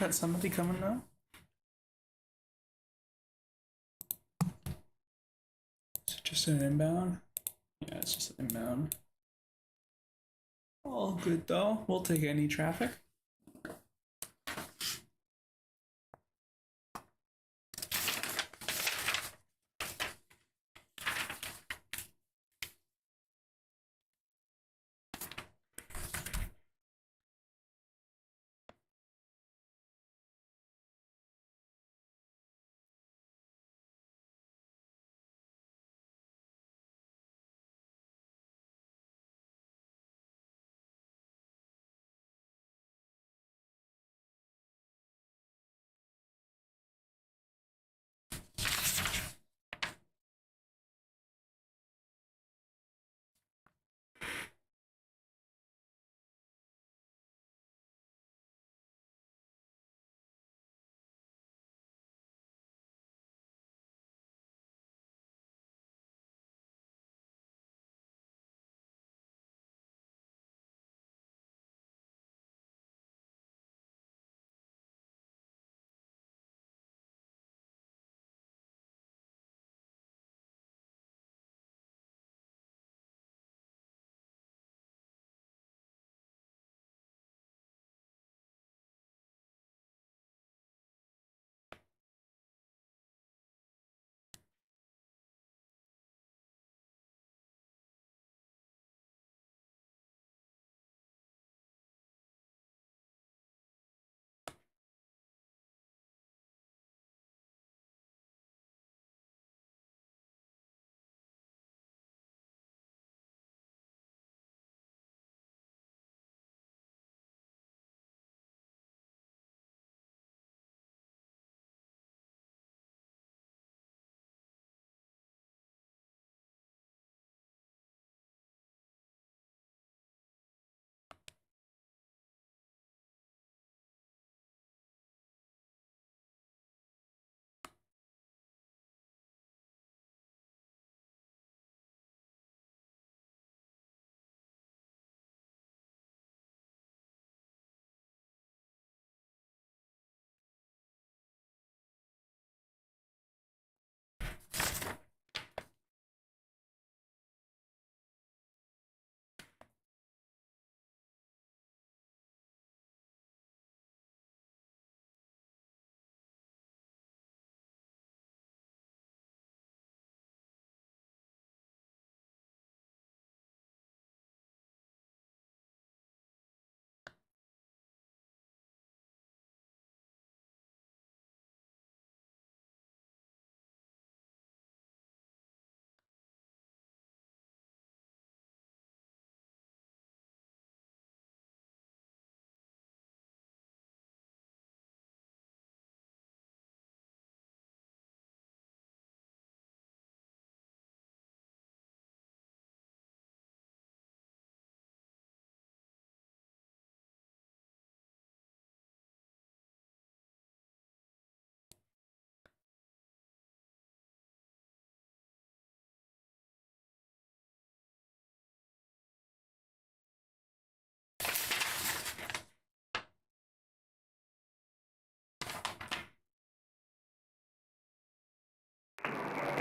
Got somebody coming now? Is it just an inbound? Yeah, it's just an inbound. All good though. We'll take any traffic.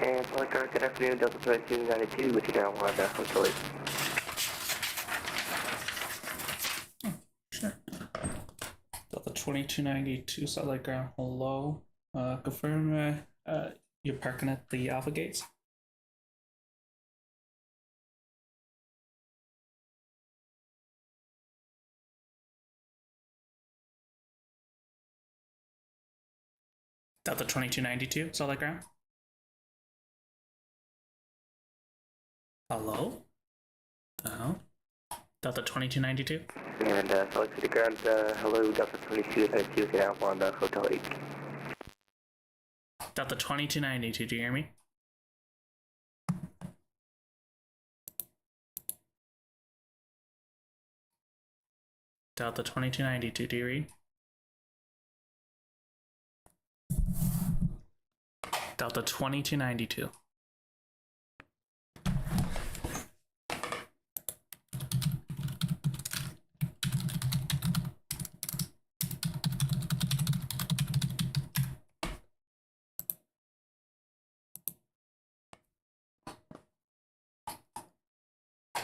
And Salt Lake Ground, good afternoon, Delta 2292, with you down Wanda, Hotel 8. Sure. Delta 2292 Salt Lake Ground. Hello. Confirm you're parking at the Alpha Gates. Delta 2292 Salt Lake Ground. Hello? Oh. Delta 2292. And Salt Lake City Ground, hello, Delta 2292, get out Wanda, Hotel 8. Delta 2292, do you hear me? Delta 2292, do you read? Delta 2292.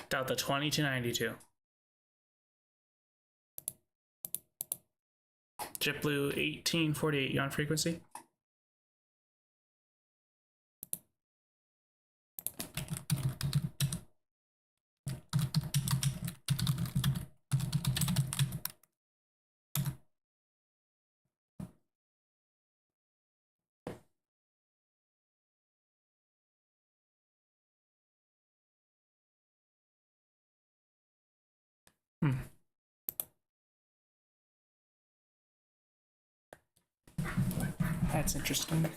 Delta 2292. JetBlue 1848, you on frequency? That's interesting.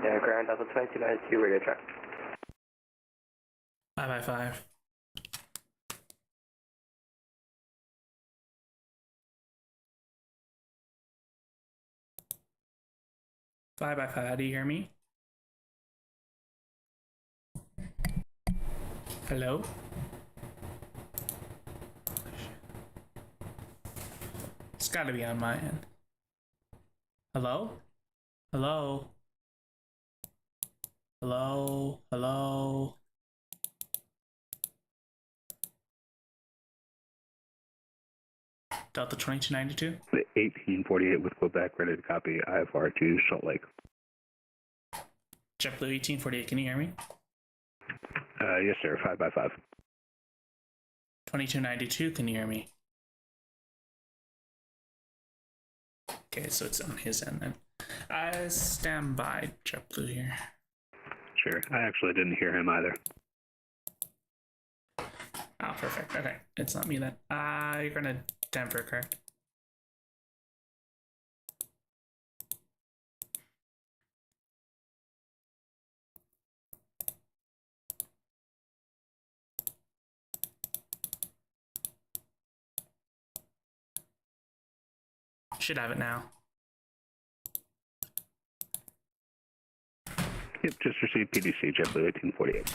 And ground Delta 2292, radio check. 5x5. Five by five. Do you hear me? Hello? It's got to be on my end. Hello? Hello? Hello? Hello? Delta 2292? 1848 with Quebec, ready to copy IFR to Salt Lake. JetBlue 1848, can you hear me? Yes, sir, 5x5. 2292, can you hear me? Okay, so it's on his end then. Stand by, JetBlue here. Sure. I actually didn't hear him either. Oh, perfect. Okay, it's not me then. You're gonna Denver, correct? Should have it now. Yep, just received PDC, JetBlue 1848.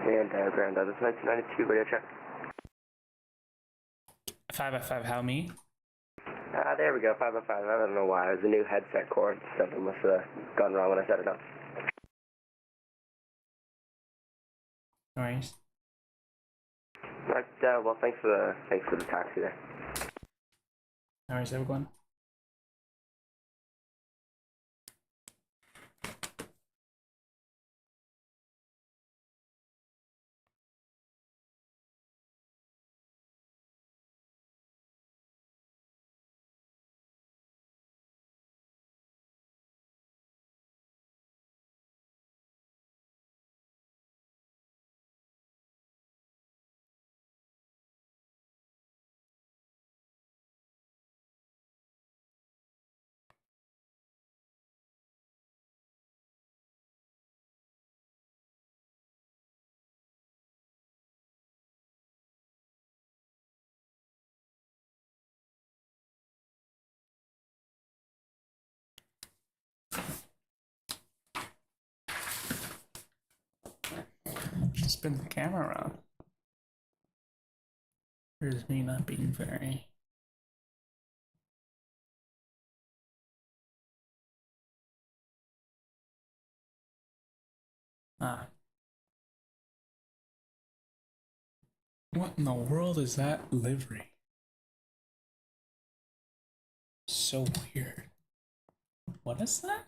And ground, this is 1992, radio check. 5x5, how me? There we go, 5 by 5. I don't know why. It was a new headset cord. Something must have gone wrong when I set it up. No worries. Right, well, thanks for the taxi there. No worries, everyone. Spin the camera around. Here's me not being very... What in the world is that livery? So weird. What is that?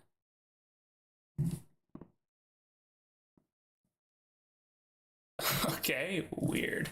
Okay, weird.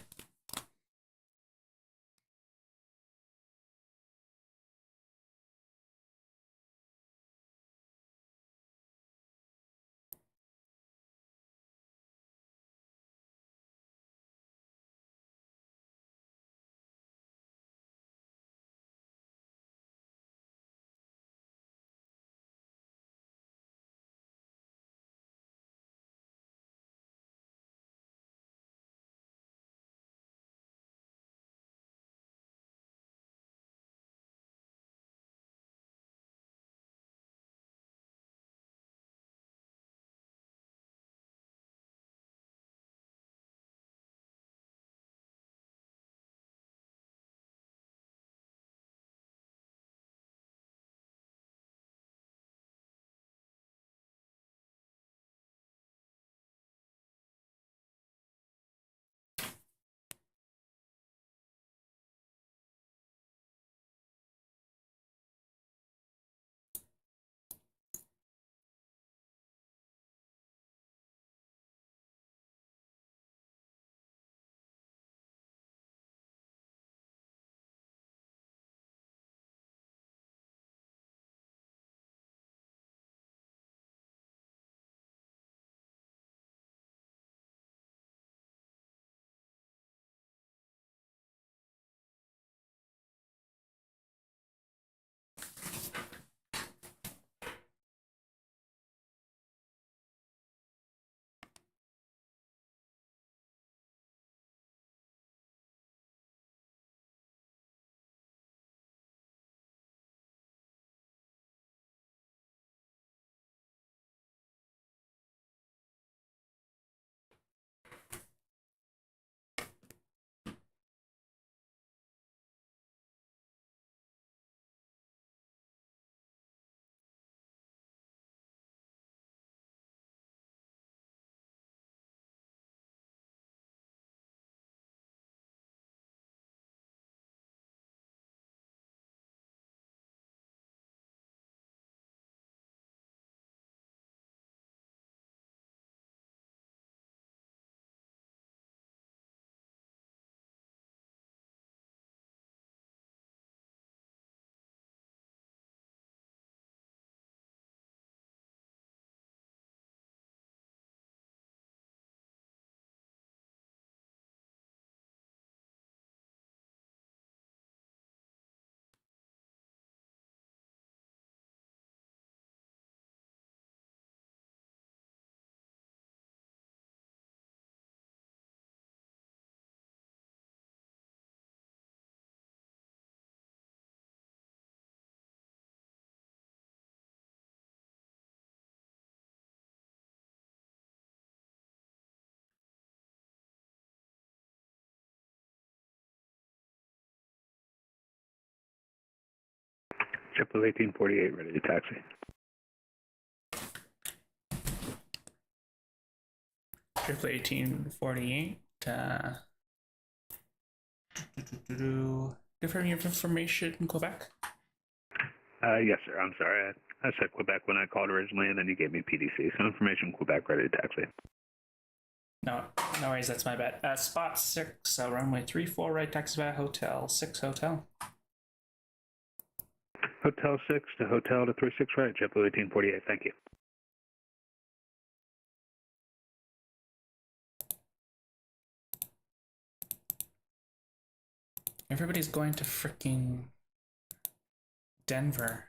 JetBlue 1848, ready to taxi. JetBlue 1848. Confirm your information in Quebec. Yes, sir. I'm sorry. I said Quebec when I called originally, and then you gave me PDC. So information Quebec, ready to taxi. No worries, that's my bad. Spot 6, runway 34, right, taxi by Hotel 6 Hotel. Hotel 6 to Hotel to 36 right, JetBlue 1848. Thank you. Everybody's going to freaking Denver.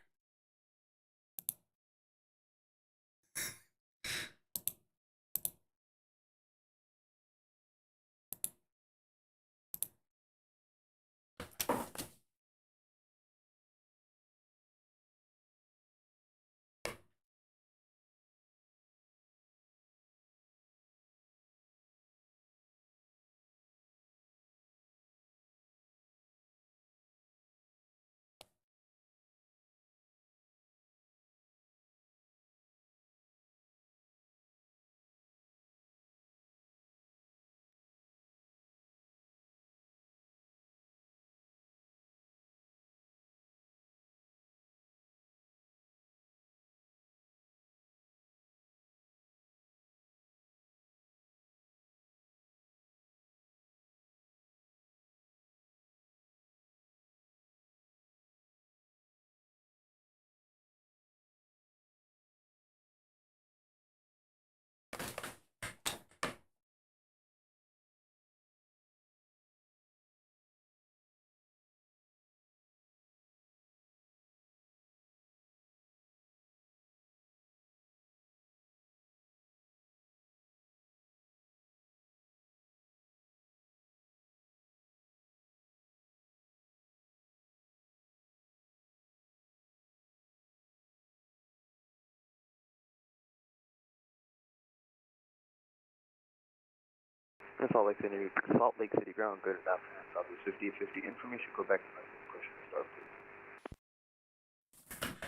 Salt Lake City ground, good enough. Southwest 5850, information Quebec, question start,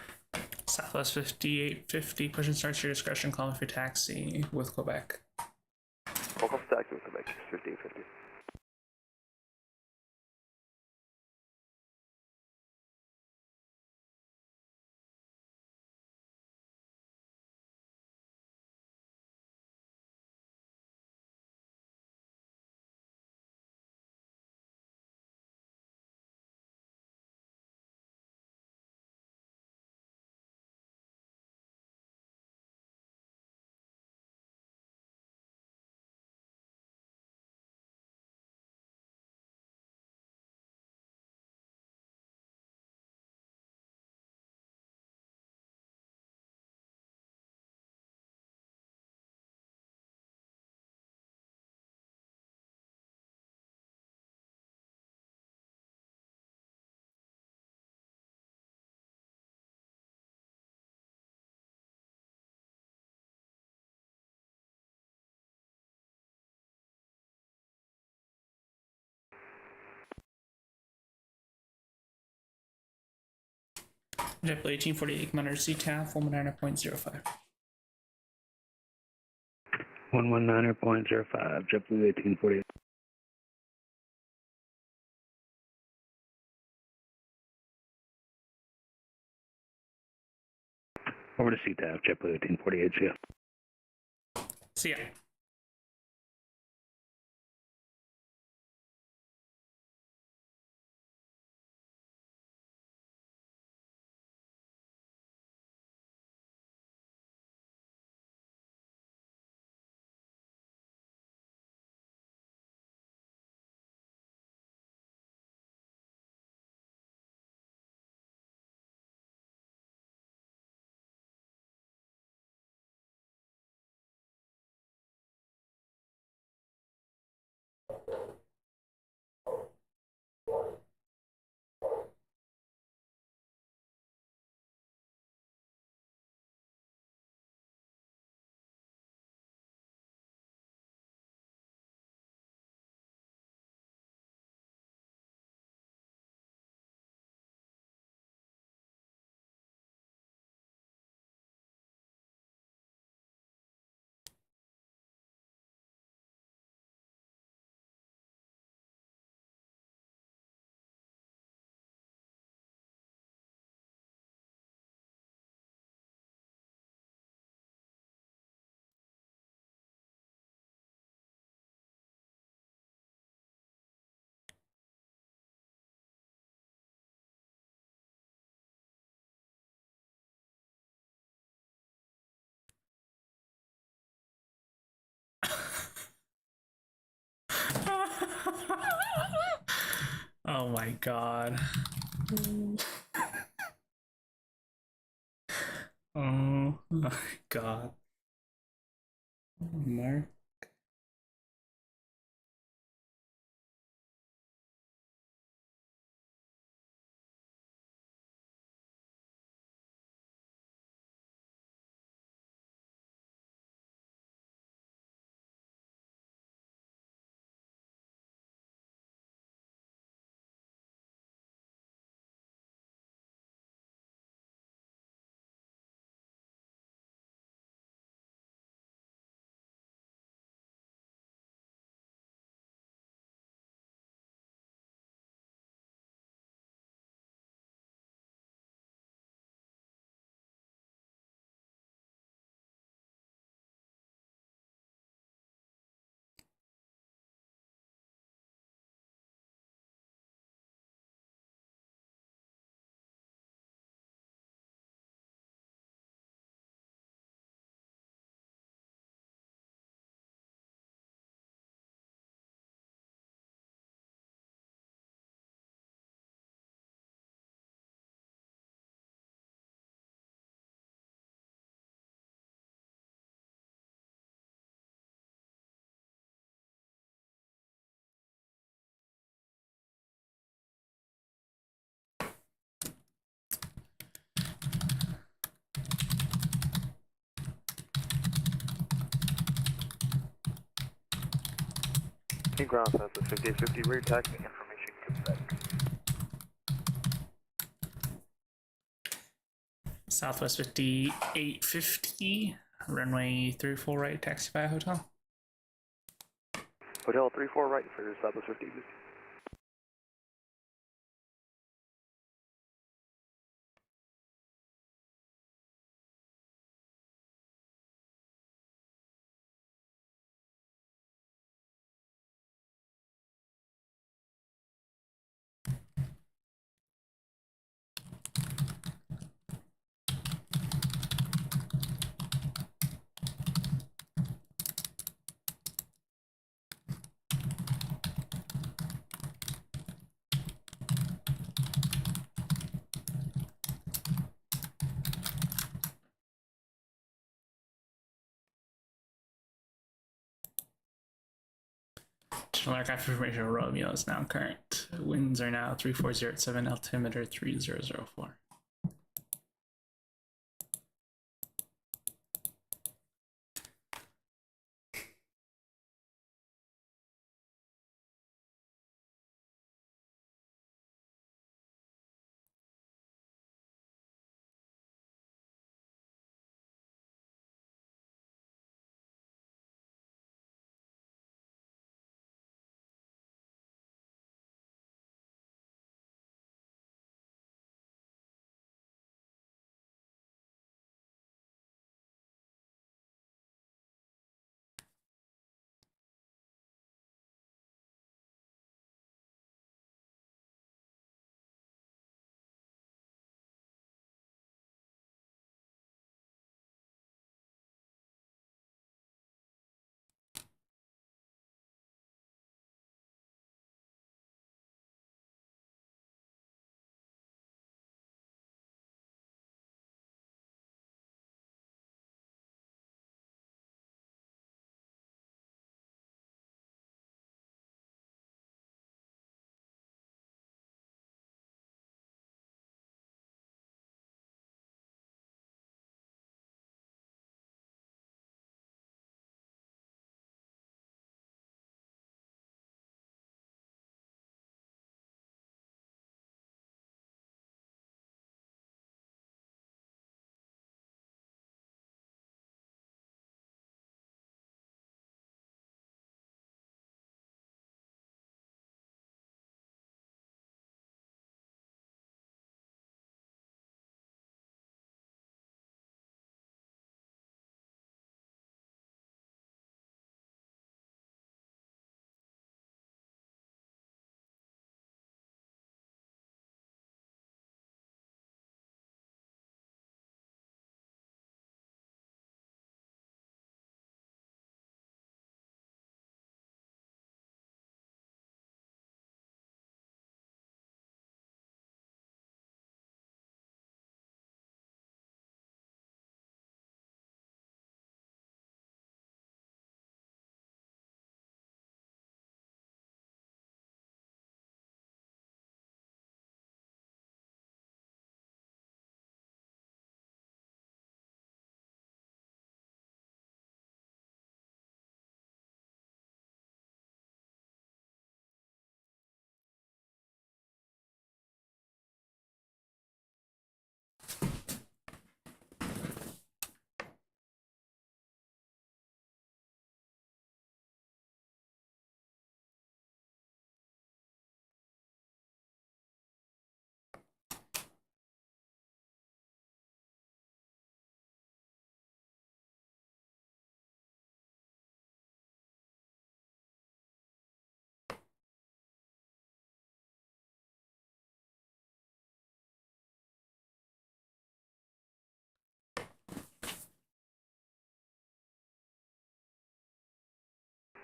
please. Southwest 5850, push and start to your discretion, calling for taxi with Quebec. Local taxi with Quebec, 5850. JetBlue 1848, Commander CTAF 119.05. 119.05, JetBlue 1848. Over to CTAF, JetBlue 1848, see ya. See ya. Oh my god. Oh my god. Mark. Hey, ground Southwest 5850, rear taxi information Quebec. Southwest 5850, runway 34 right, taxi by hotel. Hotel 34 right for Southwest 5850. General aircraft information Romeo is now current. Winds are now 3407, altimeter 3004.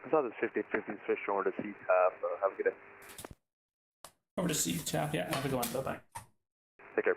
I saw this 50-50 switch over to CTAP. Have a good day. Over to see you, chap. Yeah, have a good one. Bye bye. Take care.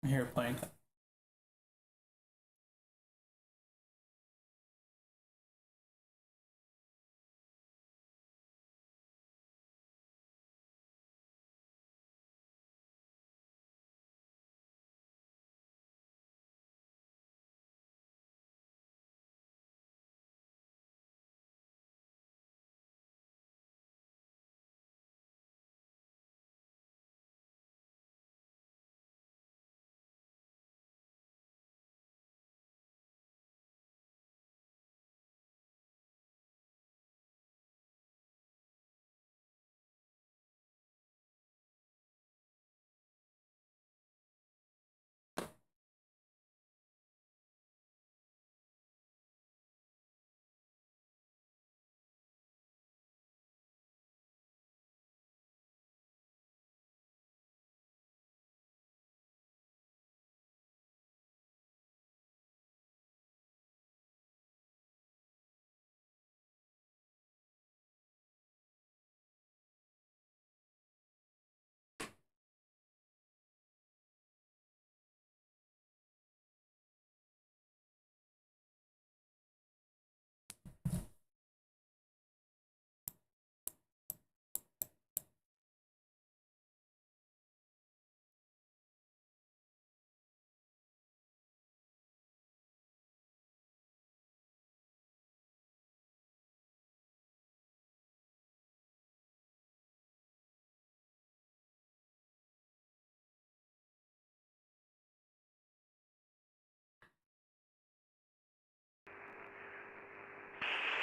I hear a plane.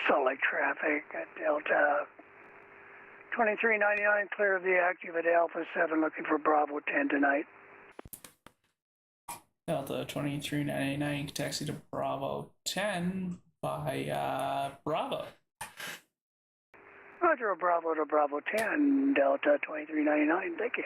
Salt Lake traffic at Delta 2399, clear of the active at Alpha 7, looking for Bravo 10 tonight. Delta 2399, taxi to Bravo 10 by Bravo. Roger, Bravo to Bravo 10, Delta 2399, thank you.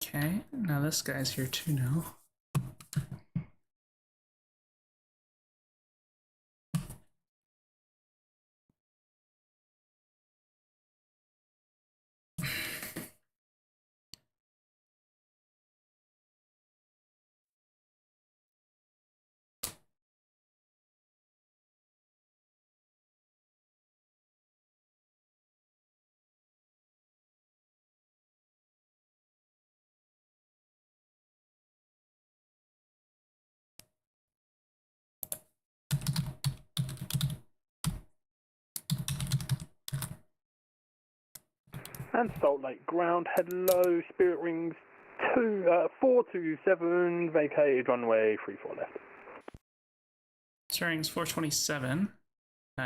Okay, now this guy's here too now. And Salt Lake Ground, hello, Spirit Rings 427, vacated runway 34 left. Starting 427.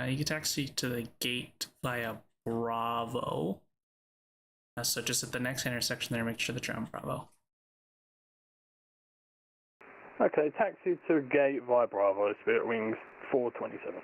You can taxi to the gate via Bravo. So just at the next intersection there, make sure that you're on Bravo. Okay, taxi to gate via Bravo, Spirit Wings 427.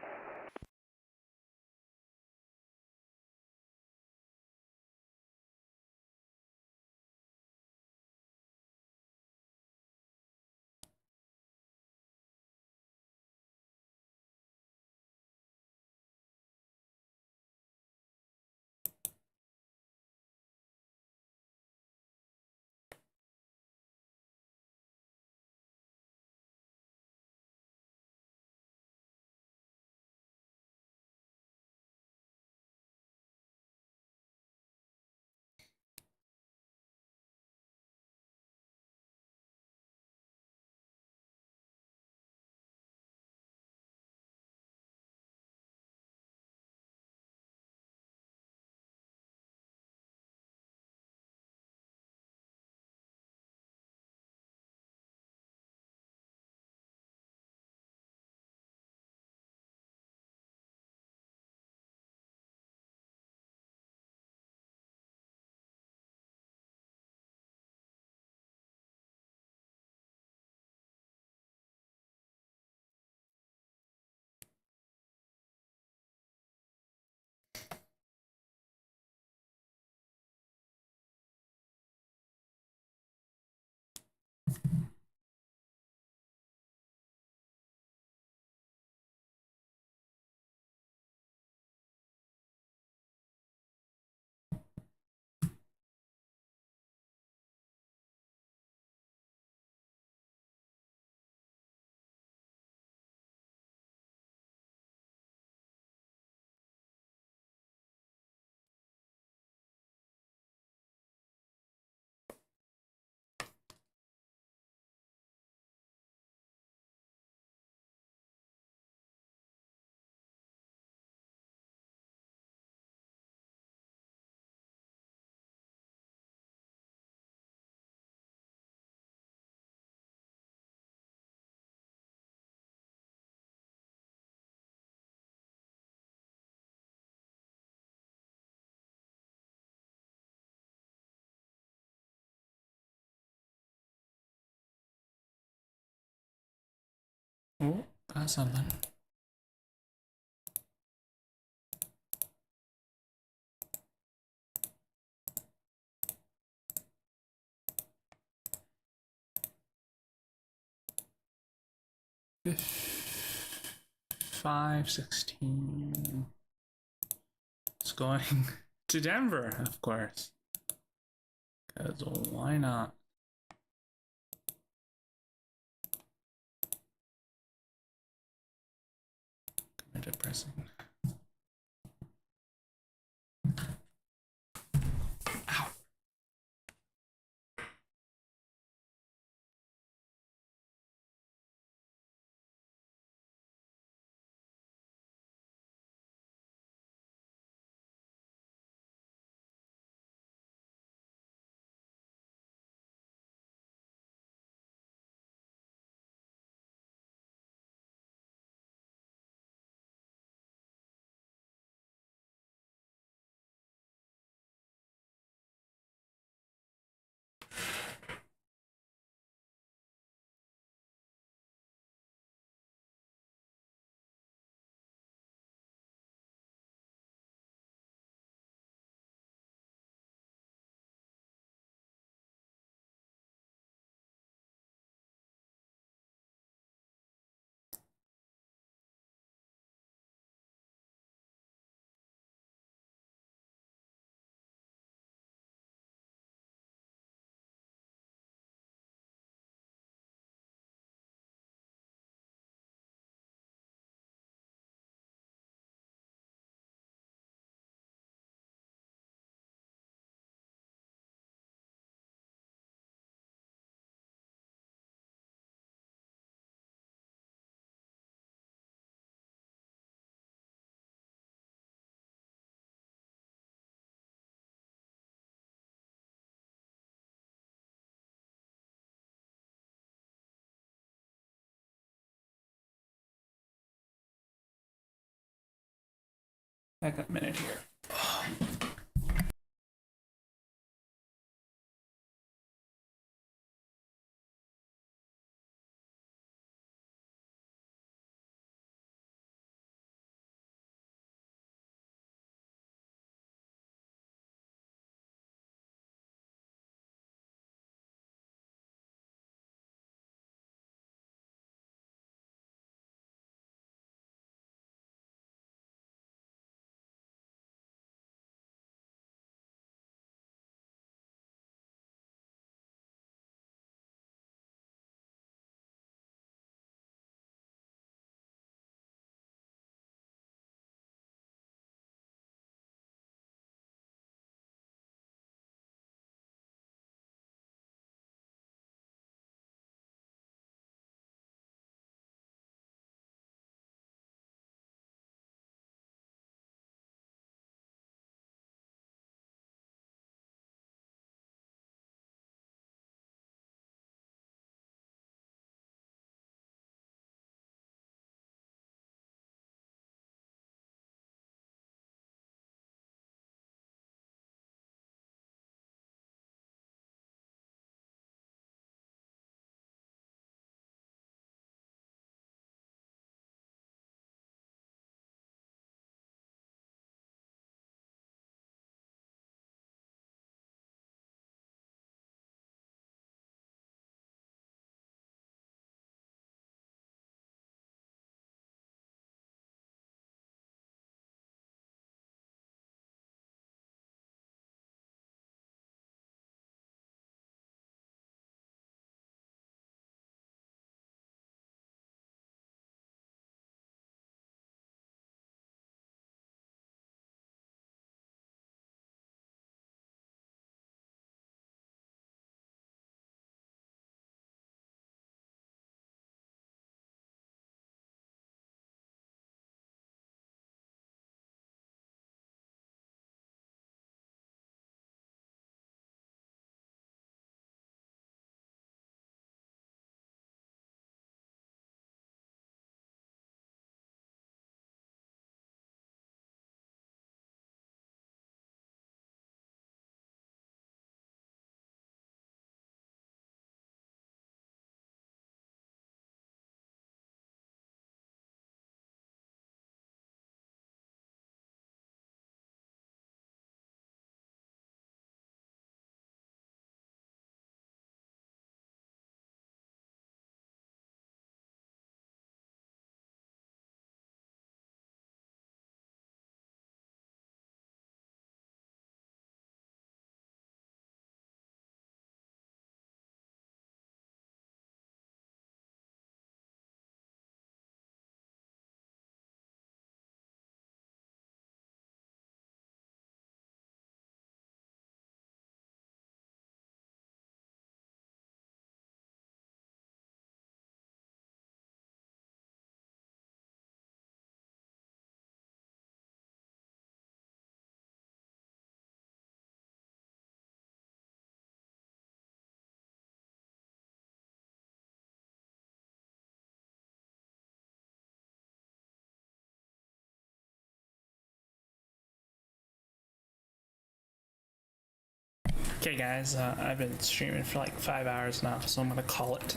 Oh, got something. If 516. It's going to Denver, of course. Because why not? Kind of depressing. Ow. I got a minute here. Okay, guys, I've been streaming for like 5 hours now, so I'm gonna call it.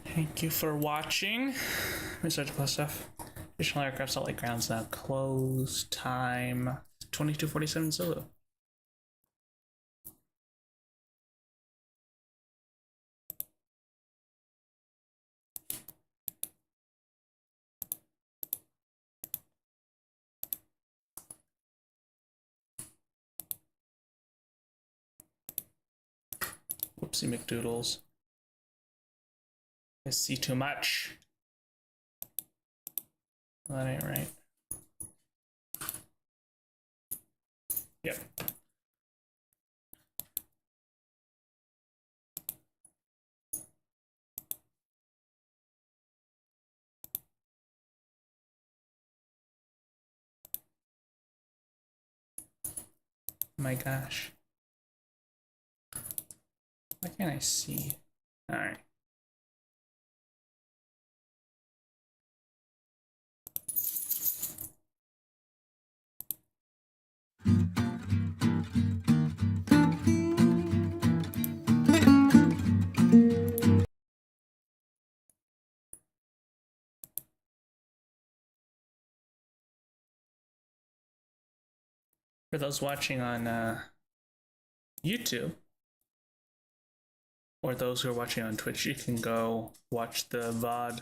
Thank you for watching. Research plus stuff. Additional aircraft, Salt Lake Ground's now closed. Time 22:47 Zulu. Whoopsie McDoodles. I see too much. Well, that ain't right. Yep. My gosh. Why can't I see? All right. For those watching on YouTube, or those who are watching on Twitch, you can go watch the VOD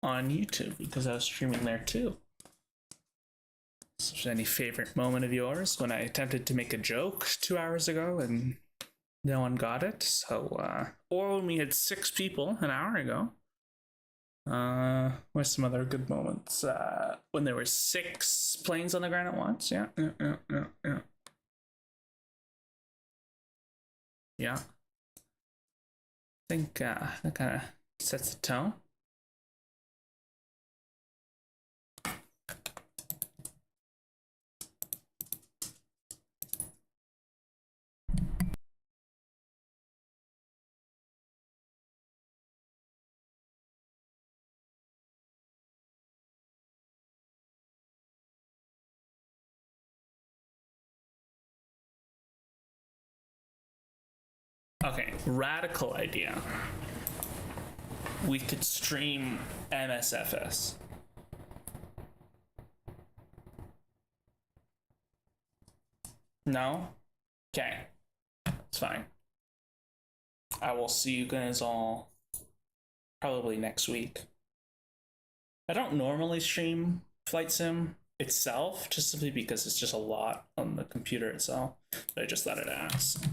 on YouTube because I was streaming there too. So is there any favorite moment of yours when I attempted to make a joke 2 hours ago and no one got it? So, or when we had 6 people an hour ago. What's some other good moments? When there were 6 planes on the ground at once. Yeah. Yeah. I think that kind of sets the tone. Okay, radical idea. We could stream MSFS. No? Okay. It's fine. I will see you guys all probably next week. I don't normally stream Flight Sim itself, just simply because it's just a lot on the computer itself. But I just thought I'd ask.